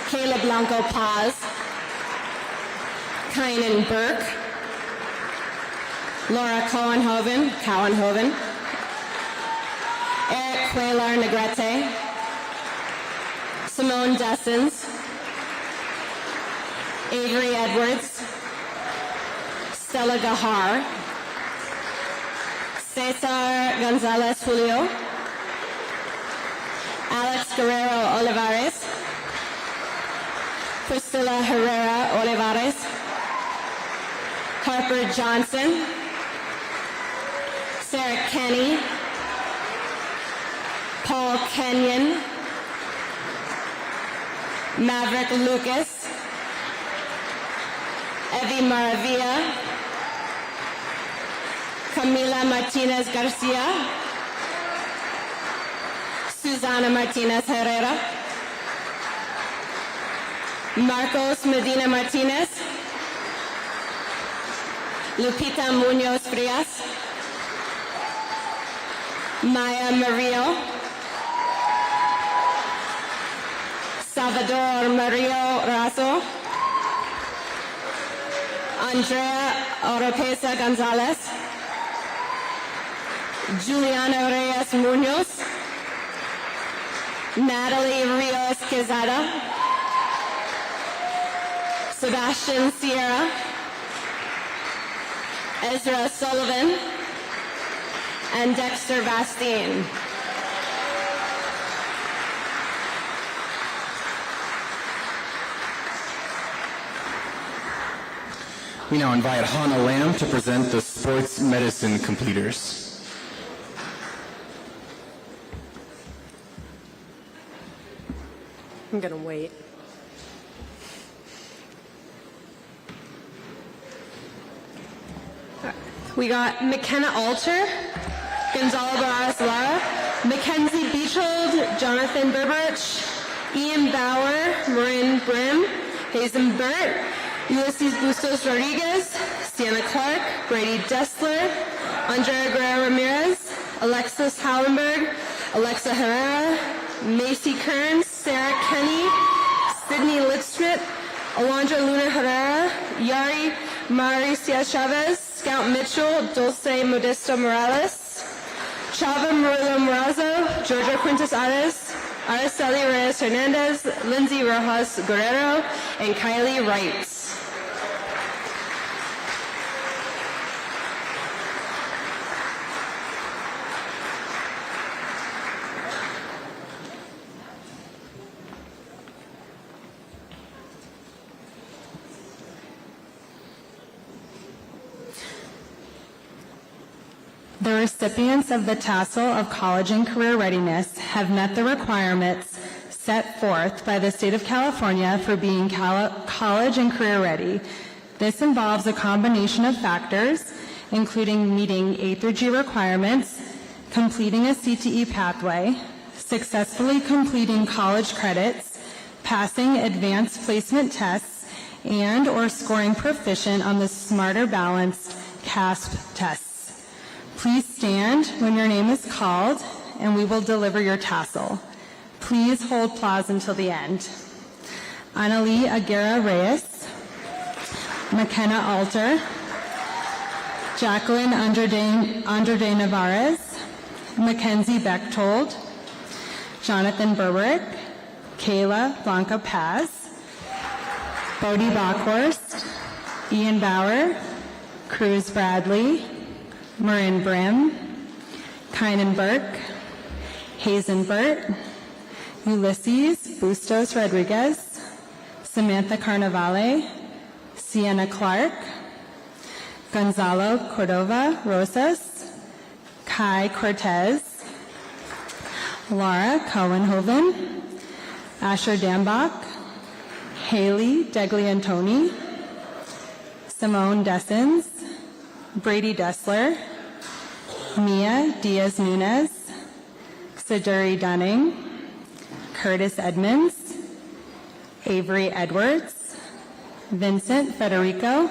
Kayla Blanco Paz, Kynan Burke, Laura Cohenhoven, Eric Cuellar Negrete, Simone Dessens, Avery Edwards, Stella Gahar, Cesar Gonzalez Julio, Alex Guerrero Olivares, Priscilla Herrera Olivares, Harper Johnson, Sarah Kenny, Paul Kenyon, Maverick Lucas, Evie Maravilla, Camila Martinez Garcia, Susana Martinez Herrera, Marcos Medina Martinez, Lupita Munoz Frias, Maya Murillo, Salvador Murillo Razo, Andrea Oropesa Gonzalez, Juliana Reyes Munoz, Natalie Rios Quezada, Sebastian Sierra, Ezra Sullivan, and Dexter Bastine.
We now invite Hannah Lamb to present the sports medicine completers.
I'm going to wait. We got McKenna Alter, Gonzalo Barras Lara, Mackenzie Beachold, Jonathan Berberich, Ian Bauer, Marin Brim, Hazen Burt, Ulysses Bustos Rodriguez, Sienna Clark, Brady Dessler, Andrea Guerrero Ramirez, Alexis Hallenberg, Alexa Herrera, Macy Kearns, Sarah Kenny, Sydney Lidstrit, Alondra Luna Herrera, Yari Mauricia Chavez, Scout Mitchell, Dulce Modesto Morales, Chava Murillo Morazo, Georgia Quintus Ares, Araceli Reyes Hernandez, Lindsay Rojas Guerrero, and Kylie Wright.
The recipients of the Tassel of College and Career Readiness have met the requirements set forth by the state of California for being college and career ready. This involves a combination of factors, including meeting A through G requirements, completing a CTE pathway, successfully completing college credits, passing advanced placement tests, and or scoring proficient on the Smarter Balanced CASP tests. Please stand when your name is called, and we will deliver your tassel. Please hold applause until the end. Annalie Aguirre Reyes, McKenna Alter, Jacqueline Andrade Navarez, Mackenzie Bechtold, Jonathan Berberick, Kayla Blanca Paz, Bodie Bockhorst, Ian Bauer, Cruz Bradley, Marin Brim, Kynan Burke, Hazen Burt, Ulysses Bustos Rodriguez, Samantha Carnavale, Sienna Clark, Gonzalo Cordova Rosas, Kai Cortez, Laura Cohenhoven, Asher Dambach, Haley Degliantoni, Simone Dessens, Brady Dessler, Mia Diaz-Nunez, Siduri Dunning, Curtis Edmonds, Avery Edwards, Vincent Federico,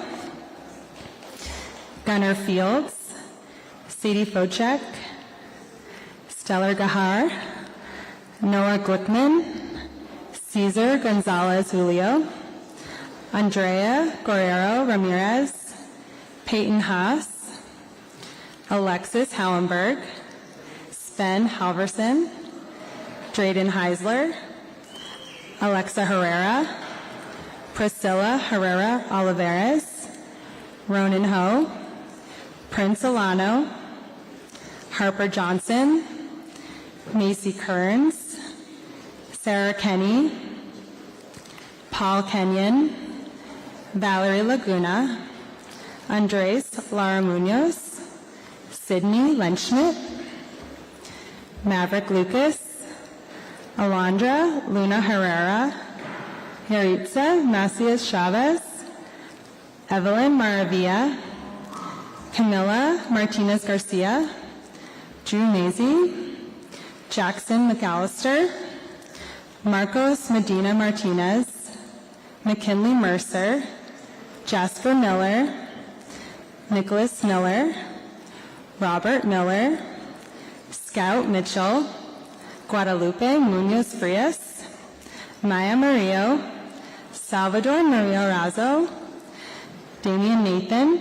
Gunnar Fields, Sadie Focek, Stellar Gahar, Noah Glickman, Cesar Gonzalez Julio, Andrea Guerrero Ramirez, Peyton Haas, Alexis Hallenberg, Sven Halverson, Drayden Heisler, Alexa Herrera, Priscilla Herrera Olivares, Ronan Ho, Prince Alano, Harper Johnson, Macy Kearns, Sarah Kenny, Paul Kenyon, Valerie Laguna, Andres Lara Munoz, Sydney Lenschmidt, Maverick Lucas, Alondra Luna Herrera, Yaritza Macias Chavez, Evelyn Maravilla, Camila Martinez Garcia, Drew Mazie, Jackson McAllister, Marcos Medina Martinez, McKinley Mercer, Jasper Miller, Nicholas Miller, Robert Miller, Scout Mitchell, Guadalupe Munoz Frias, Maya Murillo, Salvador Murillo Razo, Damian Nathan,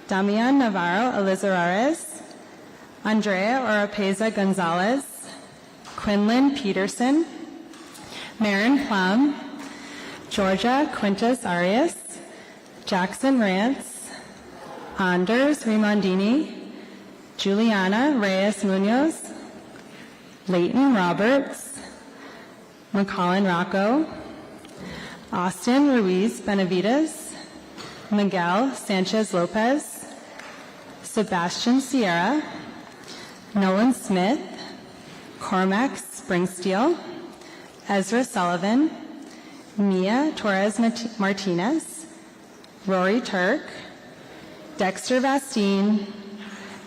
Damian Navarro Elizarares, Andrea Oropeza Gonzalez, Quinlan Peterson, Marin Plum, Georgia Quintus Arias, Jackson Rance, Anders Rimondini, Juliana Reyes Munoz, Leighton Roberts, McCollin Rocco, Austin Ruiz Benavides, Miguel Sanchez Lopez, Sebastian Sierra, Nolan Smith, Cormac Springsteel, Ezra Sullivan, Mia Torres Martinez, Rory Turk, Dexter Vastine,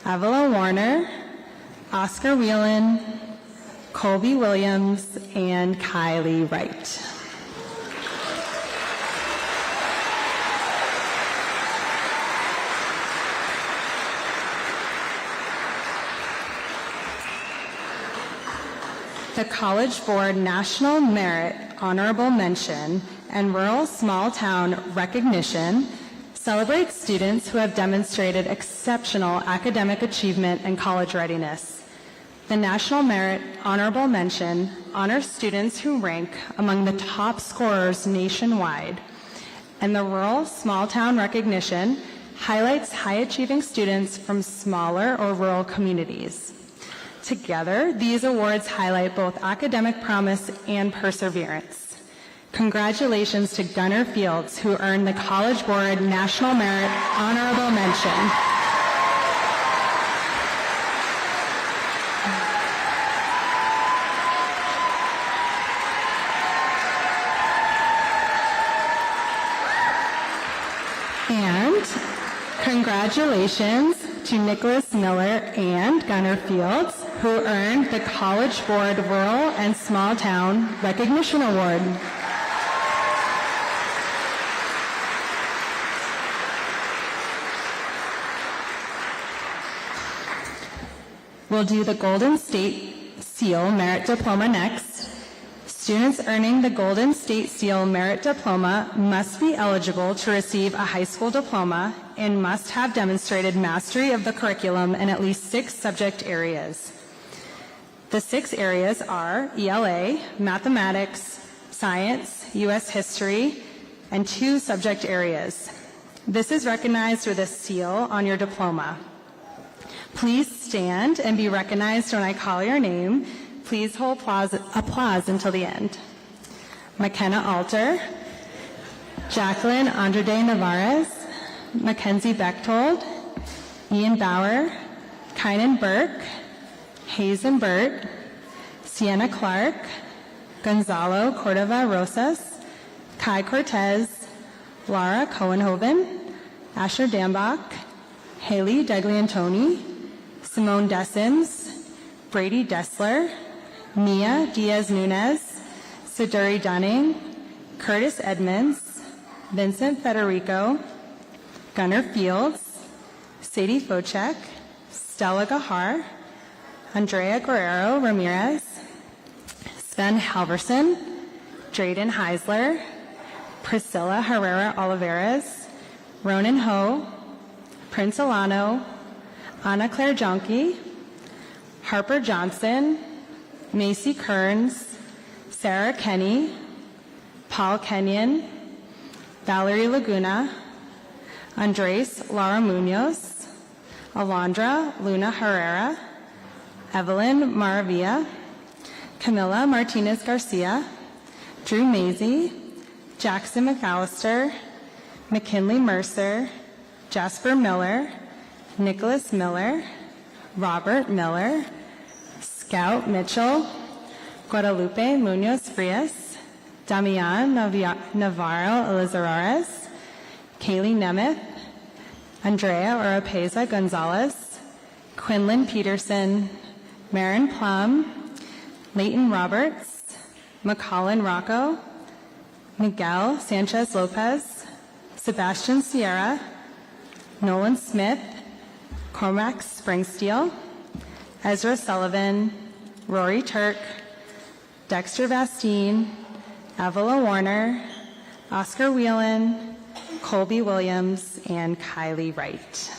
Avila Warner, Oscar Whelan, Colby Williams, and Kylie Wright. The College Board National Merit Honorable Mention and Rural Small Town Recognition celebrates students who have demonstrated exceptional academic achievement and college readiness. The National Merit Honorable Mention honors students who rank among the top scorers nationwide, and the Rural Small Town Recognition highlights high-achieving students from smaller or rural communities. Together, these awards highlight both academic promise and perseverance. Congratulations to Gunnar Fields, who earned the College Board National Merit Honorable Mention. And congratulations to Nicholas Miller and Gunnar Fields, who earned the College Board Rural and Small Town Recognition Award. We'll do the Golden State Seal Merit Diploma next. Students earning the Golden State Seal Merit Diploma must be eligible to receive a high school diploma and must have demonstrated mastery of the curriculum in at least 6 subject areas. The 6 areas are ELA, mathematics, science, U.S. history, and 2 subject areas. This is recognized with a seal on your diploma. Please stand and be recognized when I call your name. Please hold applause until the end. McKenna Alter, Jacqueline Andrade Navarez, Mackenzie Bechtold, Ian Bauer, Kynan Burke, Hazen Burt, Sienna Clark, Gonzalo Cordova Rosas, Kai Cortez, Laura Cohenhoven, Asher Dambach, Haley Degliantoni, Simone Dessens, Brady Dessler, Mia Diaz-Nunez, Siduri Dunning, Curtis Edmonds, Vincent Federico, Gunnar Fields, Sadie Focek, Stella Gahar, Andrea Guerrero Ramirez, Sven Halverson, Drayden Heisler, Priscilla Herrera Oliveras, Ronan Ho, Prince Alano, Anna Claire Jonke, Harper Johnson, Macy Kearns, Sarah Kenny, Paul Kenyon, Valerie Laguna, Andres Lara Munoz, Alondra Luna Herrera, Evelyn Maravilla, Camila Martinez Garcia, Drew Maisie, Jackson McAllister, McKinley Mercer, Jasper Miller, Nicholas Miller, Robert Miller, Scout Mitchell, Guadalupe Munoz Frias, Damian Navarro Elizarres, Kaylee Nemeth, Andrea Oropeza Gonzalez, Quinlan Peterson, Marin Plum, Leighton Roberts, McCollin Rocco, Miguel Sanchez Lopez, Sebastian Sierra, Nolan Smith, Cormac Springsteel, Ezra Sullivan, Rory Turk, Dexter Vastine, Avila Warner, Oscar Whelan, Colby Williams, and Kylie Wright.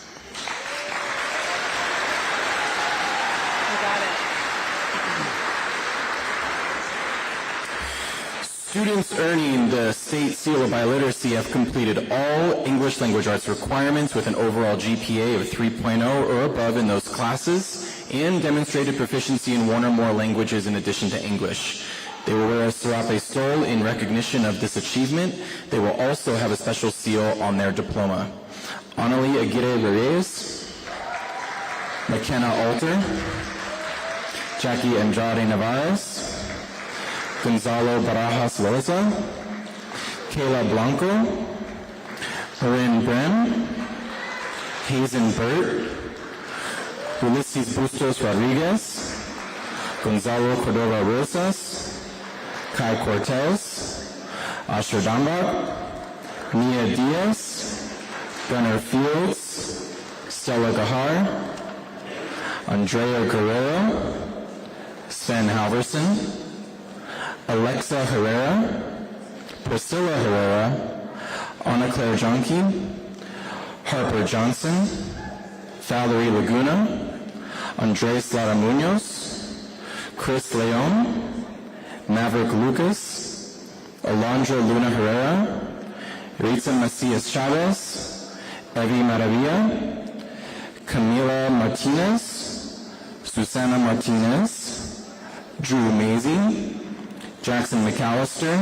Students earning the State Seal of Biliteracy have completed all English language arts requirements with an overall GPA of 3.0 or above in those classes and demonstrated proficiency in one or more languages in addition to English. They will wear a serape stole in recognition of this achievement. They will also have a special seal on their diploma. Annalie Aguirre Reyes, McKenna Alter, Jackie Andrade Navarez, Gonzalo Barajas Loza, Kayla Blanco, Marin Brem, Hazen Burt, Ulysses Bustos Rodriguez, Gonzalo Cordova Rosas, Kai Cortez, Asher Dambach, Mia Diaz, Gunnar Fields, Stella Gahar, Andrea Guerrero, Sven Halverson, Alexa Herrera, Priscilla Herrera, Anna Claire Jonke, Harper Johnson, Valerie Laguna, Andres Lara Munoz, Chris Leon, Maverick Lucas, Alondra Luna Herrera, Ritza Macias Chavez, Evi Maravilla, Camila Martinez, Susana Martinez, Drew Maisie, Jackson McAllister,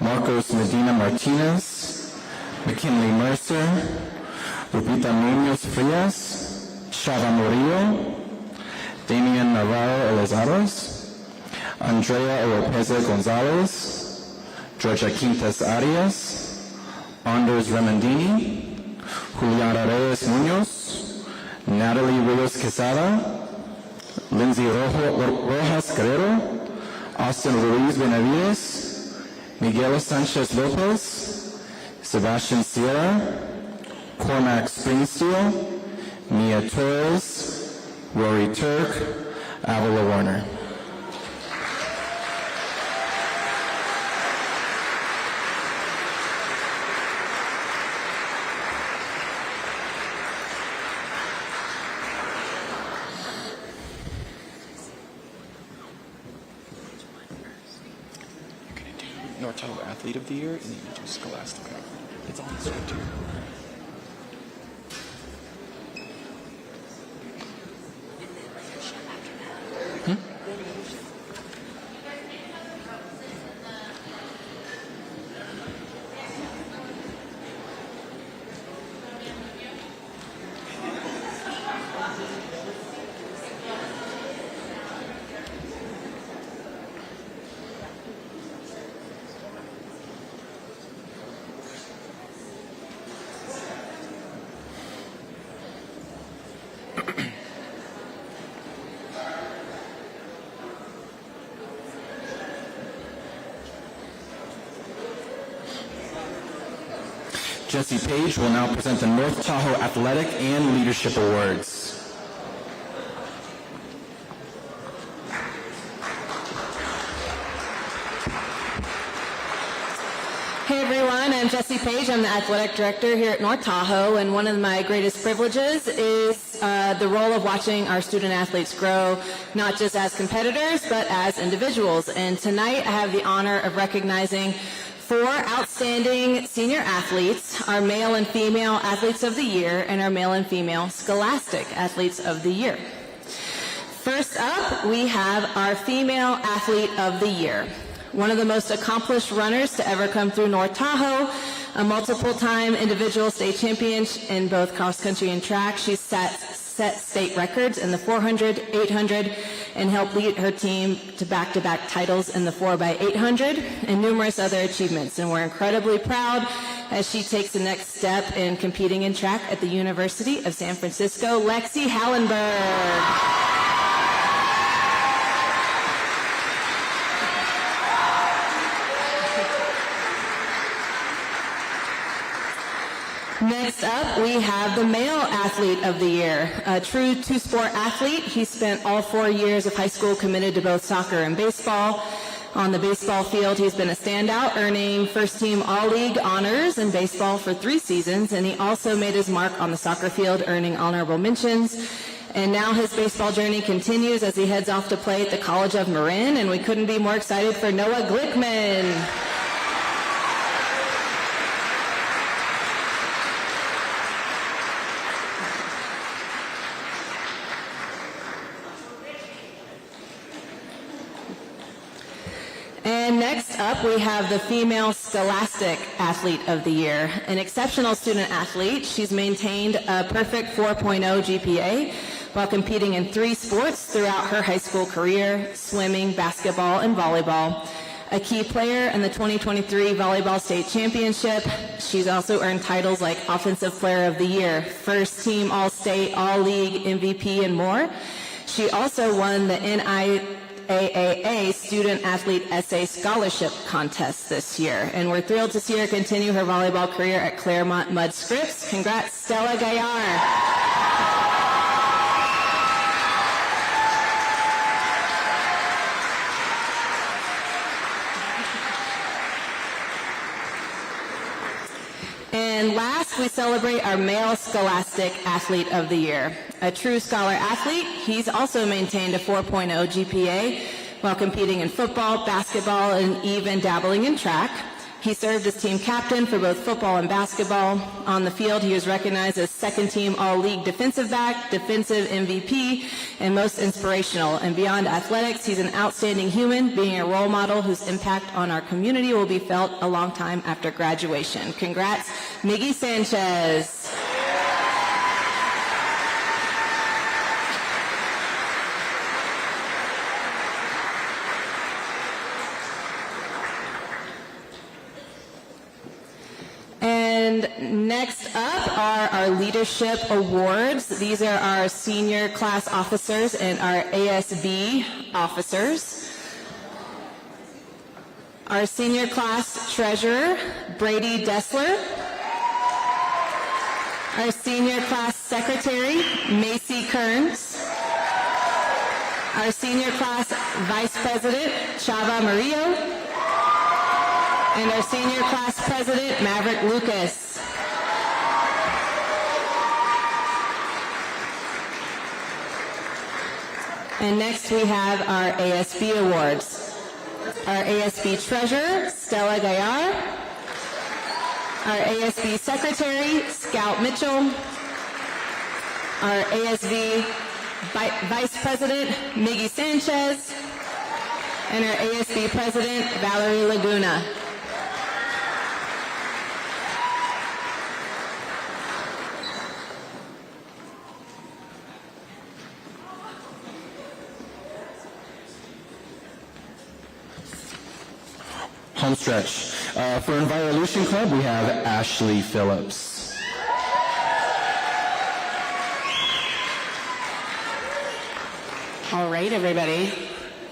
Marcos Medina Martinez, McKinley Mercer, Lupita Munoz Frias, Shava Murillo, Damian Navarro Elizaros, Andrea Oropeza Gonzalez, Georgia Quintas Arias, Anders Remendini, Juliana Reyes Munoz, Natalie Rios Quesada, Lindsay Rojas Guerrero, Austin Ruiz Benavides, Miguel Sanchez Lopez, Sebastian Sierra, Cormac Springsteel, Mia Torres, Rory Turk, Avila Warner.
North Tahoe Athlete of the Year, and then you do Scholastica. It's on the script here.
Jesse Page will now present the North Tahoe Athletic and Leadership Awards.
Hey everyone, I'm Jessie Page. I'm the athletic director here at North Tahoe, and one of my greatest privileges is the role of watching our student athletes grow, not just as competitors, but as individuals. And tonight I have the honor of recognizing 4 outstanding senior athletes, our male and female athletes of the year, and our male and female scholastic athletes of the year. First up, we have our female athlete of the year. One of the most accomplished runners to ever come through North Tahoe, a multiple-time individual state champion in both cross-country and track. She's set state records in the 400, 800, and helped lead her team to back-to-back titles in the 4x800 and numerous other achievements. And we're incredibly proud as she takes the next step in competing in track at the University of San Francisco, Lexi Hallenberg. Next up, we have the male athlete of the year, a true two-sport athlete. He spent all 4 years of high school committed to both soccer and baseball. On the baseball field, he's been a standout, earning first-team All-League honors in baseball for 3 seasons, and he also made his mark on the soccer field, earning honorable mentions. And now his baseball journey continues as he heads off to play at the College of Marin, and we couldn't be more excited for Noah Glickman. And next up, we have the female scholastic athlete of the year, an exceptional student athlete. She's maintained a perfect 4.0 GPA while competing in 3 sports throughout her high school career: swimming, basketball, and volleyball. A key player in the 2023 Volleyball State Championship. She's also earned titles like Offensive Player of the Year, First Team All-State, All-League MVP, and more. She also won the NIAAA Student Athlete Essay Scholarship Contest this year, and we're thrilled to see her continue her volleyball career at Claremont Mud Scripps. Congrats, Stella Gaillard. And last, we celebrate our male scholastic athlete of the year. A true scholar athlete, he's also maintained a 4.0 GPA while competing in football, basketball, and even dabbling in track. He served as team captain for both football and basketball. On the field, he was recognized as second-team All-League defensive back, defensive MVP, and most inspirational. And beyond athletics, he's an outstanding human, being a role model whose impact on our community will be felt a long time after graduation. Congrats, Miggy Sanchez. And next up are our leadership awards. These are our senior class officers and our ASB officers. Our senior class treasurer, Brady Dessler. Our senior class secretary, Macy Kearns. Our senior class vice president, Chava Murillo. And our senior class president, Maverick Lucas. And next we have our ASB awards. Our ASB treasurer, Stella Gaillard. Our ASB secretary, Scout Mitchell. Our ASB vice president, Miggy Sanchez. And our ASB president, Valerie Laguna.
Home stretch. For Envirolution Club, we have Ashley Phillips.
All right, everybody.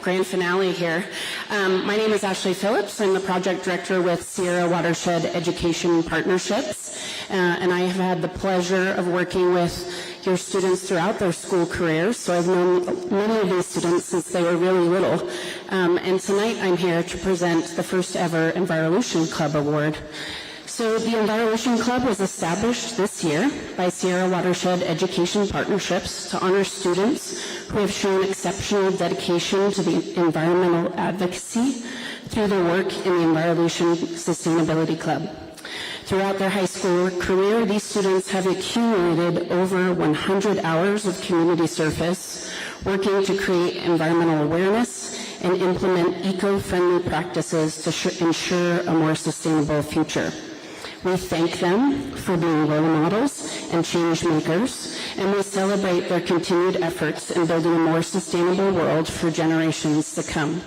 Grand finale here.
My name is Ashley Phillips. I'm the project director with Sierra Watershed Education Partnerships, and I have had the pleasure of working with your students throughout their school careers. So I've known many of these students since they were really little. And tonight I'm here to present the first ever Envirotion Club Award. So the Envirotion Club was established this year by Sierra Watershed Education Partnerships to honor students who have shown exceptional dedication to the environmental advocacy through their work in the Envirotion Sustainability Club. Throughout their high school career, these students have accumulated over 100 hours of community service, working to create environmental awareness and implement eco-friendly practices to ensure a more sustainable future. We thank them for being role models and change makers, and we celebrate their continued efforts in building a more sustainable world for generations to come.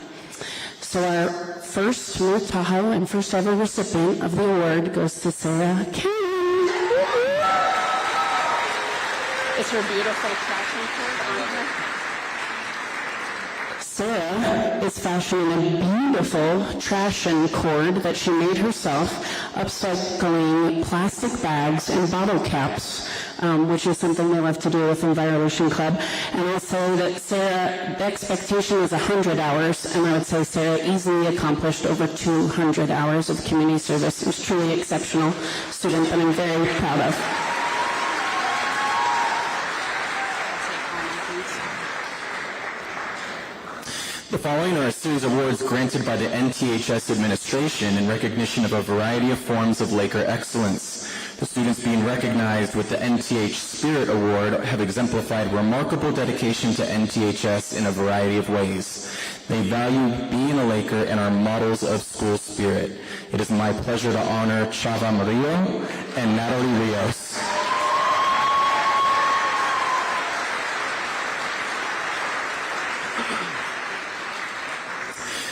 So our first North Tahoe and first ever recipient of the award goes to Sarah Cannon. It's her beautiful fashion cord on her. Sarah is fashioning a beautiful trash-in cord that she made herself, upcycling plastic bags and bottle caps, which is something they love to do with Envirotion Club. And I'll say that Sarah, the expectation was 100 hours, and I would say Sarah easily accomplished over 200 hours of community service. She was truly an exceptional student that I'm very proud of.
The following are a series of awards granted by the NTHS administration in recognition of a variety of forms of Laker excellence. The students being recognized with the NTH Spirit Award have exemplified remarkable dedication to NTHS in a variety of ways. They value being a Laker and are models of school spirit. It is my pleasure to honor Chava Murillo and Natalie Rios.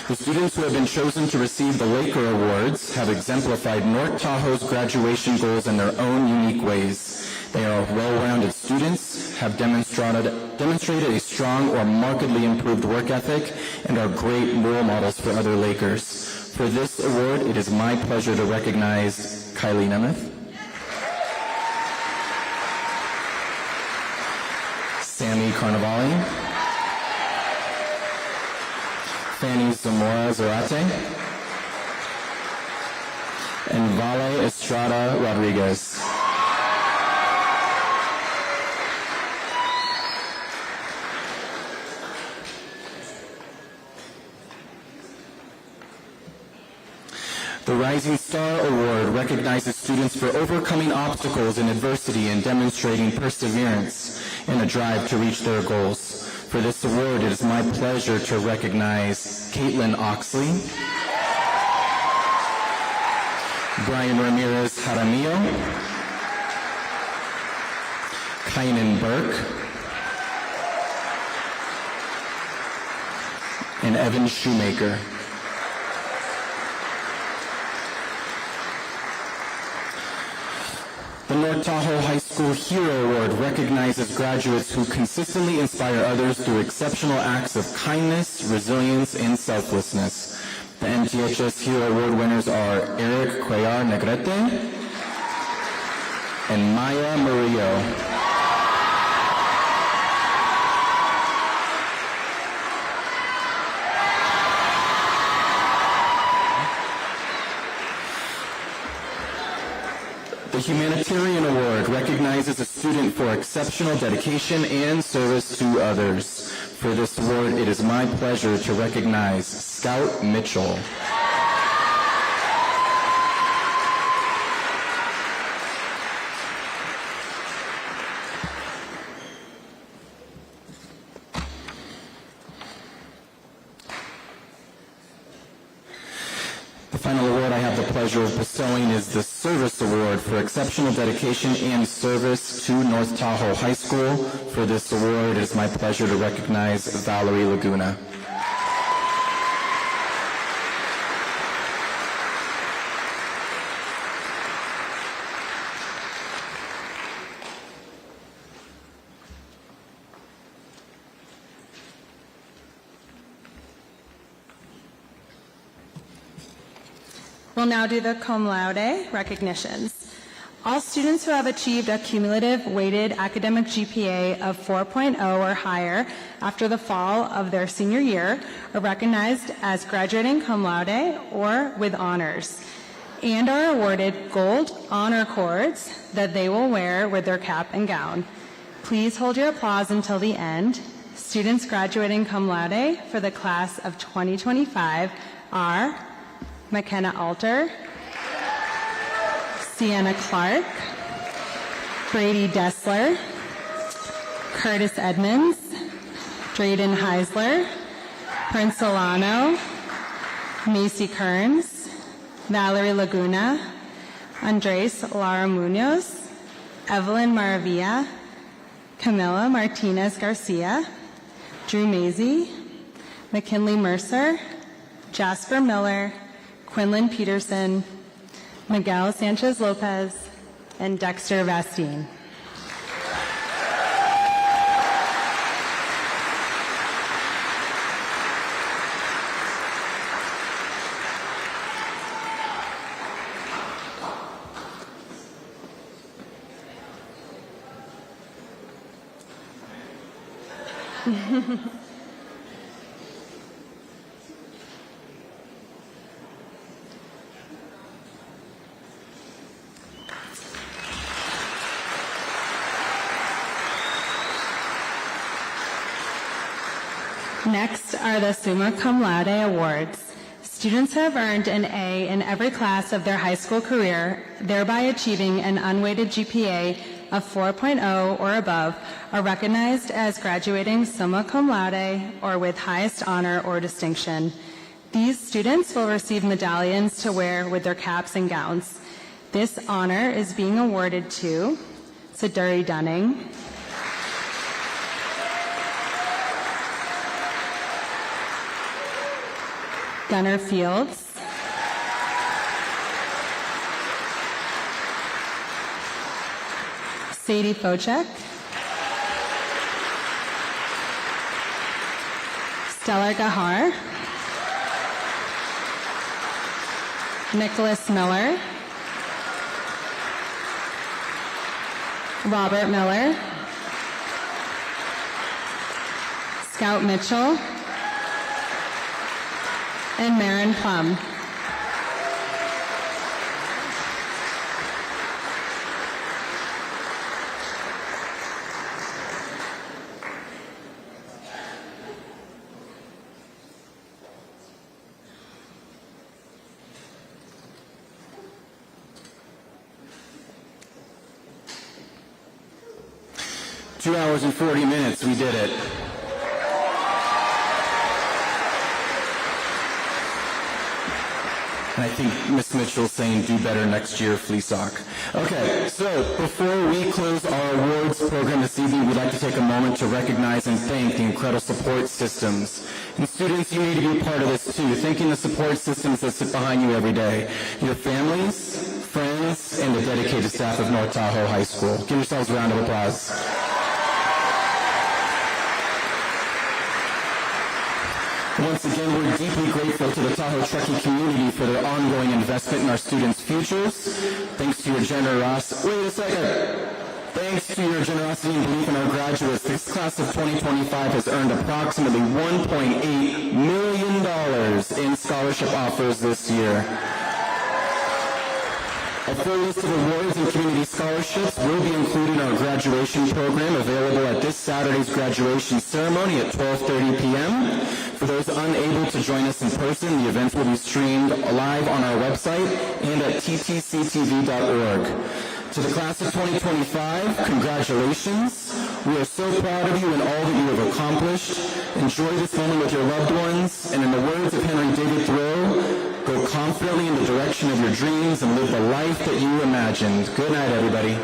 The students who have been chosen to receive the Laker Awards have exemplified North Tahoe's graduation goals in their own unique ways. They are well-rounded students, have demonstrated a strong or markedly improved work ethic, and are great role models for other Lakers. For this award, it is my pleasure to recognize Kylie Nemeth, Sammy Carnevale, Fanny Zamora Zarate, and Vale Estrada Rodriguez. The Rising Star Award recognizes students for overcoming obstacles and adversity and demonstrating perseverance and a drive to reach their goals. For this award, it is my pleasure to recognize Caitlin Oxley, Brian Ramirez Jaramillo, Kynan Burke, and Evan Shoemaker. The North Tahoe High School Hero Award recognizes graduates who consistently inspire others through exceptional acts of kindness, resilience, and selflessness. The NTHS Hero Award winners are Eric Cuellar Negrete and Maya Murillo. The Humanitarian Award recognizes a student for exceptional dedication and service to others. For this award, it is my pleasure to recognize Scout Mitchell. The final award I have the pleasure of bestowing is the Service Award for exceptional dedication and service to North Tahoe High School. For this award, it is my pleasure to recognize Valerie Laguna.
We'll now do the cum laude recognitions. All students who have achieved a cumulative weighted academic GPA of 4.0 or higher after the fall of their senior year are recognized as graduating cum laude or with honors, and are awarded gold honor cords that they will wear with their cap and gown. Please hold your applause until the end. Students graduating cum laude for the class of 2025 are McKenna Alter, Sienna Clark, Brady Dessler, Curtis Edmonds, Drayden Heisler, Prince Solano, Macy Kearns, Valerie Laguna, Andres Lara Munoz, Evelyn Maravilla, Camila Martinez Garcia, Drew Mazie, McKinley Mercer, Jasper Miller, Quinlan Peterson, Miguel Sanchez Lopez, and Dexter Vastine. Next are the Summa Cum Laude Awards. Students who have earned an A in every class of their high school career, thereby achieving an unweighted GPA of 4.0 or above, are recognized as graduating Summa Cum Laude or with highest honor or distinction. These students will receive medallions to wear with their caps and gowns. This honor is being awarded to Saduri Dunning, Gunnar Fields, Sadie Fochek, Stellar Gahar, Nicholas Miller, Robert Miller, Scout Mitchell, and Marin Plum.
Two hours and 40 minutes, we did it. And I think Ms. Mitchell's saying do better next year, Fleesock. Okay, so before we close our awards program this evening, we'd like to take a moment to recognize and thank the incredible support systems. And students, you need to be a part of this too, thanking the support systems that sit behind you every day. Your families, friends, and the dedicated staff of North Tahoe High School. Give yourselves a round of applause. Once again, we're deeply grateful to the Tahoe Truckee community for their ongoing investment in our students' futures. Thanks to your generosity. Wait a second. Thanks to your generosity and belief in our graduates, this class of 2025 has earned approximately $1.8 million in scholarship offers this year. A full list of awards and community scholarships will be included in our graduation program, available at this Saturday's graduation ceremony at 12:30 p.m. For those unable to join us in person, the event will be streamed live on our website and at ttctv.org. To the class of 2025, congratulations. We are so proud of you and all that you have accomplished. Enjoy this moment with your loved ones, and in the words of Henry David Thoreau, go confidently in the direction of your dreams and live the life that you imagined. Good night, everybody.